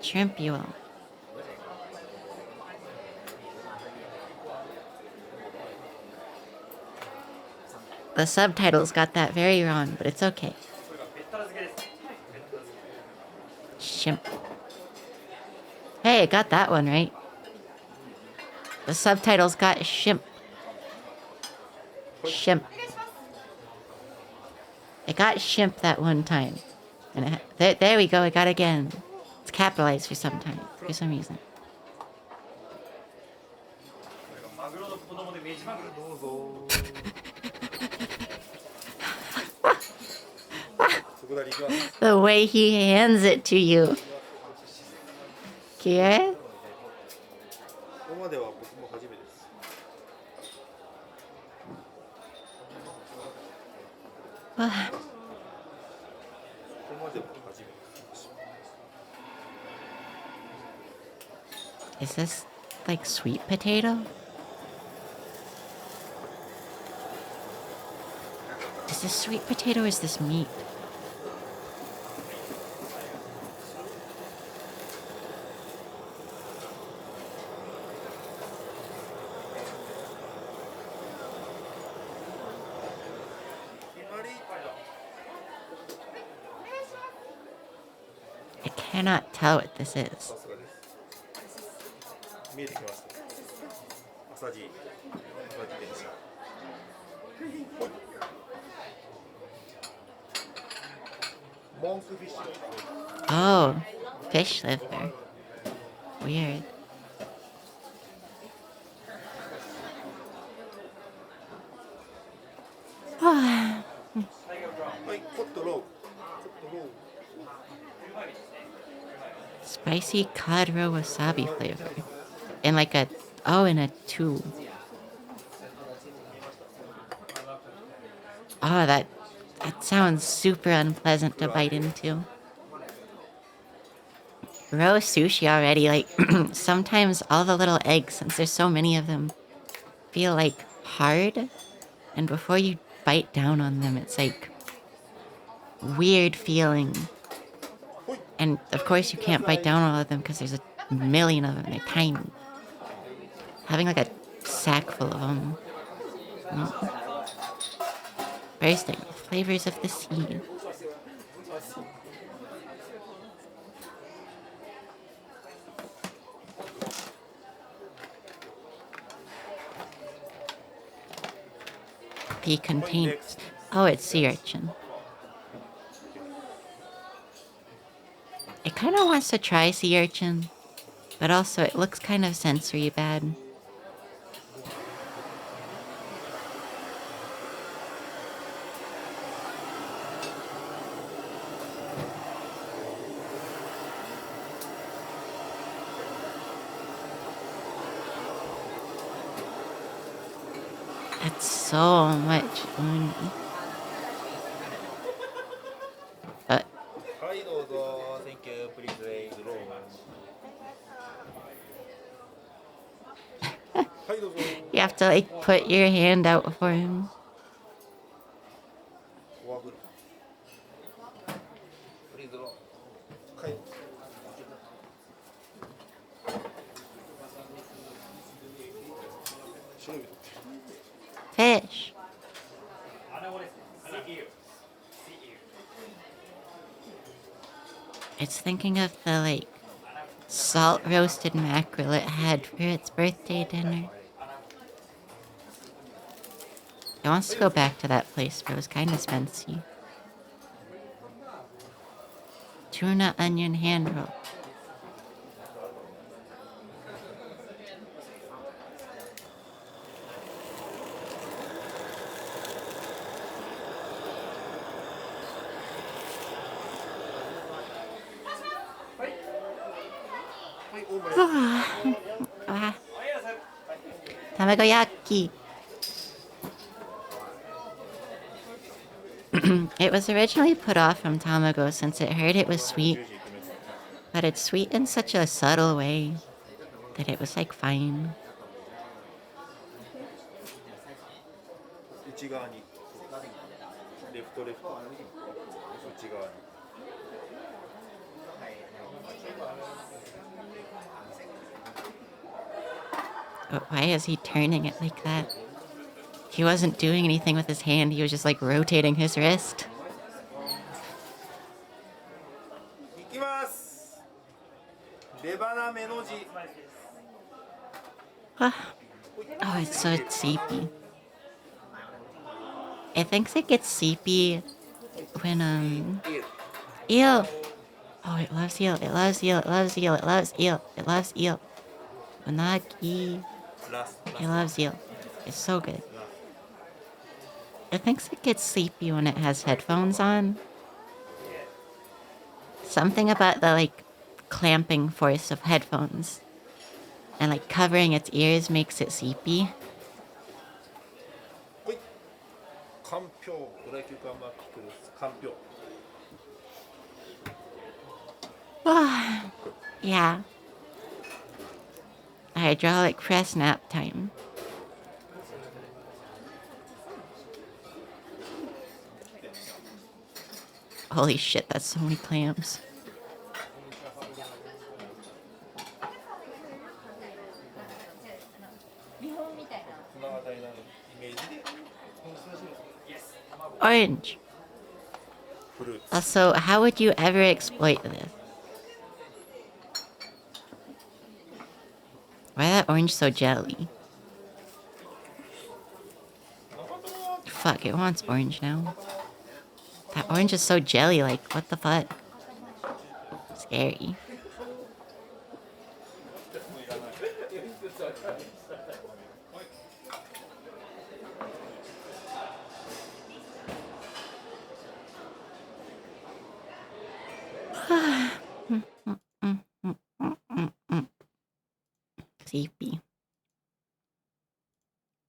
Shrimp you all. The subtitles got that very wrong, but it's okay. Shimp. Hey, it got that one right. The subtitles got shimp. Shimp. It got shimp that one time. And there we go, it got it again. It's capitalized for some reason. どうぞ。そこだり行きます。 The way he hands it to you. Kier? ここまでは僕も初めてです。ここまでは初めてです。 Is this like sweet potato? Is this sweet potato or is this meat? I cannot tell what this is. さすがです。見えてきました。朝地電車。モンクフィッシュ。 Oh, fish live there. Weird. Ah, はい、コットロー。コットロー。 spicy cod roe wasabi flavor. In like a... Oh, in a tube. Oh, that sounds super unpleasant to bite into. Raw sushi already, like, sometimes all the little eggs, since there's so many of them, feel like hard. And before you bite down on them, it's like weird feeling. And of course you can't bite down on all of them because there's a million of them, they're tiny. Having like a sack full of them. Bursting with flavors of the sea. P contains... Oh, it's sea urchin. It kind of wants to try sea urchin, but also it looks kind of sensory bad. That's so much. But はい、どうぞ。Thank you. Please wait. Roll. はい、どうぞ。 you have to like put your hand out for him. フォアグル。Please roll. はい。白い。 Fish. It's thinking of the like salt roasted mackerel it had for its birthday dinner. It wants to go back to that place, but it was kind of spency. Tuna onion hand roll. Ah. Tamagoyaki. It was originally put off from Tamago since it heard it was sweet, but it's sweet in such a subtle way that it was like fine. 内側にレフトレフト内側に But why is he turning it like that? He wasn't doing anything with his hand, he was just like rotating his wrist. いきますレバナメの字 Oh, it's so seepy. It thinks it gets seepy when eel. Oh, it loves eel. It loves eel. It loves eel. It loves eel. It loves eel. Unagi. ラス It loves eel. It's so good. It thinks it gets sleepy when it has headphones on. Something about the like clamping force of headphones and like covering its ears makes it sleepy. ほいかんぴょうドラキューカンバーピクルスかんぴょう Yeah. Hydraulic press nap time. Holy shit, that's so many clams. この辺りのイメージで Orange. フルーツ Also, how would you ever exploit this? Why that orange so jelly? Fuck, it wants orange now. That orange is so jelly, like, what the fuck? Scary. Sleepy.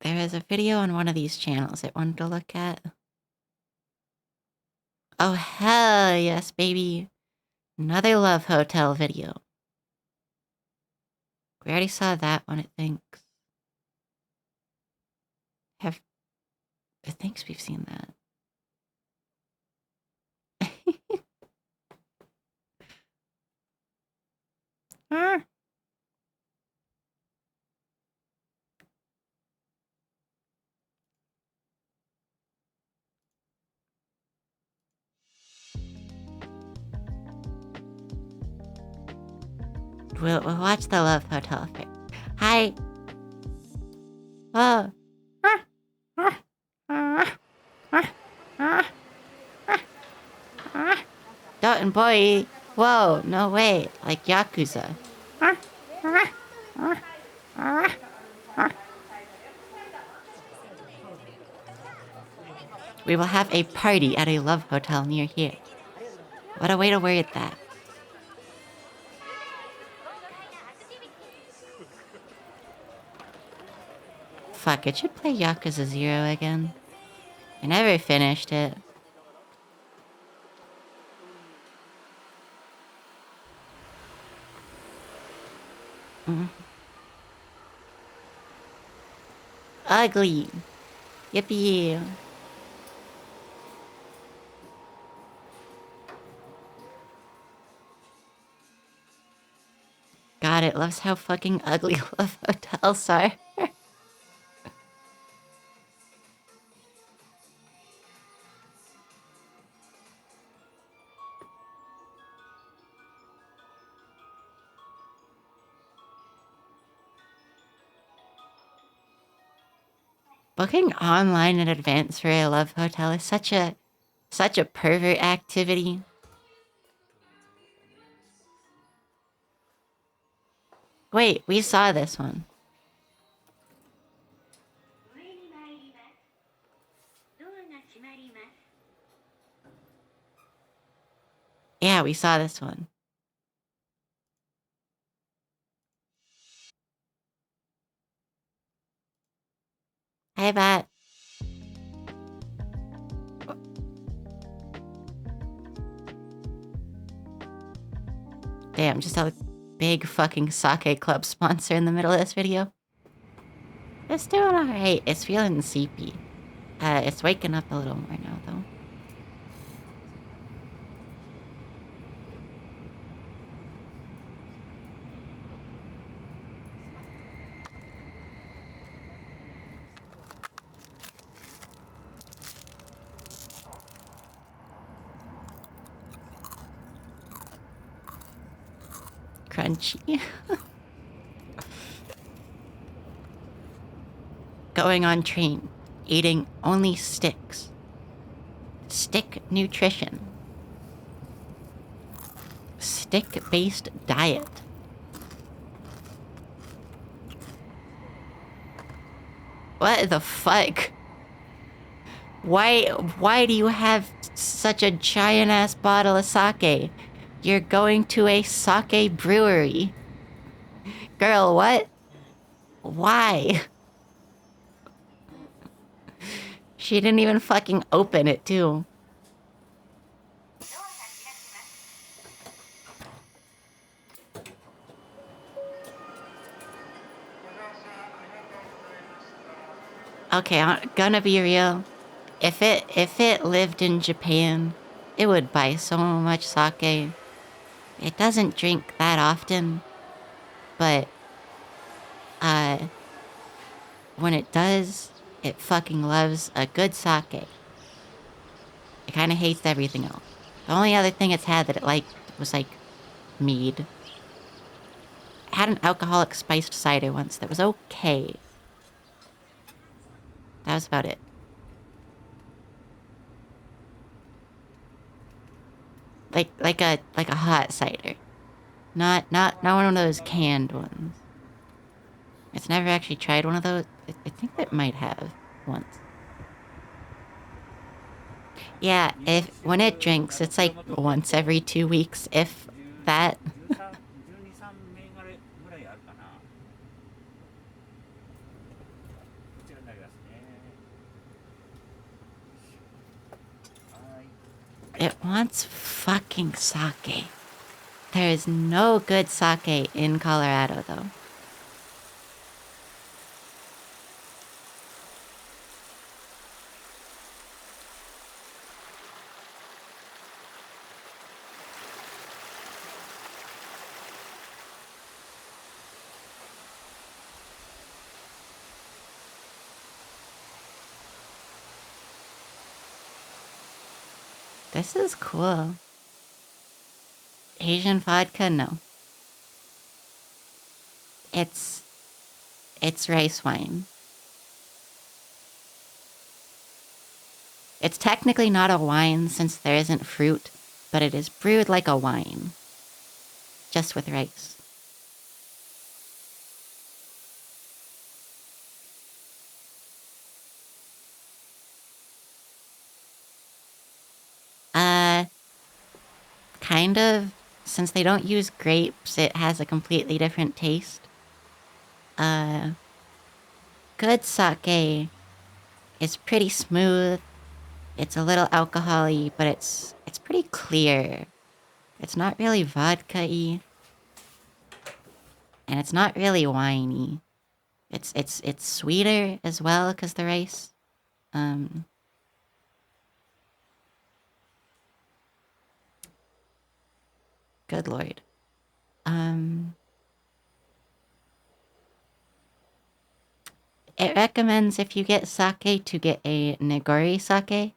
There is a video on one of these channels I wanted to look at. Oh, hell yes, baby. Another Love Hotel video. We already saw that one, it thinks. It thinks we've seen that. Ah. We'll watch the Love Hotel first. Hi. Oh. Dalton boy. Whoa, no way. Like Yakuza. We will have a party at a Love Hotel near here. What a way to word that. Fuck, it should play Yakuza 0 again. I never finished it. Ugly. Yippee. God, it loves how fucking ugly Love Hotels are. Booking online in advance for a Love Hotel is such a pervert activity. Wait, we saw this one. Yeah, we saw this one. Hi, Bat. Damn, just a big fucking sake club sponsor in the middle of this video. It's doing alright. It's feeling sleepy. It's waking up a little more now, though. Crunchy. Going on train, eating only sticks. Stick nutrition. Stick-based diet. What the fuck? Why do you have such a giant-ass bottle of sake? You're going to a sake brewery. Girl, what? Why? She didn't even fucking open it, too. Okay, I'm gonna be real. If it lived in Japan, it would buy so much sake. It doesn't drink that often, but when it does, it fucking loves a good sake. It kind of hates everything else. The only other thing it's had that it liked was like mead. I had an alcoholic spiced cider once that was okay. That was about it. Like a hot cider. Not one of those canned ones. It's never actually tried one of those. I think it might have once. Yeah, when it drinks, it's like once every 2 weeks, if that. 12、13銘柄ぐらいあるかな。こちらになりますね。はい。 It wants fucking sake. There is no good sake in Colorado, though. This is cool. Asian vodka? No. It's rice wine. It's technically not a wine since there isn't fruit, but it is brewed like a wine. Just with rice. Kind of. Since they don't use grapes, it has a completely different taste. Good sake is pretty smooth. It's a little alcohol-y, but it's pretty clear. It's not really vodka-y. And it's not really winey. It's sweeter as well, because the rice. Good lord. It recommends if you get sake to get a nigori sake.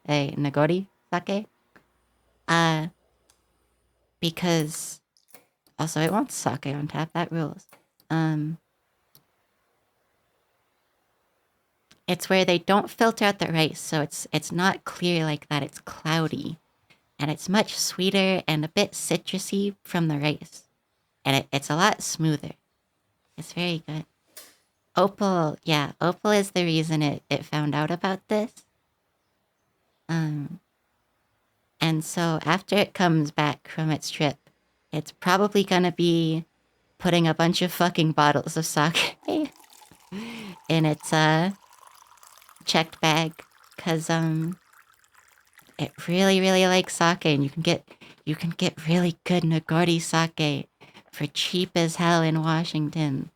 Because also it wants sake on tap, that rules. It's where they don't filter out the rice, so it's not clear like that, it's cloudy. And it's much sweeter and a bit citrusy from the rice. And it's a lot smoother. It's very good. Opal is the reason it found out about this. And so after it comes back from its trip, it's probably gonna be putting a bunch of fucking bottles of sake in its checked bag. Cause it really, really likes sake, and you can get really good Nagori sake for cheap as hell in Washington,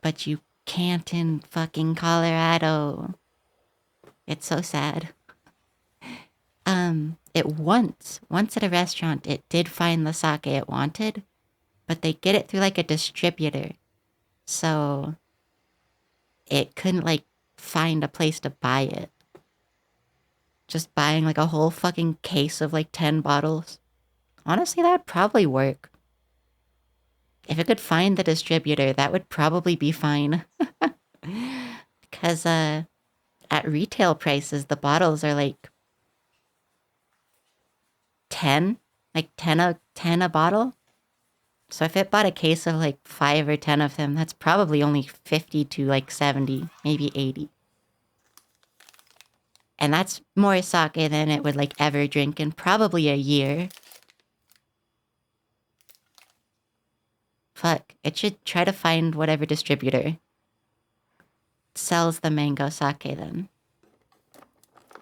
but you can't in fucking Colorado. It's so sad. It once at a restaurant, it did find the sake it wanted, but they get it through like a distributor. So it couldn't like find a place to buy it. Just buying like a whole fucking case of like 10 bottles. Honestly, that would probably work. If it could find the distributor, that would probably be fine. Because at retail prices, the bottles are like 10, like 10 a bottle. So if it bought a case of like 5 or 10 of them, that's probably only 50 to like 70, maybe 80. And that's more sake than it would like ever drink in probably a year. Fuck, it should try to find whatever distributor sells the mango sake then.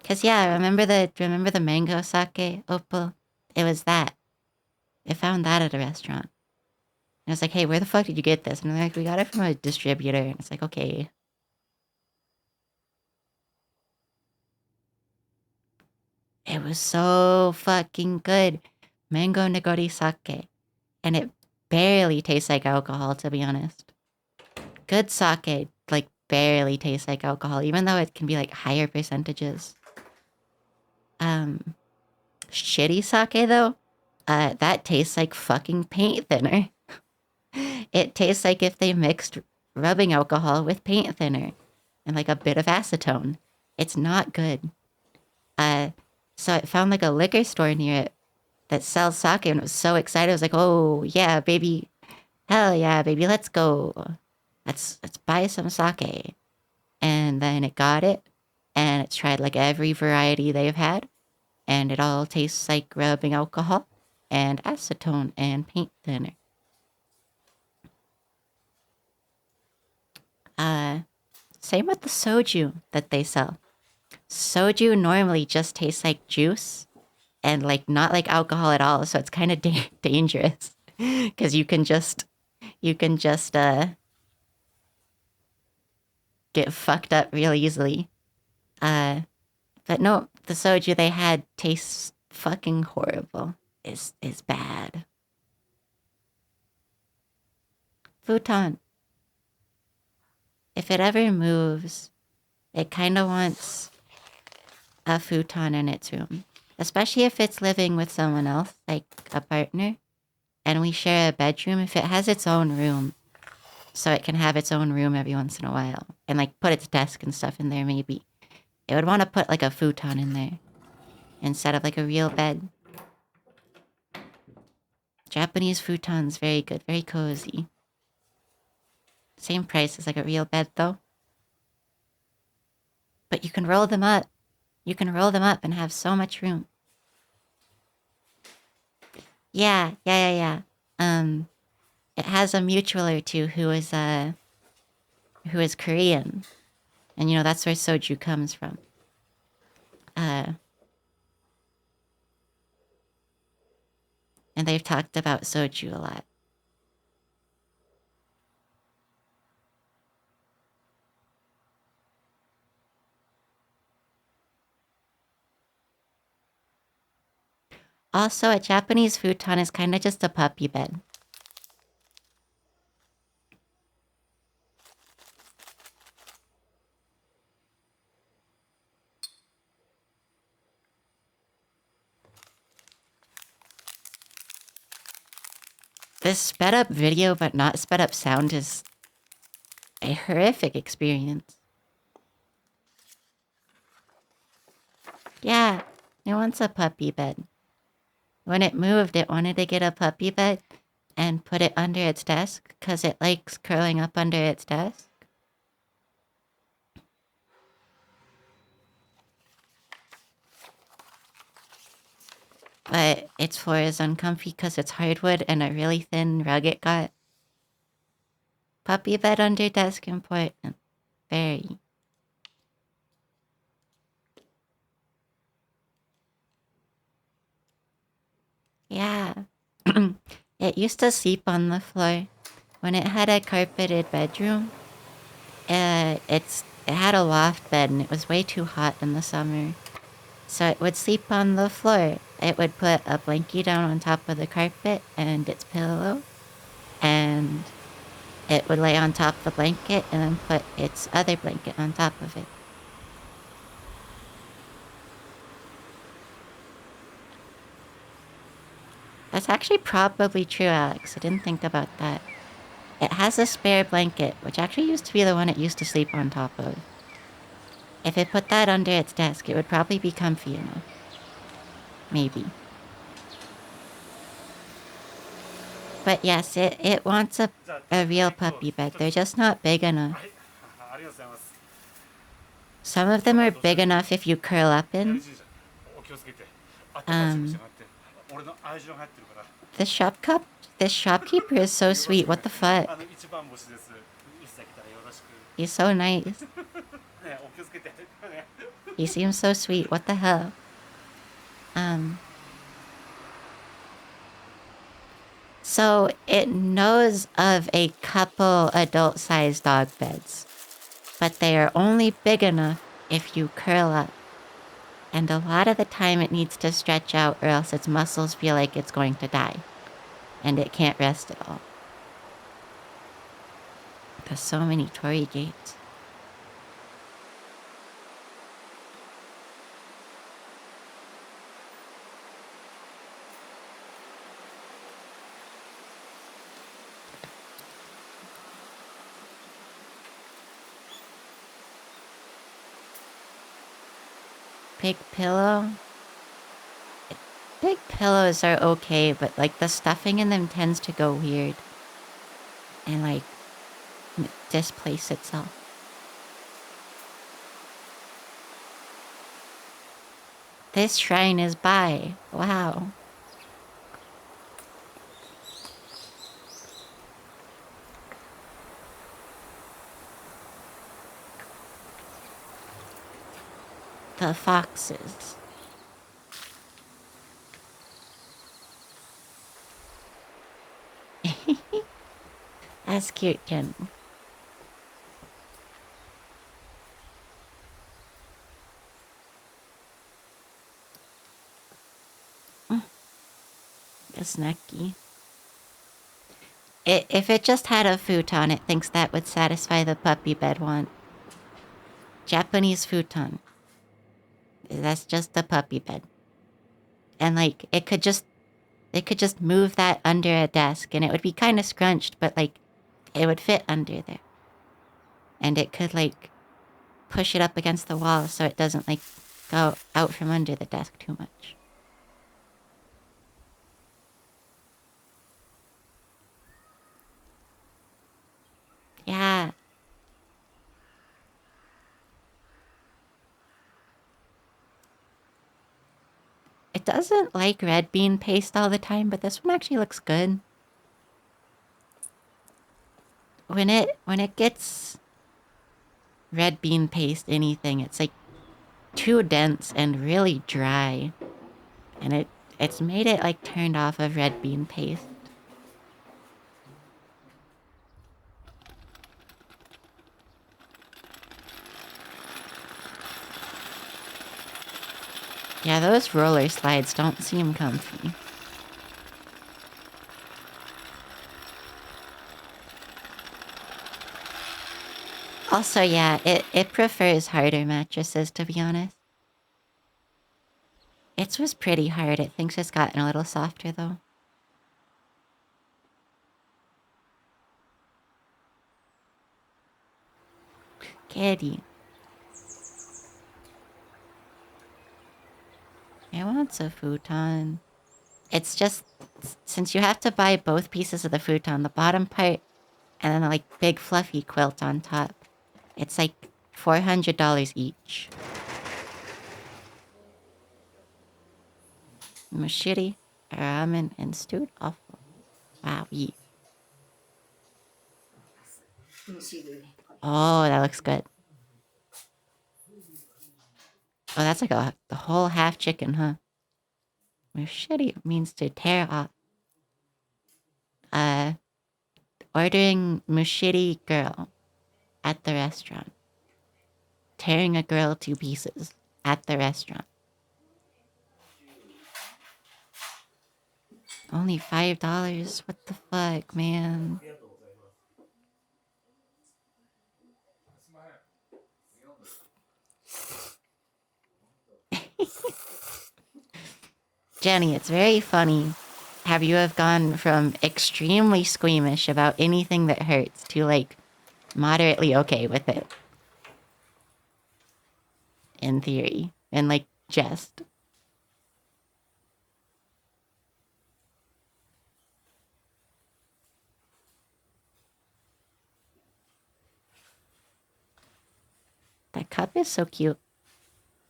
Cause yeah, remember the mango sake, Opal? It was that. It found that at a restaurant. And I was like, hey, where the fuck did you get this? And they're like, we got it from a distributor. And it's like, okay. It was so fucking good. Mango nigori sake. And it barely tastes like alcohol, to be honest. Good sake, like, barely tastes like alcohol, even though it can be, like, higher percentages. Shitty sake, though, that tastes like fucking paint thinner. It tastes like if they mixed rubbing alcohol with paint thinner and, like, a bit of acetone. It's not good. So I found, like, a liquor store near it that sells sake, and I was so excited. I was like, oh, yeah, baby. Hell yeah, baby, let's go. Let's buy some sake. And then it got it, and it's tried, like, every variety they've had. And it all tastes like rubbing alcohol and acetone and paint thinner. Same with the soju that they sell. Soju normally just tastes like juice and like not like alcohol at all, so it's kind of dangerous because you can just get fucked up real easily. But no, the soju they had tastes fucking horrible. Is bad. Futon. If it ever moves, it kind of wants a futon in its room. Especially if it's living with someone else, like a partner. And we share a bedroom. If it has its own room, so it can have its own room every once in a while. And like put its desk and stuff in there maybe. It would want to put like a futon in there. Instead of like a real bed. Japanese futons, very good, very cozy. Same price as like a real bed though. But you can roll them up. You can roll them up and have so much room. Yeah. It has a mutual or two who is Korean. And you know, that's where soju comes from. And they've talked about soju a lot. Also, a Japanese futon is kind of just a puppy bed. This sped up video but not sped up sound is a horrific experience. Yeah, it wants a puppy bed. When it moved, it wanted to get a puppy bed and put it under its desk because it likes curling up under its desk. But its floor is uncomfy because it's hardwood and a really thin rug it got. Puppy bed under desk important. Very. Yeah. It used to sleep on the floor. When it had a carpeted bedroom, it had a loft bed and it was way too hot in the summer. So it would sleep on the floor. It would put a blankie down on top of the carpet and its pillow. And it would lay on top of the blanket and then put its other blanket on top of it. That's actually probably true, Alex. I didn't think about that. It has a spare blanket, which actually used to be the one it used to sleep on top of. If it put that under its desk, it would probably be comfy enough. Maybe. But yes, it wants a real puppy bed. They're just not big enough. ありがとうございます。 Some of them are big enough if you curl up in. お気をつけて。あったかいしかなくて。俺の愛情が入ってるから。 This shopkeeper is so sweet. What the fuck? 一番星です。いつ来たらよろしく。 He's so nice. ね、お気をつけて。ね。 He seems so sweet. What the hell? So it knows of a couple adult-sized dog beds, but they are only big enough if you curl up. And a lot of the time it needs to stretch out or else its muscles feel like it's going to die. And it can't rest at all. There's so many torii gates. Big pillow. Big pillows are okay, but like the stuffing in them tends to go weird. And like displace itself. This shrine is by. Wow. The foxes. That's cute, Ken. A snacky. If it just had a futon, it thinks that would satisfy the puppy bed want. Japanese futon. That's just the puppy bed. And like it could just move that under a desk and it would be kind of scrunched, but like it would fit under there. And it could like push it up against the wall so it doesn't like go out from under the desk too much. Yeah. It doesn't like red bean paste all the time, but this one actually looks good. When it gets red bean paste anything, it's like too dense and really dry. And it's made it like turned off of red bean paste. Yeah, those roller slides don't seem comfy. Also, yeah, it prefers harder mattresses, to be honest. Its was pretty hard. It thinks it's gotten a little softer, though. Kitty. It wants a futon. It's just, since you have to buy both pieces of the futon, the bottom part, and then the, like, big fluffy quilt on top, it's like $400 each. Mushiri, ramen, and stewed offal. Wow, eat. Oh, that looks good. Oh, that's like the whole half chicken, huh? Mushiri means to tear off. ordering mushiri girl at the restaurant. Tearing a girl to pieces at the restaurant. Only $5? What the fuck, man? Jenny, it's very funny how you have gone from extremely squeamish about anything that hurts to like moderately okay with it. In theory. And like jest. That cup is so cute.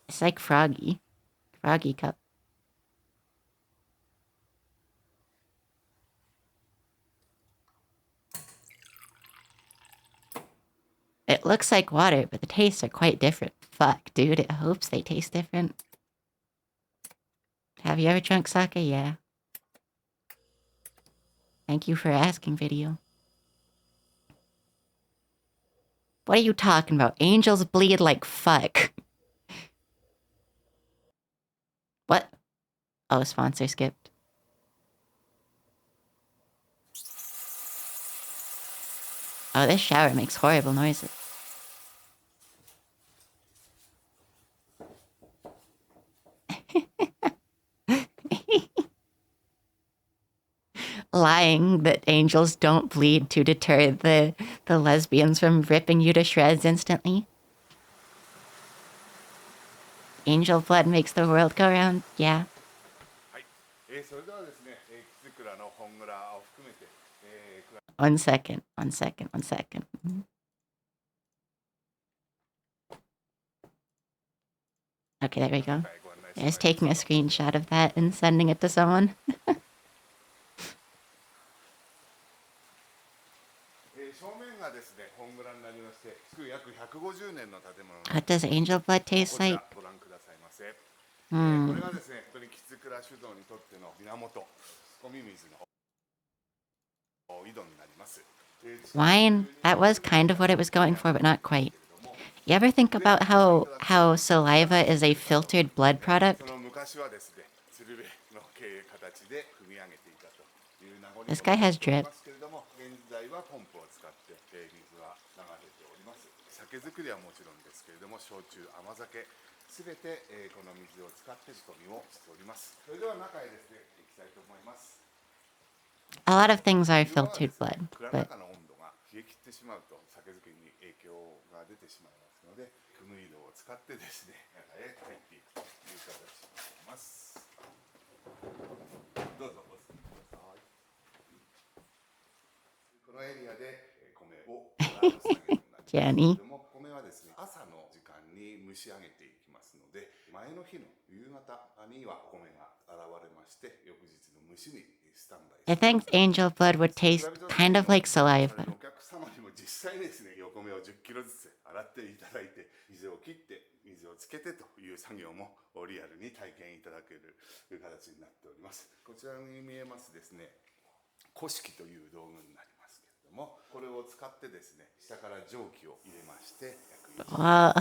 It's like Froggy. Froggy cup. It looks like water, but the tastes are quite different. Fuck, dude, it hopes they taste different. Have you ever drunk sake? Yeah. Thank you for asking, video. What are you talking about? Angels bleed like fuck. What? Oh, sponsor skipped. Oh, this shower makes horrible noises. Lying that angels don't bleed to deter the lesbians from ripping you to shreds instantly. Angel blood makes the world go round. Yeah. それではですね、キツクラの本蔵を含めて、One second. One second. One second. Okay, there we go. I was taking a screenshot of that and sending it to someone. 正面がですね、本蔵になりまして、築約150年の建物。 What does angel blood taste like? ご覧くださいませ。これがですね、本当にキツクラ酒造にとっての源、仕込み水の井戸になります。 Wine, that was kind of what it was going for, but not quite. You ever think about how saliva is a filtered blood product? その昔はですね、鶴瓶の形で組み上げていたという名残 This guy has で drip. すけれども、現在はポンプを使って水は流れております。酒造りはもちろんですけれども、焼酎、甘酒すべてこの水を使って仕込みをしております。それでは中へですね、行きたいと思います。 A lot of things are filtered blood, 蔵の but 中の温度が冷え切ってしまうと酒造りに影響が出てしまいますので、組む井戸を使ってですね、中へ入っていくという形になります。どうぞお進みください。このエリアで米を洗う作業になりますけれども、米はですね、朝の時間に蒸し上げていきますので、前の日の夕方にはお米が現れまして、翌日の蒸しにスタンバイ。 I think angel blood would taste kind of like saliva. お客様にも実際ですね、お米を10キロずつ洗っていただいて、水を切って水をつけてという作業もリアルに体験いただける形になっております。こちらに見えますですね、古式という道具になりますけれども、これを使ってですね、下から蒸気を入れまして、約1 Wow.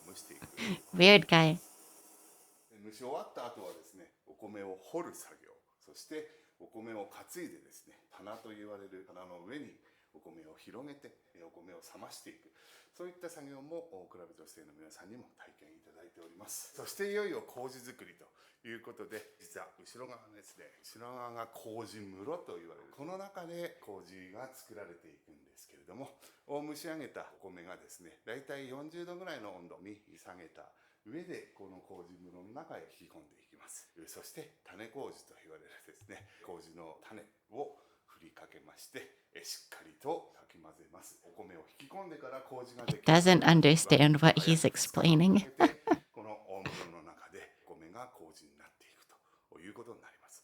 蒸していく。 Weird guy. 蒸し終わった後はですね、お米を掘る作業、そしてお米を担いでですね、棚と言われる棚の上にお米を広げてお米を冷ましていく、そういった作業もクラブ女性の皆さんにも体験いただいております。そしていよいよ麹作りということで、実は後ろ側ですね、後ろ側が麹室と言われる、この中で麹が作られていくんですけれども、蒸し上げたお米がですね、だいたい40度ぐらいの温度に下げた上でこの麹室の中へ引き込んでいきます。そして種麹と言われるですね、麹の種を振りかけまして、しっかりとかき混ぜます。お米を引き込んでから麹ができる。 Doesn't understand what he's explaining. この大室の中で米が麹になっていくということになります。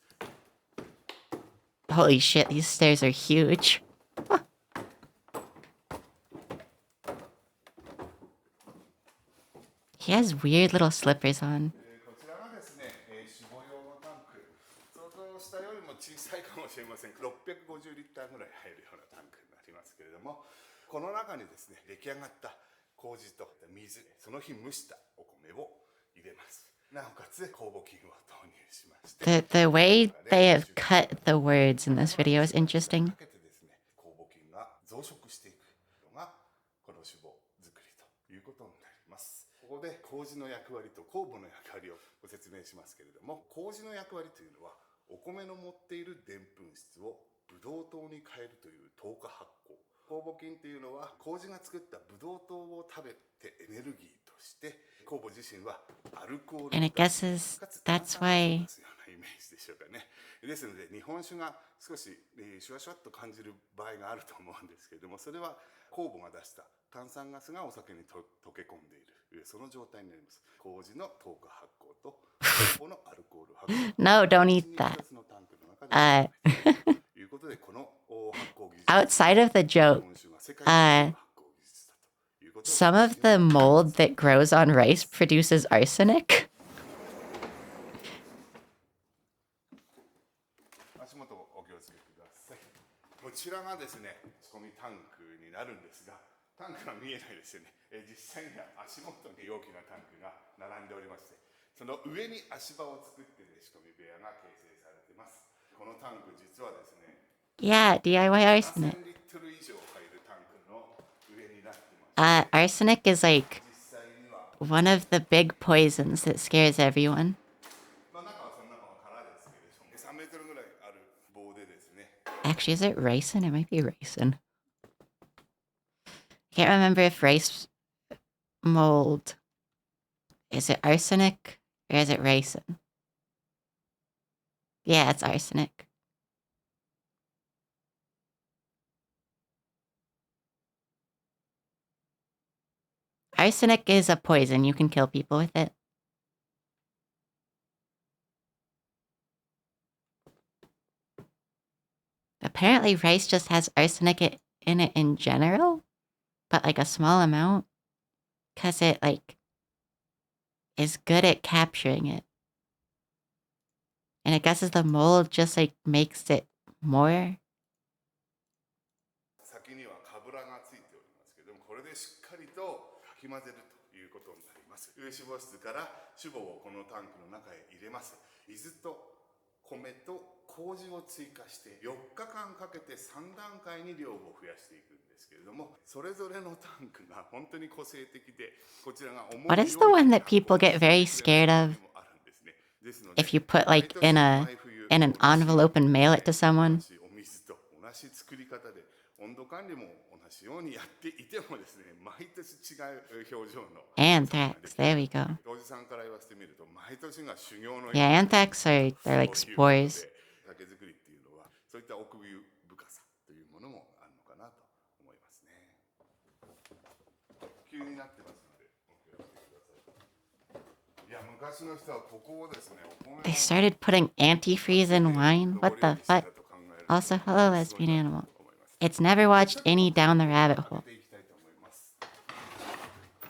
Holy shit, these stairs are huge. He has weird little slippers on. こちらがですね、死後用のタンク。想像したよりも小さいかもしれません。650リッターぐらい入るようなタンクになりますけれども、この中にですね、出来上がった麹と水、その日蒸したお米を入れます。なおかつ酵母菌を投入しまして、The way they have cut the words in this video is interesting. かけてですね、酵母菌が増殖していくのがこの酒母作りということになります。ここで麹の役割と酵母の役割をご説明しますけれども、麹の役割というのはお米の持っているでんぷん質をブドウ糖に変えるという糖化発酵。酵母菌というのは麹が作ったブドウ糖を食べてエネルギーとして酵母自身はアルコール And it guesses かつ that's 炭 why 酸を出すようなイメージでしょうかね。ですので日本酒が少しシュワシュワっと感じる場合があると思うんですけれども、それは酵母が出した炭酸ガスがお酒に溶け込んでいるその状態になります。麹の糖化発酵と酵母のアルコール発酵。 No, don't eat that. 一つのタンクの中でということで、この発酵技術 Outside of the joke, 日本酒が世界一の発酵技術だということを some of the mold that grows on rice produces arsenic. 足元をお気をつけください。こちらがですね、仕込みタンクになるんですが、タンクが見えないですよね。実際には足元に大きなタンクが並んでおりまして、その上に足場を作ってで仕込み部屋が形成されています。このタンク実はですね、 Yeah, DIY arsenic. 1000リットル以上入るタンクの上になってます。 Arsenic is like 実際には one of the big poisons that scares everyone. 中はその中は空ですけれども、3メートルぐらいある棒でですね、 Actually, is it raisin? It might be raisin. I can't remember if rice mold is it arsenic or is it raisin? Yeah, it's arsenic. Arsenic is a poison. You can kill people with it. Apparently, rice just has arsenic in it in general, but like a small amount, because it like is good at capturing it. And I guess the mold just like makes it more. 先にはかぶらがついておりますけども、これでしっかりとかき混ぜるということになります。脂肪室から脂肪をこのタンクの中へ入れます。水と米と麹を追加して4日間かけて3段階に量を増やしていくんですけれども、それぞれのタンクが本当に個性的で、こちらが思うように What is the one that people get very scared of? If you put like in an envelope and mail it to someone? お水と同じ作り方で温度管理も同じようにやっていてもですね、毎年違う表情の Anthrax. There we go. おじさんから言わせてみると、毎年が修行の Yeah, anthrax they're like spores. 酒造りっていうのはそういった奥深さというものもあるのかなと思いますね。急になってますのでお気をつけください。いや、昔の人はここをですね、お米 They started putting antifreeze in wine? What the fuck? Also, hello, lesbian animal. It's never watched any down the rabbit hole.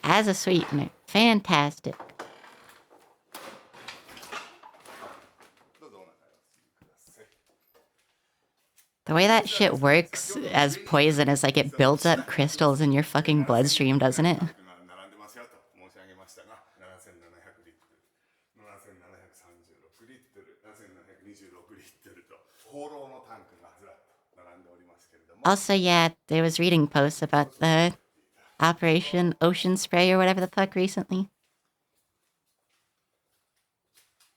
As a sweetener. Fantastic. The way that shit works as poison is like it builds up crystals in your fucking bloodstream, doesn't it? 並んでますよと申し上げましたが、7700リットル、7736リットル、7726リットルと放浪のタンクがずらっと並んでおりますけれども、 Also, yeah, I was reading posts about the Operation Ocean Spray or whatever the fuck recently.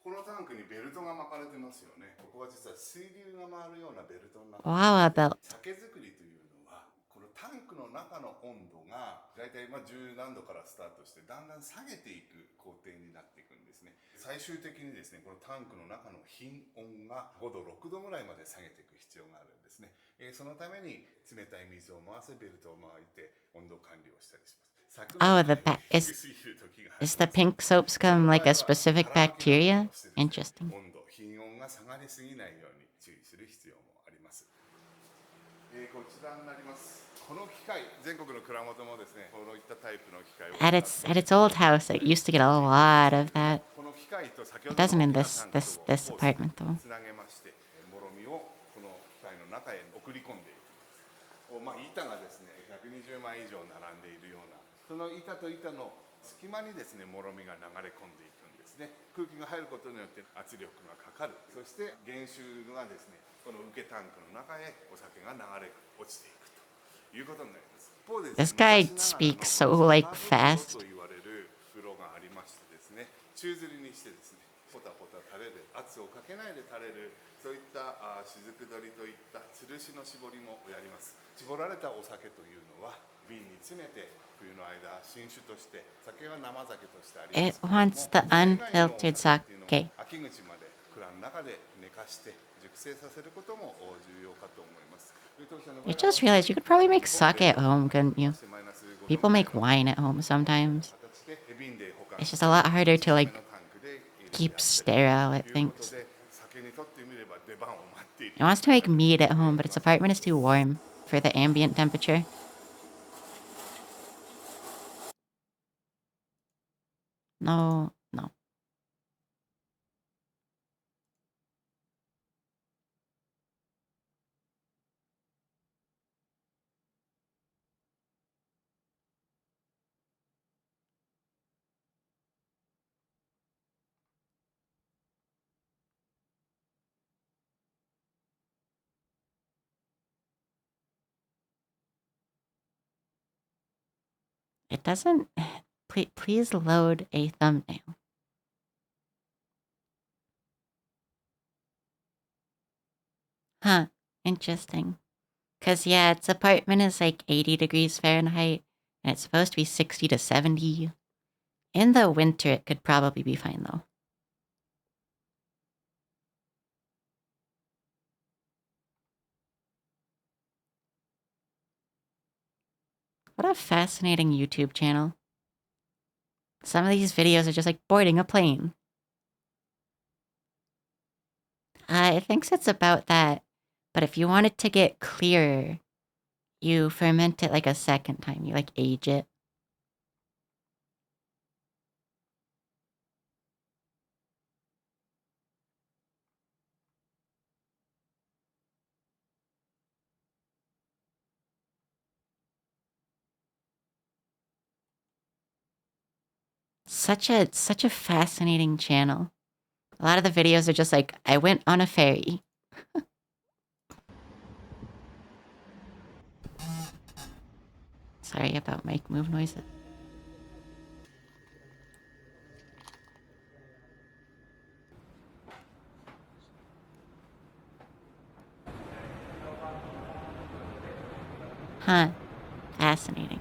このタンクにベルトが巻かれてますよね。ここは実は水流が回るようなベルトになっています。 Wow, a belt. 酒造りというのはこのタンクの中の温度がだいたい10何度からスタートしてだんだん下げていく工程になっていくんですね。最終的にですね、このタンクの中の品温が5度6度ぐらいまで下げていく必要があるんですね。そのために冷たい水を回せベルトを巻いて温度管理をしたりします。 Oh, is the pink soap scum like a specific bacteria? Interesting. 温度、品温が下がりすぎないように注意する必要もあります。こちらになります。この機械、全国の蔵元もですね、こういったタイプの機械を At its old house, it used to get a lot of that. この機械と先ほ It ど doesn't in の this apartment though. つなげまして、もろみをこの板がですね120枚以上並んでいるような、その板と板の隙間にですねもろみが流れ込んでいくんですね。空気が入ることによって圧力がかかる。そして原酒がですねこの受けタンクの中へお酒が流れ落ちていくということになります。一方でです This ね、 guy speaks so like と fast. 言われる風呂がありましてですね、宙吊りにしてですねポタポタ垂れる、圧をかけないで垂れる、そういった雫取りといった吊るしの絞りもやります。絞られたお酒というのは瓶に詰めて冬の間新酒として、酒は生酒としてあります It wants the unfiltered sake. 秋口まで蔵の中で寝かして熟成させることも重要かと思います。 I just realized you could probably make sake at home, couldn't you? People make wine at home sometimes. It's just a lot harder to like keep sterile, it thinks. It wants to make mead at home, but its apartment is too warm for the ambient temperature. No, no. It doesn't. Please load a thumbnail. Huh. Interesting. Because, yeah, its apartment is like 80 degrees Fahrenheit, and it's supposed to be 60 to 70. In the winter, it could probably be fine, though. What a fascinating YouTube channel. Some of these videos are just like boarding a plane. It thinks it's about that, but if you want it to get clearer, you ferment it like a second time. You like age it. Such a fascinating channel. A lot of the videos are just like, I went on a ferry. Sorry about mic move noises. Huh. Fascinating.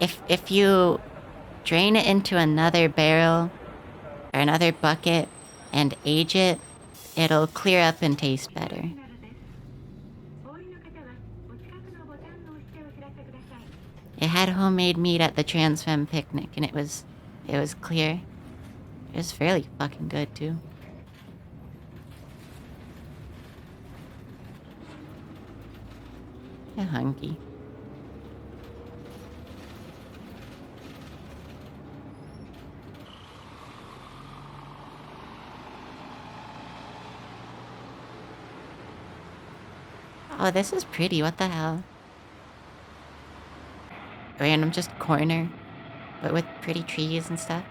If you drain it into another barrel or another bucket and age it, it'll clear up and taste better. It had homemade meat at the Transfem picnic, and it was clear. It was fairly fucking good too. Yeah, hunky. Oh, this is pretty. What the hell? Random just corner, but with pretty trees and stuff.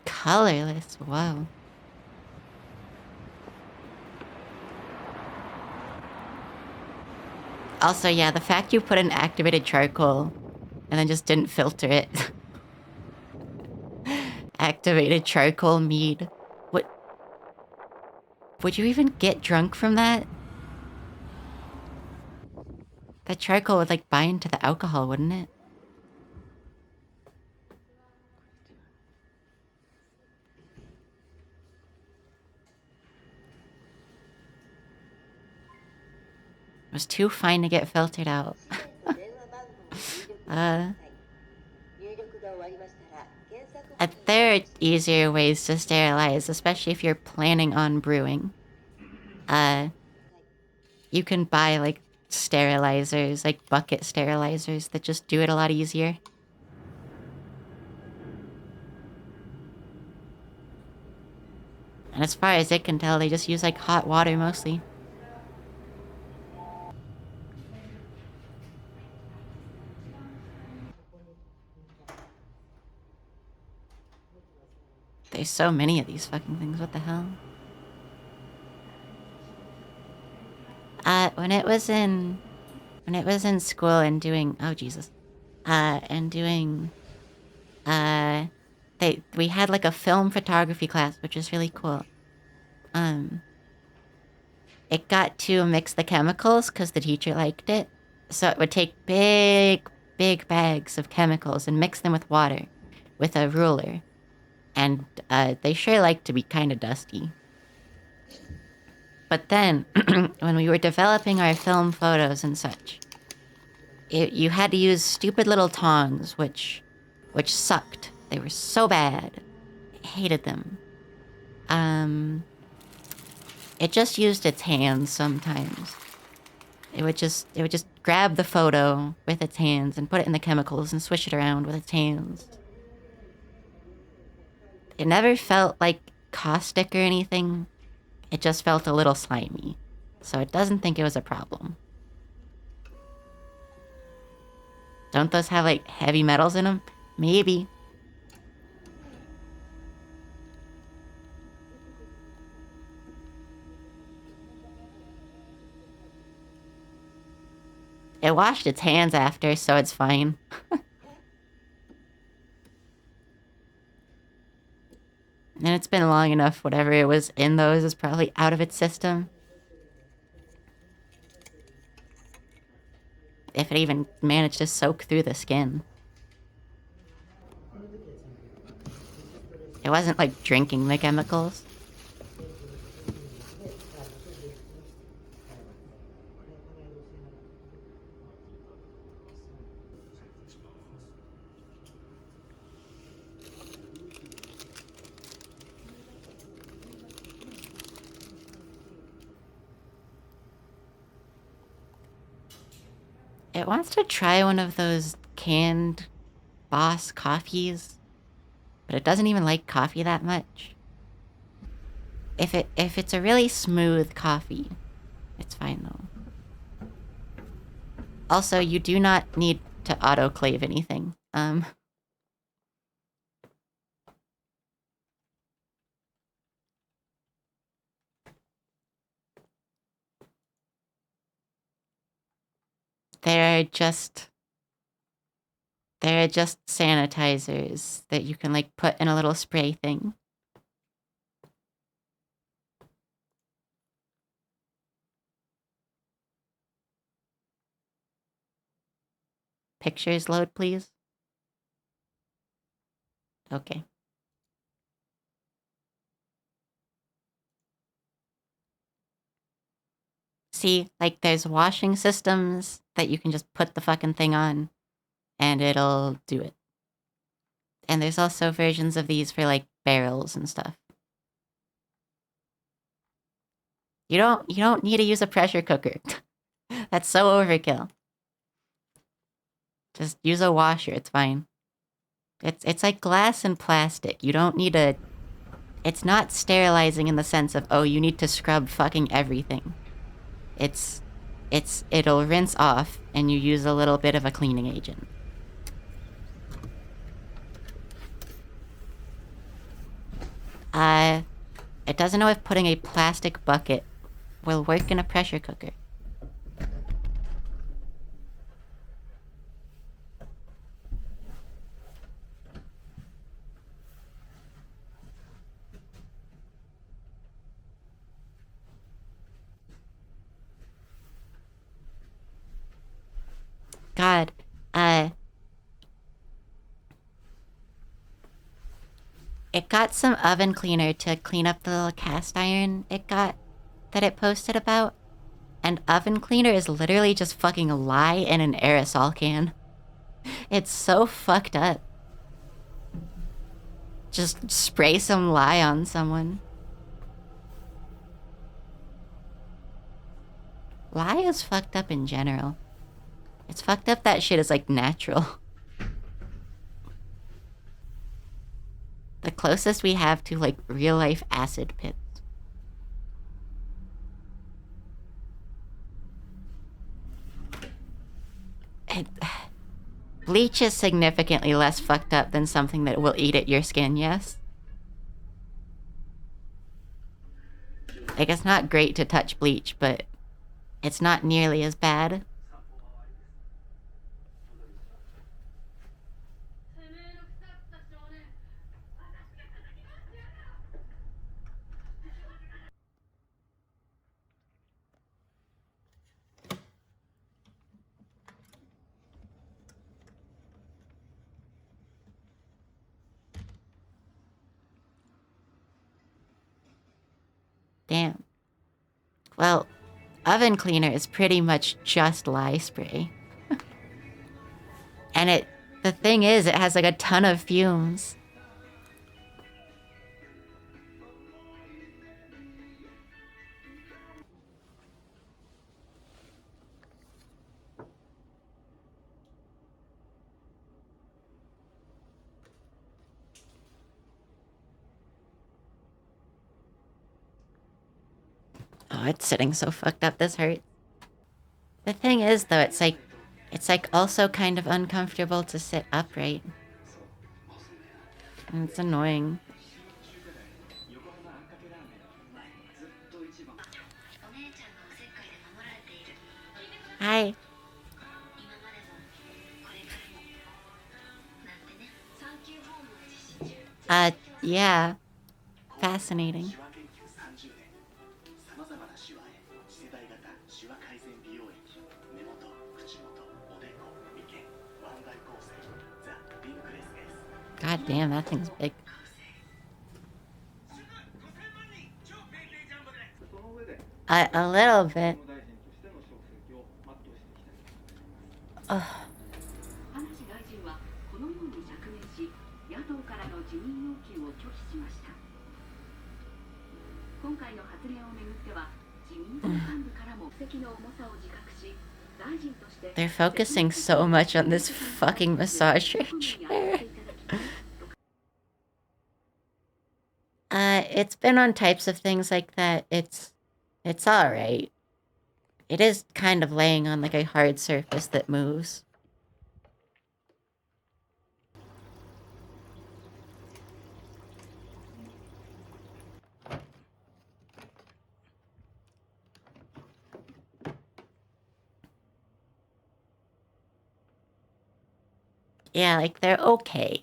Colorless. Whoa. Also, yeah, the fact you put in activated charcoal and then just didn't filter it. Activated charcoal mead. What? Would you even get drunk from that? That charcoal would like bind to the alcohol, wouldn't it? It was too fine to get filtered out. There are easier ways to sterilize, especially if you're planning on brewing. You can buy like sterilizers, like bucket sterilizers that just do it a lot easier. And as far as it can tell, they just use like hot water mostly. There's so many of these fucking things, what the hell? When it was in school and doing, oh Jesus. And doing, we had like a film photography class, which was really cool. It got to mix the chemicals because the teacher liked it. So it would take big bags of chemicals and mix them with water with a ruler. And they sure like to be kind of dusty. But then, when we were developing our film photos and such, you had to use stupid little tongs, which sucked. They were so bad. I hated them. It just used its hands sometimes. It would just grab the photo with its hands and put it in the chemicals and swish it around with its hands. It never felt like caustic or anything. It just felt a little slimy. So it doesn't think it was a problem. Don't those have like heavy metals in them? Maybe. It washed its hands after, so it's fine. And it's been long enough, whatever it was in those is probably out of its system. If it even managed to soak through the skin. It wasn't like drinking the chemicals. It wants to try one of those canned Boss coffees, but it doesn't even like coffee that much. If it's a really smooth coffee, it's fine though. Also, you do not need to autoclave anything. They're just sanitizers that you can like put in a little spray thing. Pictures load, please. Okay. See, like there's washing systems that you can just put the fucking thing on and it'll do it. And there's also versions of these for like barrels and stuff. You don't need to use a pressure cooker. That's so overkill. Just use a washer, it's fine. It's like glass and plastic. You don't need a... It's not sterilizing in the sense of, oh, you need to scrub fucking everything. It'll rinse off and you use a little bit of a cleaning agent. It doesn't know if putting a plastic bucket will work in a pressure cooker. God, it got some oven cleaner to clean up the little cast iron it got that it posted about. And oven cleaner is literally just fucking lye in an aerosol can. It's so fucked up. Just spray some lye on someone. Lye is fucked up in general. It's fucked up that shit is like natural. The closest we have to like real life acid pits. Bleach is significantly less fucked up than something that will eat at your skin, yes? Like, it's not great to touch bleach, but it's not nearly as bad. Damn. Well, oven cleaner is pretty much just lye spray. And the thing is, it has like a ton of fumes. Oh, it's sitting so fucked up, this hurts. The thing is, though, it's like also kind of uncomfortable to sit upright. And it's annoying. Hi. Yeah. Fascinating. God damn, that thing's big. A little bit. Ugh. They're focusing so much on this fucking massage chair. It's been on types of things like that. It's alright. It is kind of laying on like a hard surface that moves. Yeah, like they're okay.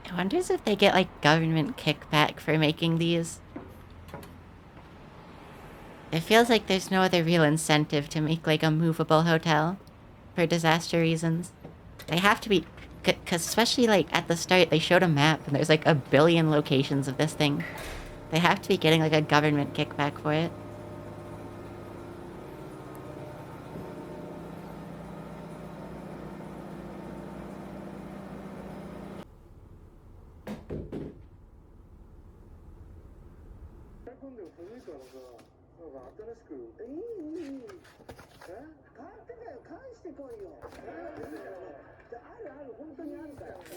I wonder if they get like government kickback for making these. It feels like there's no other real incentive to make like a movable hotel for disaster reasons. They have to be, because especially like at the start they showed a map and there's like a billion locations of this thing. They have to be getting like a government kickback for it.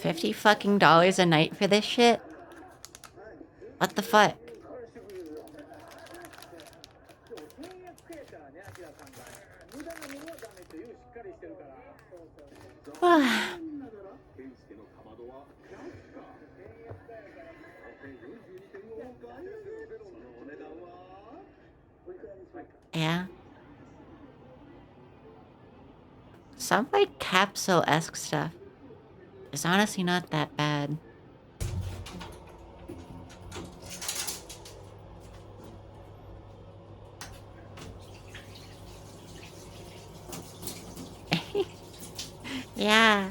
$50 a night for this shit? What the fuck? Yeah. Some like capsule-esque stuff is honestly not that bad. Yeah.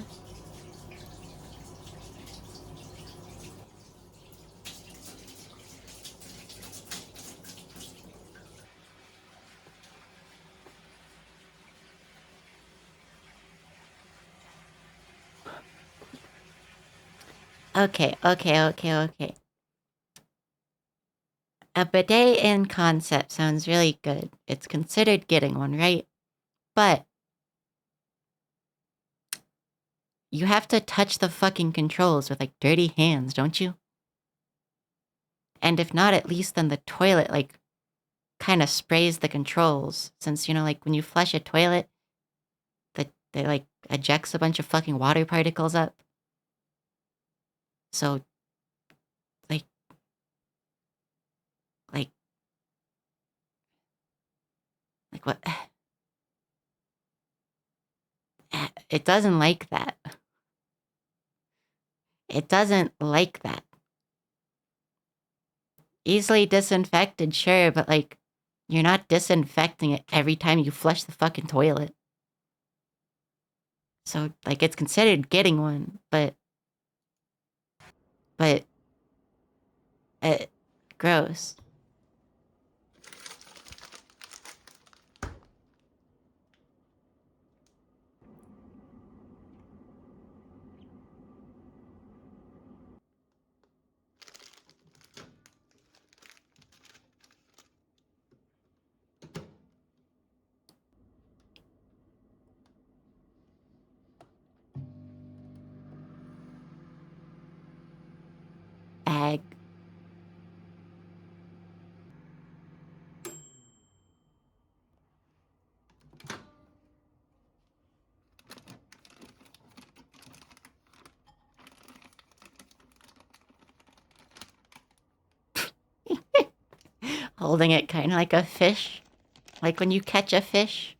Okay. A bidet in concept sounds really good. It's considered getting one, right? But you have to touch the fucking controls with like dirty hands, don't you? And if not, at least then the toilet like kind of sprays the controls. Since, you know, like when you flush a toilet, they like ejects a bunch of fucking water particles up. So like like what? It doesn't like that. It doesn't like that. Easily disinfected, sure, but like you're not disinfecting it every time you flush the fucking toilet. So like it's considered getting one, but uh, gross. Ag. Holding it kind of like a fish. Like when you catch a fish.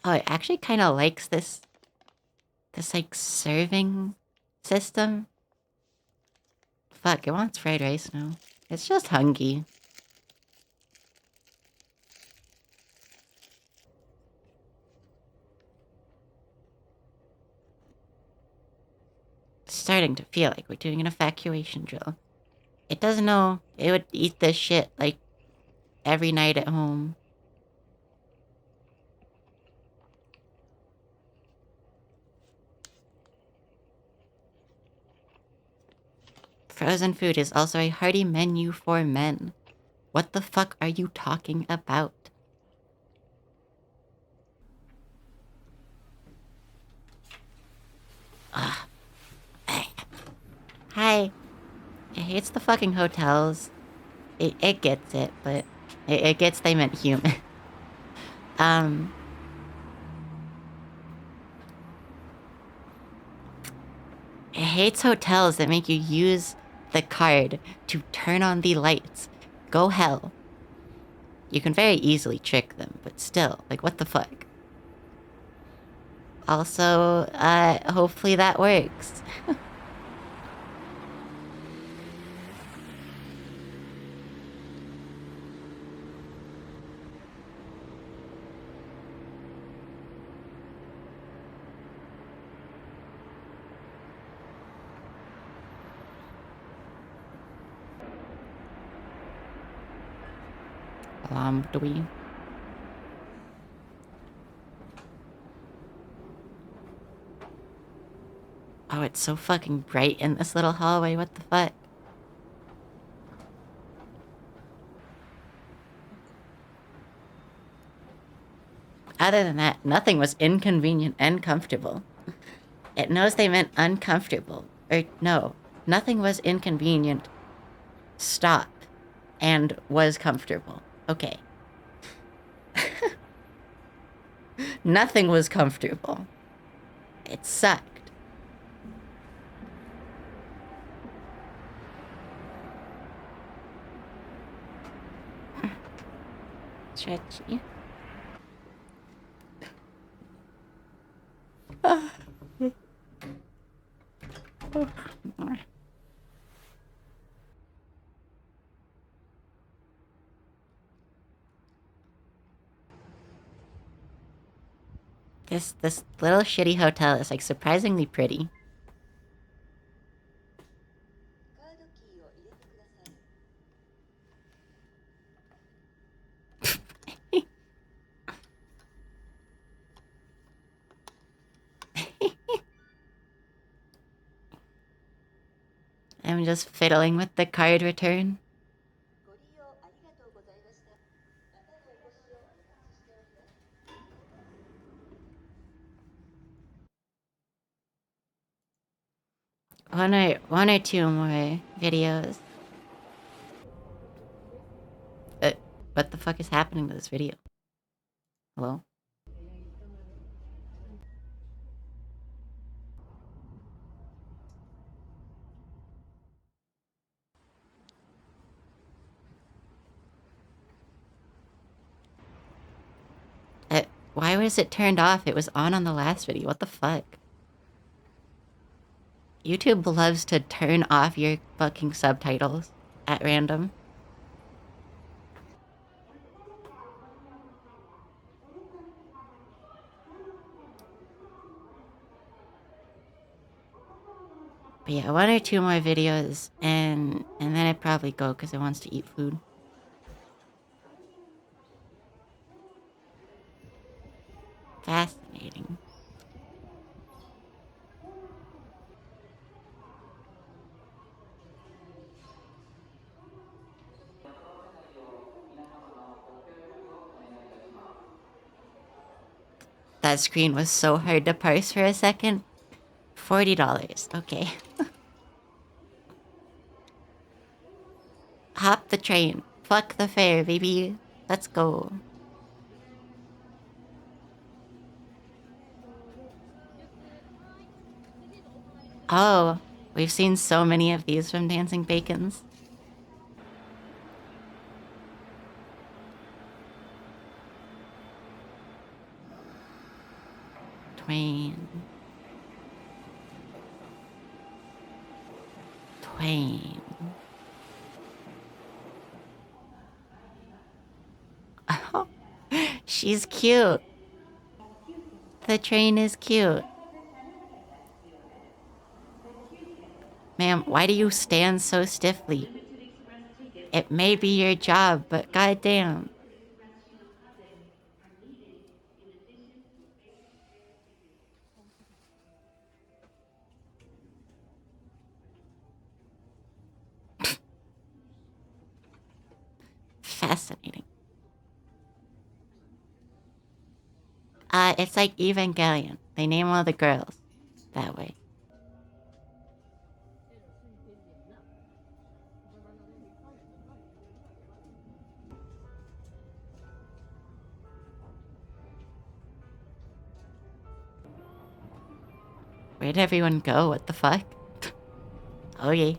Oh, it actually kind of likes this like serving system. Fuck, it wants fried rice now. It's just hungry. It's starting to feel like we're doing an evacuation drill. It doesn't know it would eat this shit like every night at home. Frozen food is also a hearty menu for men. What the fuck are you talking about? Ugh. Hi. It hates the fucking hotels. It gets it, but it gets they meant human. It hates hotels that make you use the card to turn on the lights. Go hell. You can very easily trick them, but still, like, what the fuck? Also, hopefully that works. Do we? Oh, it's so fucking bright in this little hallway, what the fuck? Other than that, nothing was inconvenient and comfortable. It knows they meant uncomfortable. Or, no, nothing was inconvenient. Stop. And was comfortable. Okay. Nothing was comfortable. It sucked. Stretchy. This little shitty hotel is like surprisingly pretty. I'm just fiddling with the card return. One or two more videos. What the fuck is happening to this video? Hello? Why was it turned off? It was on the last video. What the fuck? YouTube loves to turn off your fucking subtitles at random. But yeah, one or two more videos and then I'd probably go because it wants to eat food. Fascinating. That screen was so hard to parse for a second. $40. Okay. Hop the train. Fuck the fare, baby. Let's go. Oh, we've seen so many of these from Dancing Bacons. Twain. Twain. Oh, she's cute. The train is cute. Ma'am, why do you stand so stiffly? It may be your job, but goddamn. Fascinating. It's like Evangelion. They name all the girls that way. Where'd everyone go? What the fuck? Oh, yeah.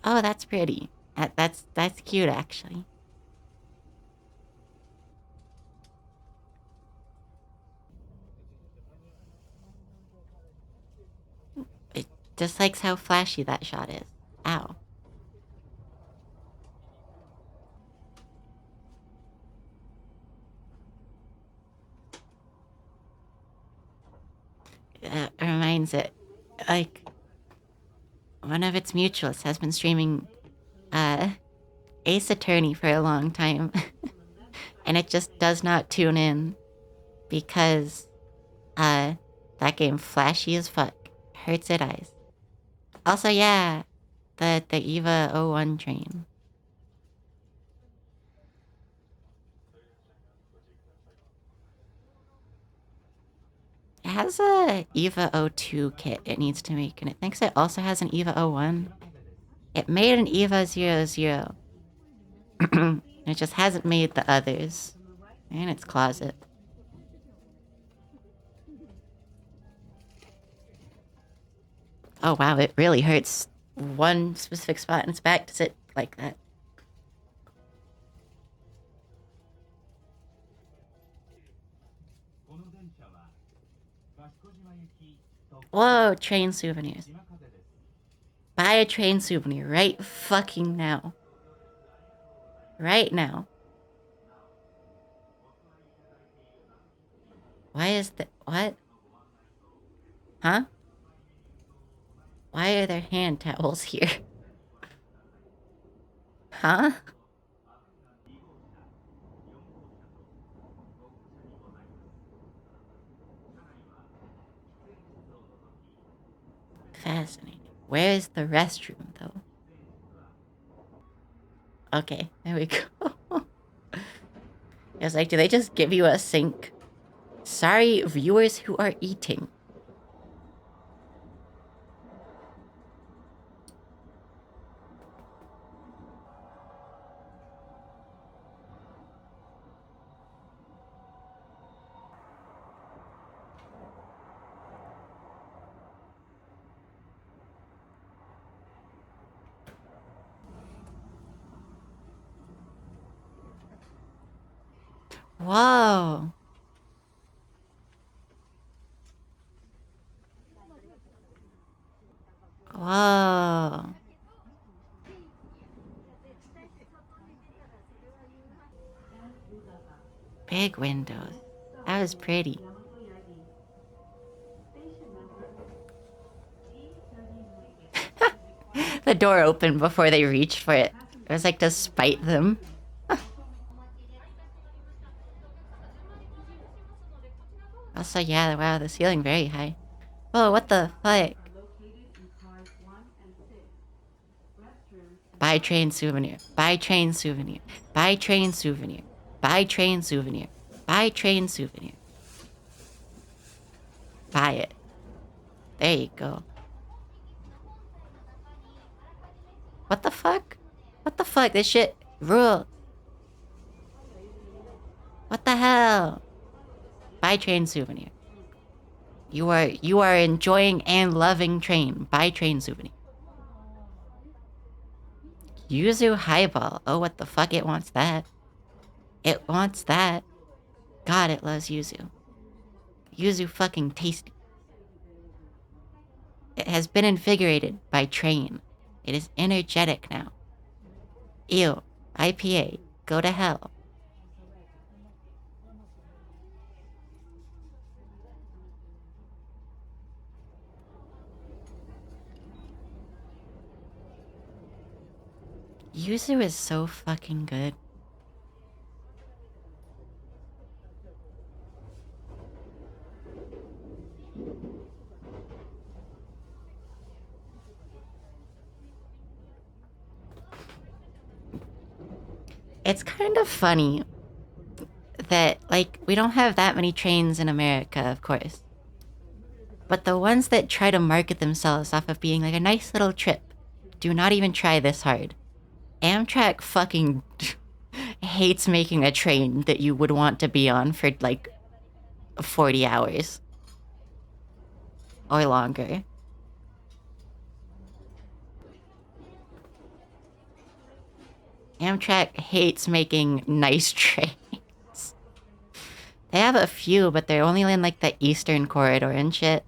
Oh, that's pretty. That's cute, actually. It just likes how flashy that shot is. Ow. Reminds it, like, one of its mutuals has been streaming Ace Attorney for a long time. And it just does not tune in because that game flashy as fuck. Hurts its eyes. Also, yeah, the EVA 01 train. It has a EVA 02 kit it needs to make, and it thinks it also has an EVA 01. It made an EVA 00. It just hasn't made the others. In its closet. Oh wow, it really hurts one specific spot in its back to sit like that. Whoa, train souvenirs. Buy a train souvenir right fucking now. Right now. Why is that? What? Huh? Why are there hand towels here? Huh? Fascinating. Where is the restroom, though? Okay, there we go. I was like, do they just give you a sink? Sorry, viewers who are eating. Whoa. Whoa. Big windows. That was pretty. The door opened before they reached for it. It was like to spite them. Also, yeah, wow, the ceiling very high. Whoa, what the fuck? Buy train souvenir. Buy train souvenir. Buy train souvenir. Buy train souvenir. Buy train souvenir. Buy it. There you go. What the fuck? What the fuck? This shit rule. What the hell? Buy train souvenir. You are enjoying and loving train. Buy train souvenir. Yuzu highball. Oh, what the fuck? It wants that. It wants that. God, it loves yuzu. Yuzu fucking tasty. It has been invigorated by train. It is energetic now. Ew. IPA. Go to hell. Yuzu is so fucking good. It's kind of funny that, like, we don't have that many trains in America, of course. But the ones that try to market themselves off of being like a nice little trip do not even try this hard. Amtrak fucking hates making a train that you would want to be on for like 40 hours or longer. Amtrak hates making nice trains. They have a few, but they're only in like the Eastern Corridor and shit.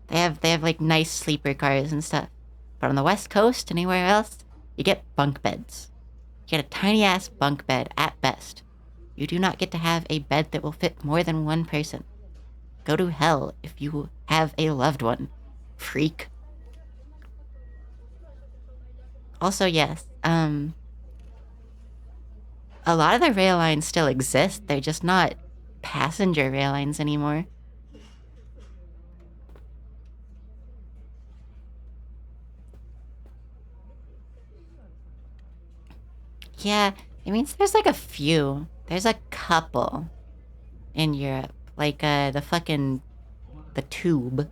They have like nice sleeper cars and stuff. But on the West Coast, anywhere else, you get bunk beds. You get a tiny ass bunk bed at best. You do not get to have a bed that will fit more than one person. Go to hell if you have a loved one. Freak. Also, yes, a lot of the rail lines still exist. They're just not passenger rail lines anymore. Yeah, it means there's like a few. There's a couple in Europe. Like, the tube.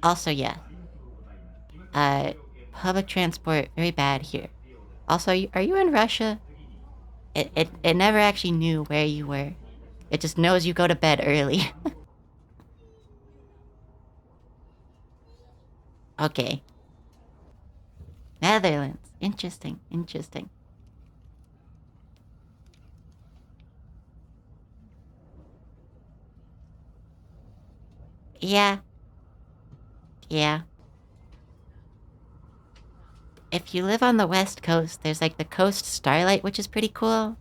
Also, yeah. Public transport, very bad here. Also, are you in Russia? It never actually knew where you were. It just knows you go to bed early. Okay. Netherlands. Interesting, interesting. Yeah. Yeah. If you live on the West Coast, there's like the Coast Starlight, which is pretty cool.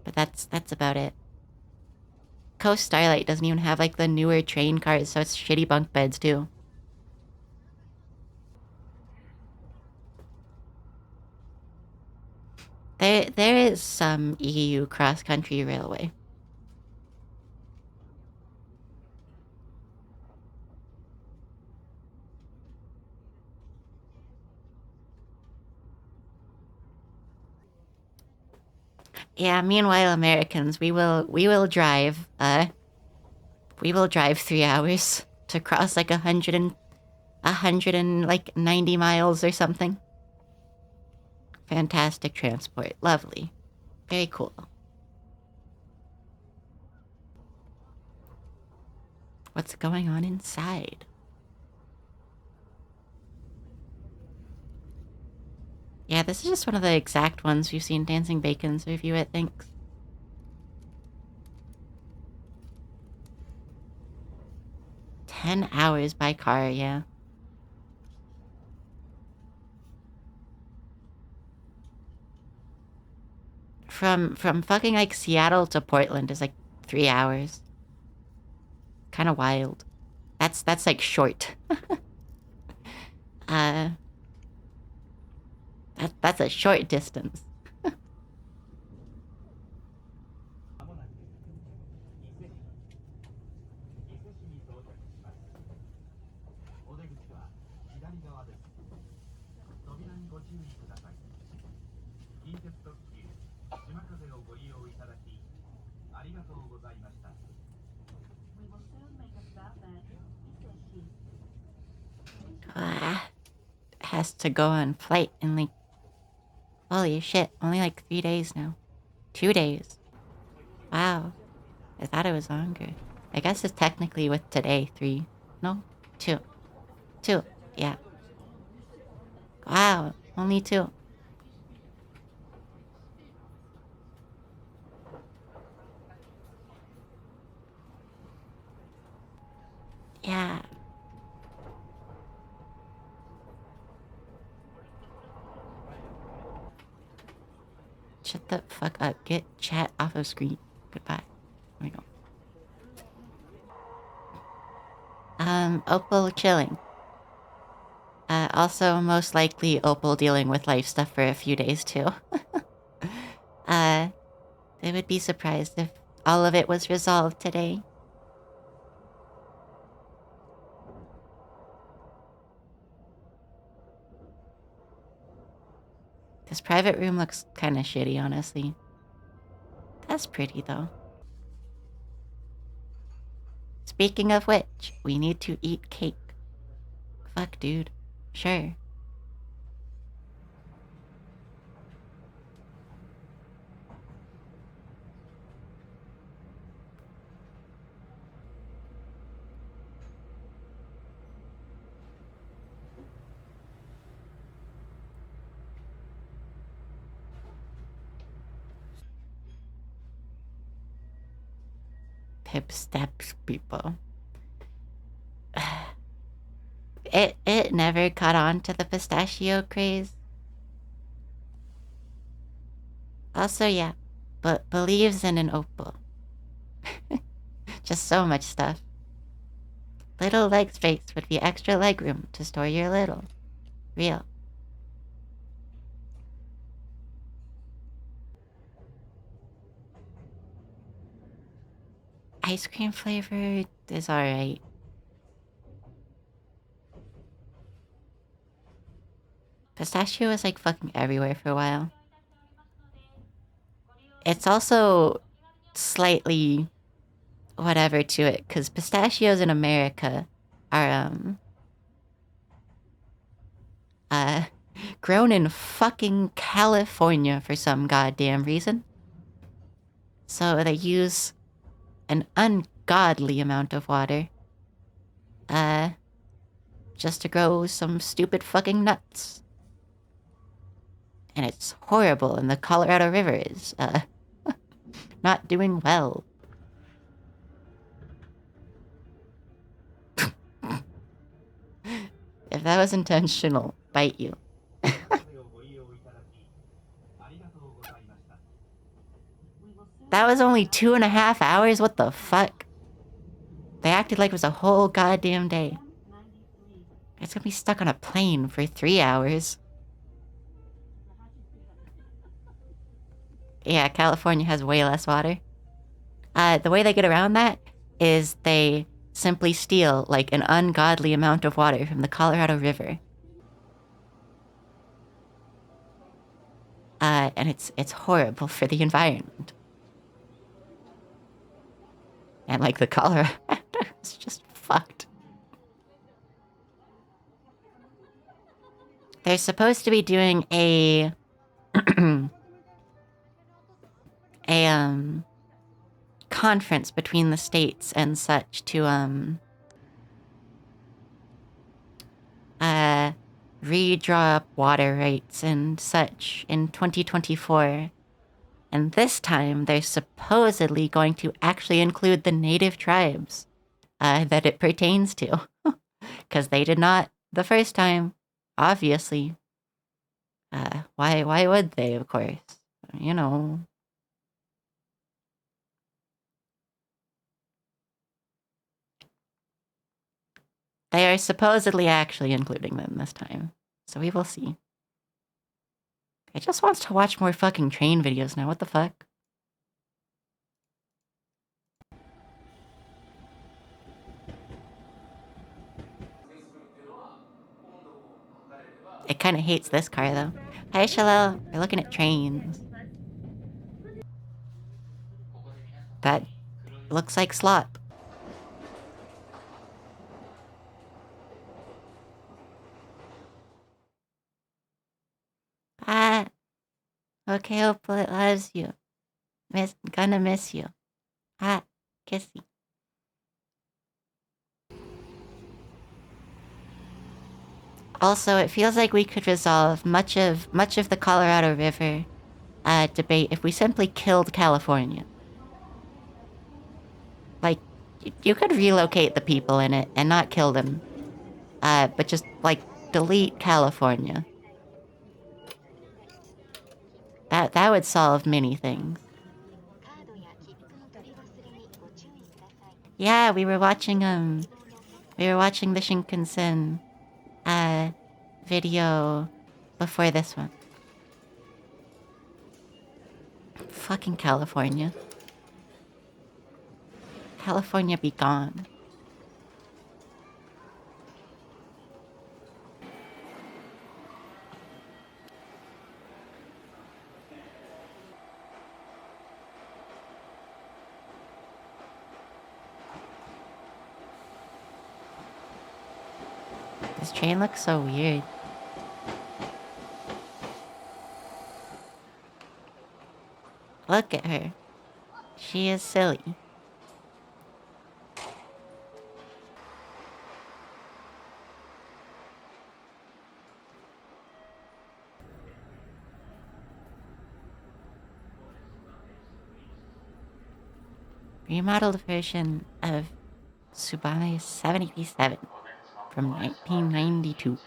But that's about it. Coast Starlight doesn't even have like the newer train cars, so it's shitty bunk beds too. There is some EU cross-country railway. Yeah, meanwhile, Americans, we will drive, we will drive 3 hours to cross like 90 miles or something. Fantastic transport. Lovely. Very cool. What's going on inside? Yeah, this is just one of the exact ones we've seen Dancing Bacon's review, it thinks. $10 by car, yeah. From fucking like Seattle to Portland is like 3 hours. Kind of wild. That's like short. That's a short distance. お出口は左側です。扉にご注意ください。近鉄特急島風をご利用いただきありがとうございました。We will soon make a stop at Iseshi. Has to go on flight in like... Holy shit, only like 3 days now. 2 days. Wow. I thought it was longer. I guess it's technically with today 3. No? 2. 2. Yeah. Wow. Only 2. Yeah. Shut the fuck up. Get chat off of screen. Goodbye. There we go. Opal chilling. Also, most likely Opal dealing with life stuff for a few days too. They would be surprised if all of it was resolved today. This private room looks kind of shitty, honestly. That's pretty, though. Speaking of which, we need to eat cake. Fuck, dude. Sure. Pip steps people. It never caught on to the pistachio craze. Also, yeah, but believes in an opal. Just so much stuff. Little leg space would be extra legroom to store your little. Real. Ice cream flavor is alright. Pistachio was like fucking everywhere for a while. It's also slightly whatever to it, because pistachios in America are grown in fucking California for some goddamn reason. So they use an ungodly amount of water just to grow some stupid fucking nuts. And it's horrible, and the Colorado River is not doing well. If that was intentional, bite you. That was only 2.5 hours? What the fuck? They acted like it was a whole goddamn day. It's gonna be stuck on a plane for 3 hours. Yeah, California has way less water. The way they get around that is they simply steal, like, an ungodly amount of water from the Colorado River. And it's horrible for the environment. And like the cholera, it's just fucked. They're supposed to be doing a conference between the states and such to redraw up water rights and such in 2024. And this time they're supposedly going to actually include the native tribes that it pertains to. Because they did not the first time, obviously. Why would they, of course? You know. They are supposedly actually including them this time. So we will see. It just wants to watch more fucking train videos now, what the fuck? It kinda hates this car though. Hi Shalel, we're looking at trains. That looks like slop. Ah, okay, hopefully it loves you. Gonna miss you. Ah, kissy. Also, it feels like we could resolve much of the Colorado River debate if we simply killed California. Like, you could relocate the people in it and not kill them. But just, like, delete California. That would solve many things. Yeah, we were watching the Shinkansen video before this one. Fucking California. California be gone. This train looks so weird. Look at her. She is silly. Remodeled version of Subaru 787 from 1992.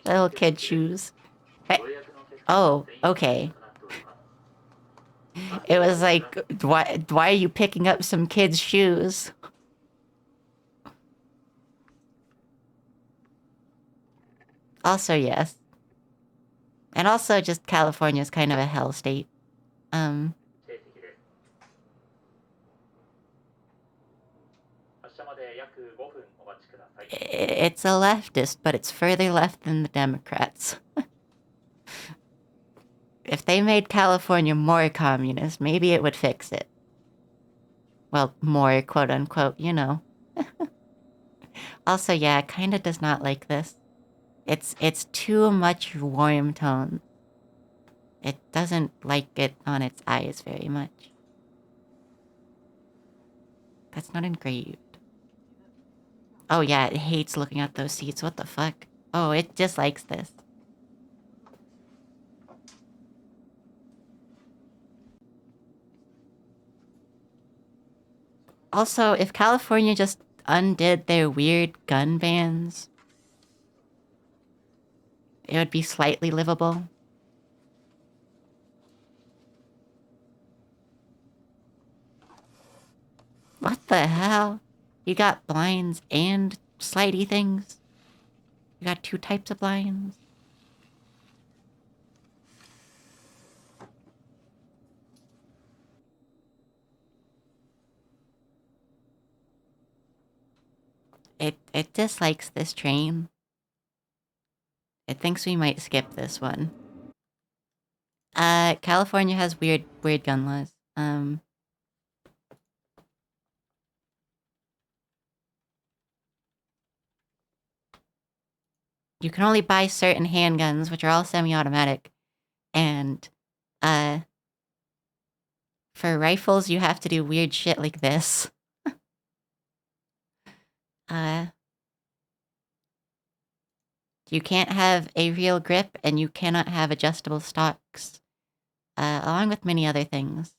Little kid shoes. Hey. Oh, okay. It was like, why are you picking up some kids' shoes? Also, yes. And also, just California's kind of a hell state. It's a leftist, but it's further left than the Democrats. If they made California more communist, maybe it would fix it. Well, more quote-unquote, you know. Also, yeah, it kinda does not like this. It's too much warm tone. It doesn't like it on its eyes very much. That's not engraved. Oh yeah, it hates looking at those seats. What the fuck? Oh, it dislikes this. Also, if California just undid their weird gun bans, it would be slightly livable. What the hell? You got blinds and slidey things? You got two types of blinds? It dislikes this train. It thinks we might skip this one. California has weird gun laws. You can only buy certain handguns, which are all semi-automatic. And, for rifles, you have to do weird shit like this. You can't have a real grip, and you cannot have adjustable stocks. Along with many other things.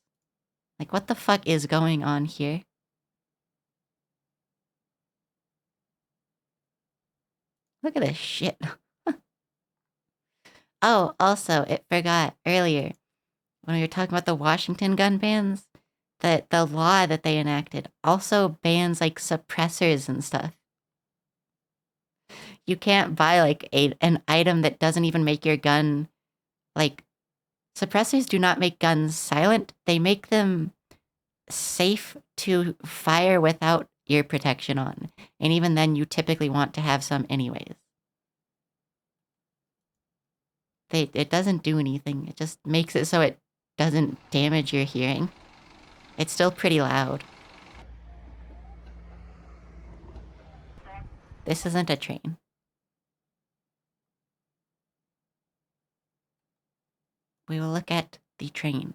Like, what the fuck is going on here? Look at this shit. Oh, also, it forgot earlier, when we were talking about the Washington gun bans, that the law that they enacted also bans, like, suppressors and stuff. You can't buy, like, an item that doesn't even make your gun, like... Suppressors do not make guns silent. They make them safe to fire without ear protection on. And even then, you typically want to have some anyways. It doesn't do anything. It just makes it so it doesn't damage your hearing. It's still pretty loud. This isn't a train. We will look at the train.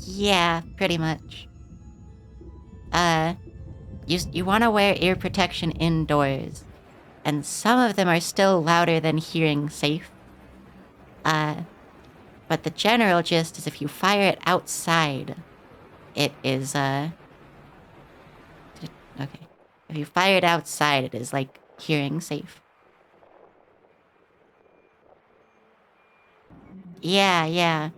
Yeah, pretty much. You want to wear ear protection indoors. And some of them are still louder than hearing safe. But the general gist is if you fire it outside, it is, okay. If you fire it outside, it is, like, hearing safe. Yeah.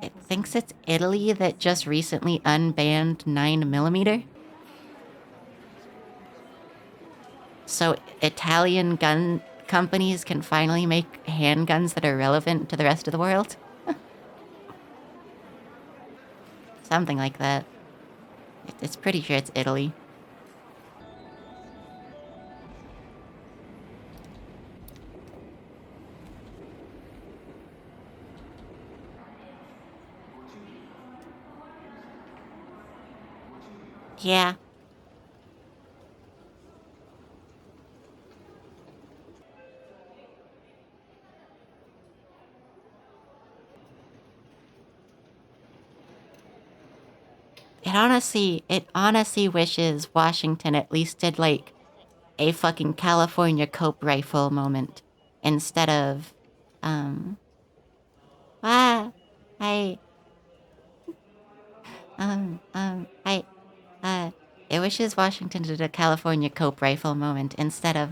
It thinks it's Italy that just recently unbanned 9mm. So Italian gun companies can finally make handguns that are relevant to the rest of the world. Something like that. It's pretty sure it's Italy. Yeah. It honestly wishes Washington at least did, like, a fucking California Cope rifle moment. Instead of, hi. It wishes Washington did a California Cope rifle moment instead of,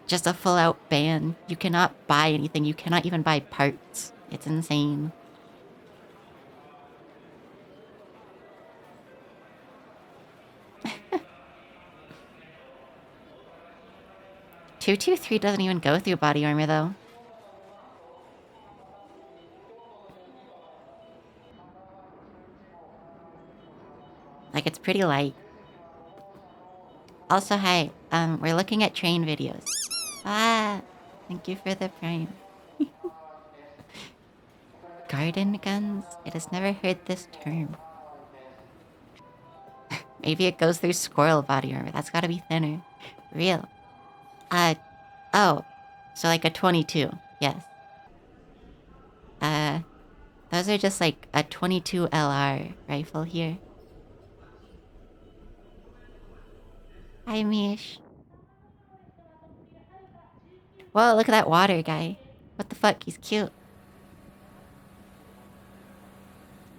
just a full-out ban. You cannot buy anything. You cannot even buy parts. It's insane. .223 doesn't even go through body armor, though. Like, it's pretty light. Also, hi. We're looking at train videos. Thank you for the prime. Garden guns? It has never heard this term. Maybe it goes through squirrel body armor. That's gotta be thinner. Real. Oh. So like a 22. Yes. Those are just like a 22 LR rifle here. Hi, Mish. Whoa, look at that water guy. What the fuck? He's cute.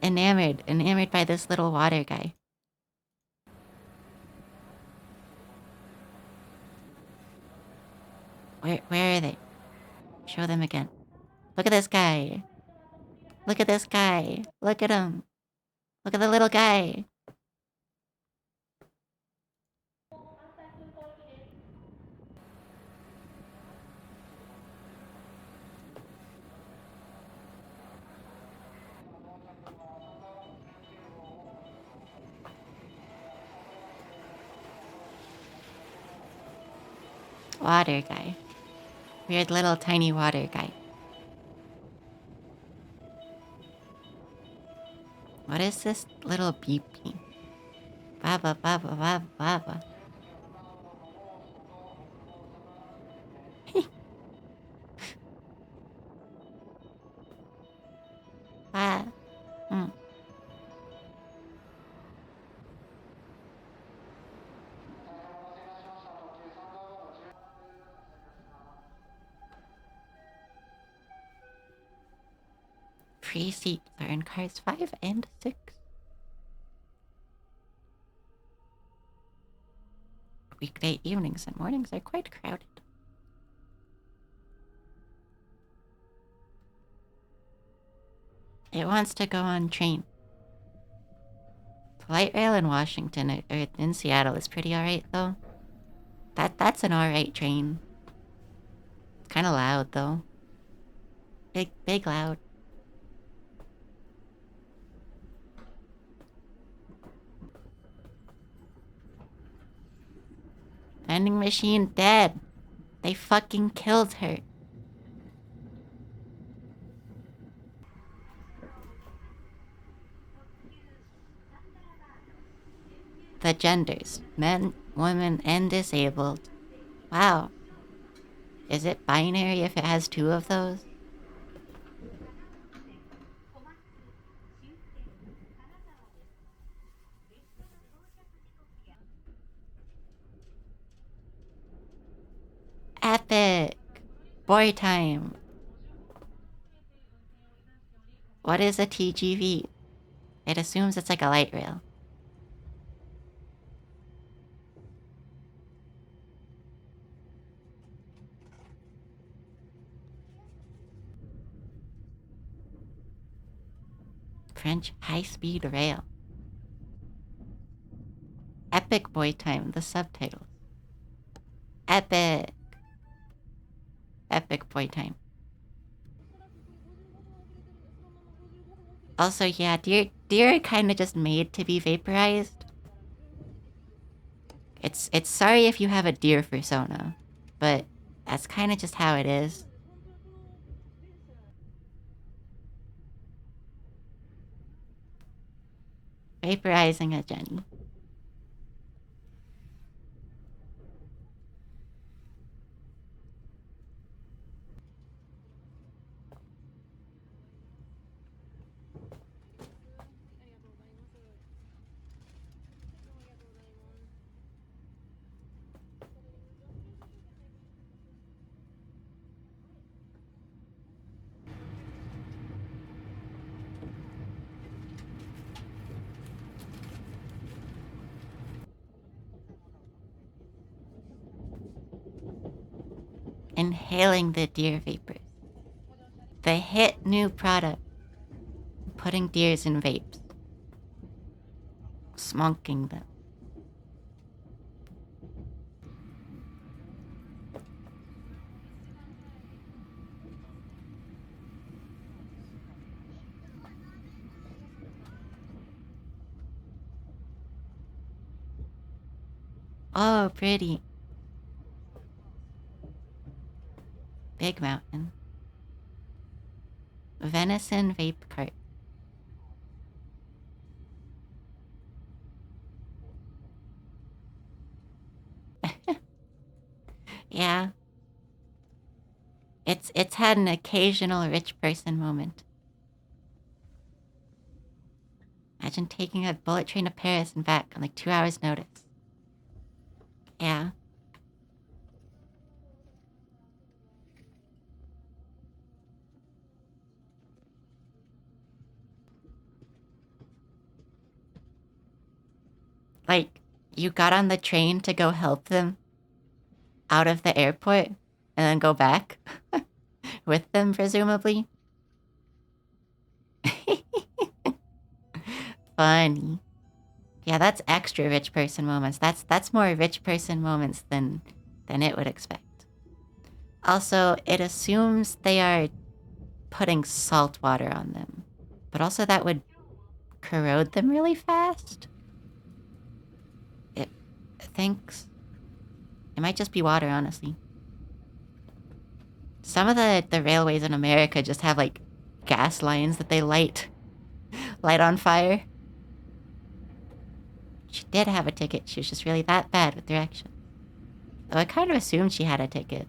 Enamored by this little water guy. Where are they? Show them again. Look at this guy. Look at this guy. Look at him. Look at the little guy. Water guy. Weird little tiny water guy. What is this little beeping? Baba, baba, baba, baba. Ah. Hmm. Free seats are in cars 5 and 6. Weekday evenings and mornings are quite crowded. It wants to go on train. The light rail in Washington or in Seattle is pretty alright though. That's an alright train. It's kind of loud though. Big loud. Vending machine dead. They fucking killed her. The genders. Men, women, and disabled. Wow. Is it binary if it has 2 of those? Epic! Boy time! What is a TGV? It assumes it's like a light rail. French high-speed rail. Epic boy time, the subtitles. Epic. Epic boy time. Also, yeah, deer are kind of just made to be vaporized. It's sorry if you have a deer persona, but that's kind of just how it is. Vaporizing a Jenny. Inhaling the deer vapors. The hit new product. Putting deers in vapes. Smoking them. Oh, pretty. Big mountain. Venison vape cart. Yeah. It's had an occasional rich person moment. Imagine taking a bullet train to Paris and back on like 2 hours notice. Yeah. Like, you got on the train to go help them out of the airport and then go back with them, presumably. funny. Yeah, that's extra rich person moments. That's more rich person moments than it would expect. Also, it assumes they are putting salt water on them. But also that would corrode them really fast. It thinks it might just be water, honestly. Some of the railways in America just have like gas lines that they light on fire. She did have a ticket. She was just really that bad with directions. Though I kind of assumed she had a ticket.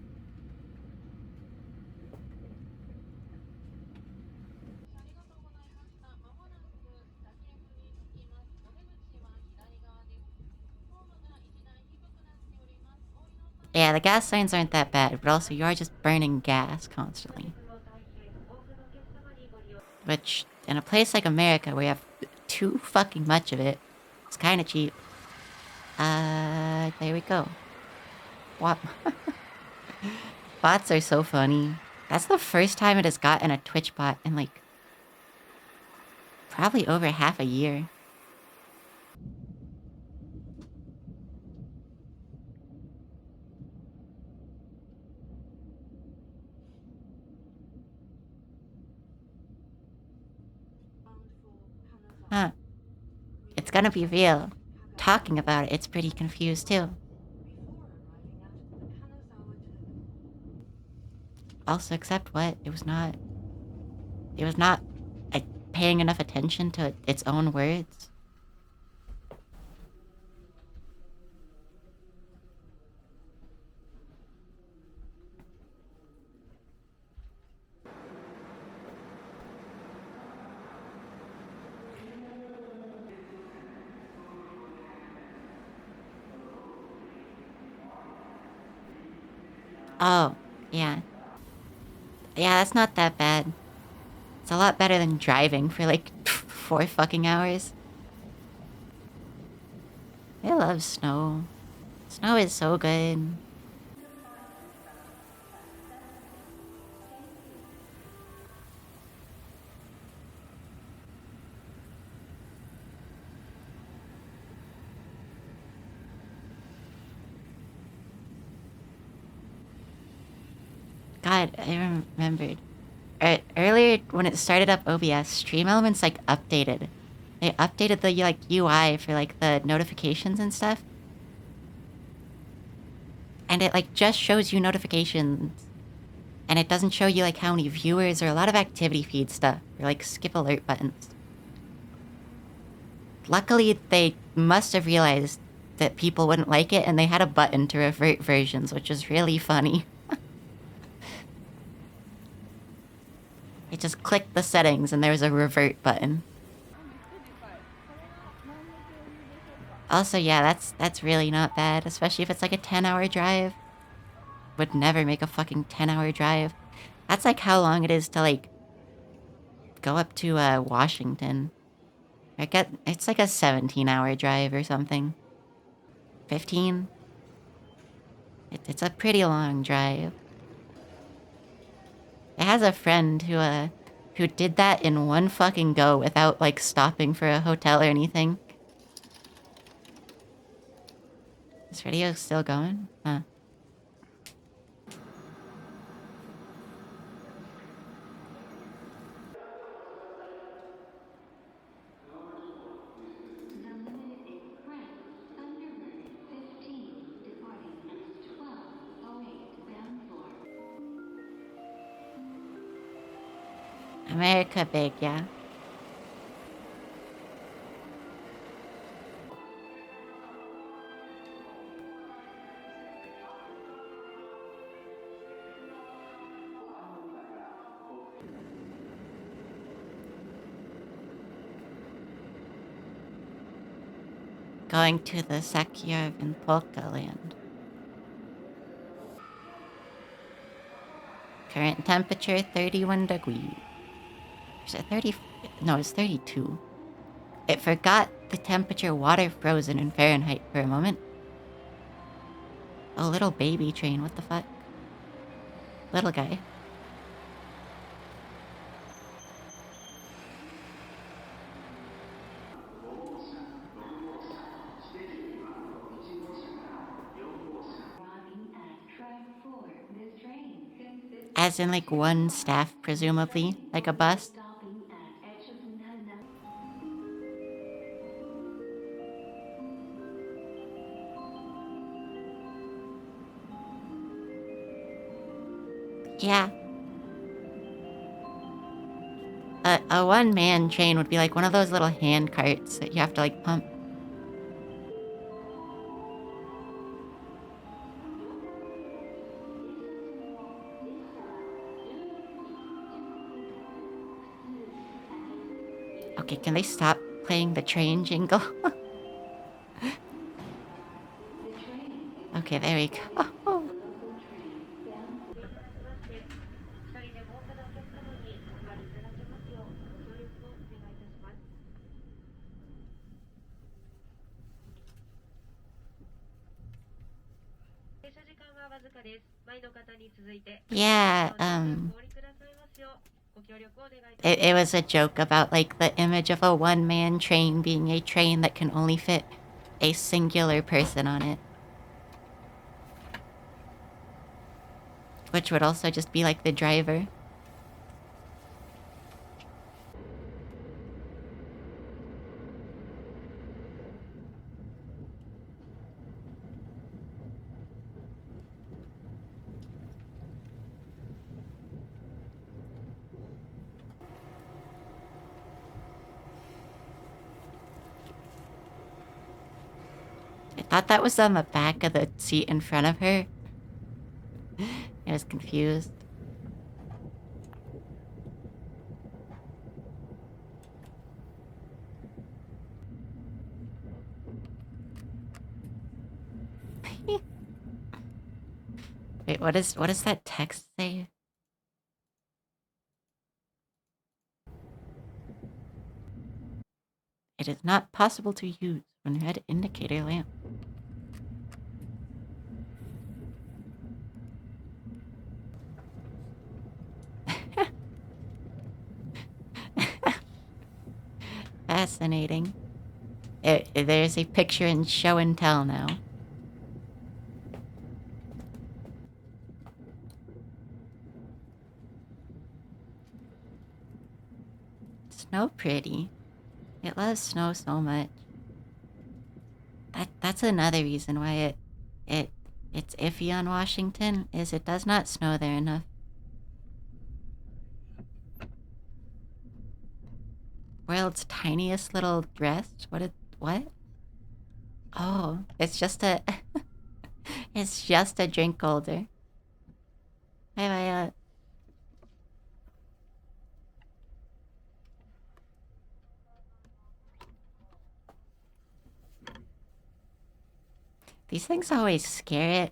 Yeah, the gas signs aren't that bad, but also you are just burning gas constantly. Which, in a place like America where you have too fucking much of it, it's kind of cheap. There we go. What? Bots are so funny. That's the first time it has gotten a Twitch bot in like probably over half a year. Huh. It's gonna be real. Talking about it, it's pretty confused too. Also, except what? It was not paying enough attention to its own words. Oh, yeah. Yeah, that's not that bad. It's a lot better than driving for like 4 fucking hours. I love snow. Snow is so good. God, I remembered. Earlier, when it started up OBS, Stream Elements like updated. They updated the like UI for like the notifications and stuff. And it like just shows you notifications. And it doesn't show you like how many viewers or a lot of activity feed stuff or like skip alert buttons. Luckily, they must have realized that people wouldn't like it and they had a button to revert versions, which is really funny. It just clicked the settings and there was a revert button. Also, yeah, that's really not bad, especially if it's like a 10-hour drive. Would never make a fucking 10-hour drive. That's like how long it is to like go up to Washington. It's like a 17-hour drive or something. 15. It's a pretty long drive. It has a friend who did that in one fucking go without like stopping for a hotel or anything. This video's still going? Huh. America big, yeah. Going to the Sakyarv in Polka Land. Current temperature 31 degrees. Is it 30? No, it's 32. It forgot the temperature water frozen in Fahrenheit for a moment. Oh, little baby train, what the fuck? Little guy. As in, like, one staff, presumably, like a bus. Yeah. A one-man train would be like one of those little hand carts that you have to, like, pump. Okay, can they stop playing the train jingle? Okay, there we go. 停車時間はわずかです。前の方に続いて。 Yeah, お降りくださいますようご協力をお願いいたします。 it was a joke about, like, the image of a one-man train being a train that can only fit a singular person on it. Which would also just be, like, the driver. I thought that was on the back of the seat in front of her. I was confused. Wait, what does that text say? It is not possible to use when red indicator lamp. Fascinating. There's a picture in show and tell now. Snow pretty. It loves snow so much. That's another reason why it's iffy on Washington, is it does not snow there enough. World's tiniest little dress? What? Oh, it's just a it's just a drink holder. Hi, these things always scare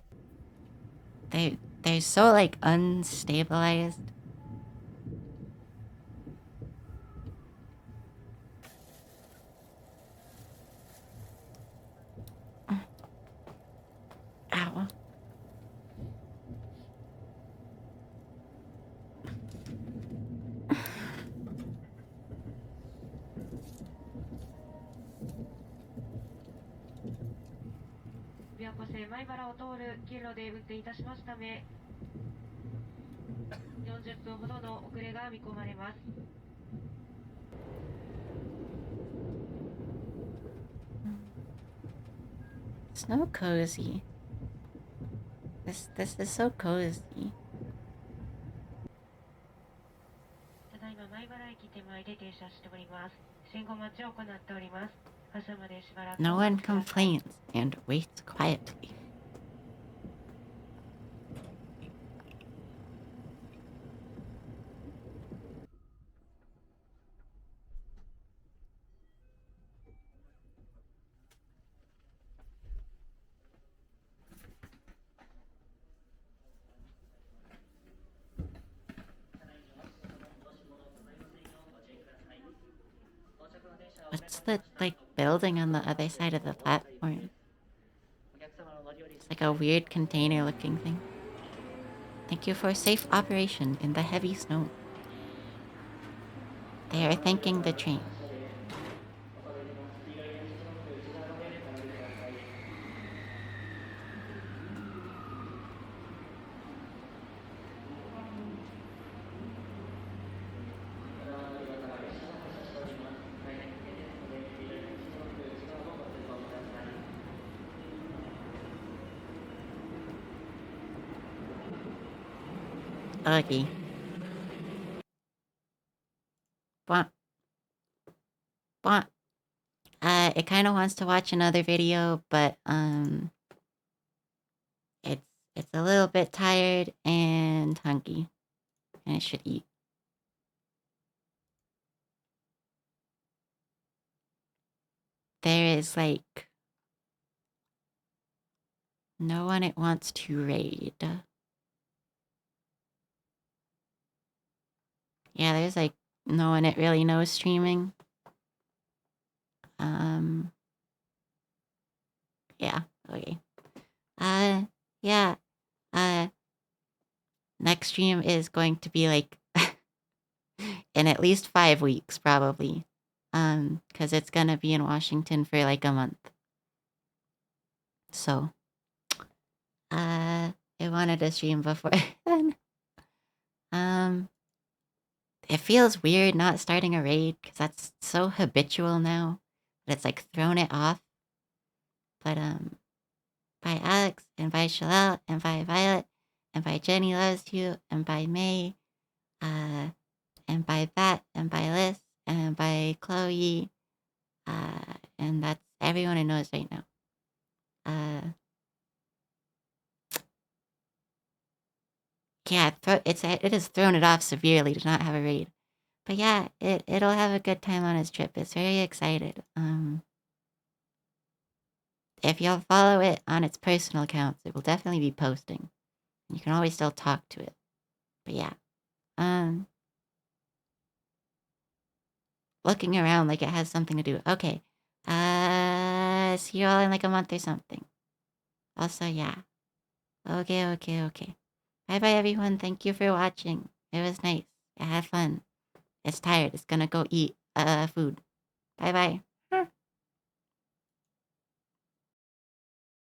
it. They're so, like, unstabilized. Ow. 琵琶湖線米原を通る経路で運転いたしますため、40分ほどの遅れが見込まれます。 Snow cozy. This is so cozy. ただいま米原駅手前で停車しております。信号待ちを行っております。朝までしばらく。 No one complains and waits quietly. What's the, like, building on the other side of the platform? It's like a weird container looking thing. Thank you for safe operation in the heavy snow. They are thanking the train. Okay. Bwah. Bwah. It kind of wants to watch another video, but it's a little bit tired and hungry, and it should eat. There is like no one it wants to raid. Yeah, there's like no one it really knows streaming. Yeah, okay. Yeah. Next stream is going to be like in at least 5 weeks, probably. Because it's gonna be in Washington for like a month. So, I wanted to stream before then. It feels weird not starting a raid because that's so habitual now that it's like thrown it off. But by Alex and by Shalelle and by Violet and by Jenny Loves You and by May, and by Bat and by Liz and by Chloe, and that's everyone who knows right now. Yeah, it has thrown it off severely to not have a raid. But yeah, it'll have a good time on its trip. It's very excited. If y'all follow it on its personal accounts, it will definitely be posting. You can always still talk to it. But yeah. Looking around like it has something to do. Okay. See you all in like a month or something. Also, yeah. Okay. Bye everyone. Thank you for watching. It was nice. I had fun. It's tired. It's gonna go eat food. Bye.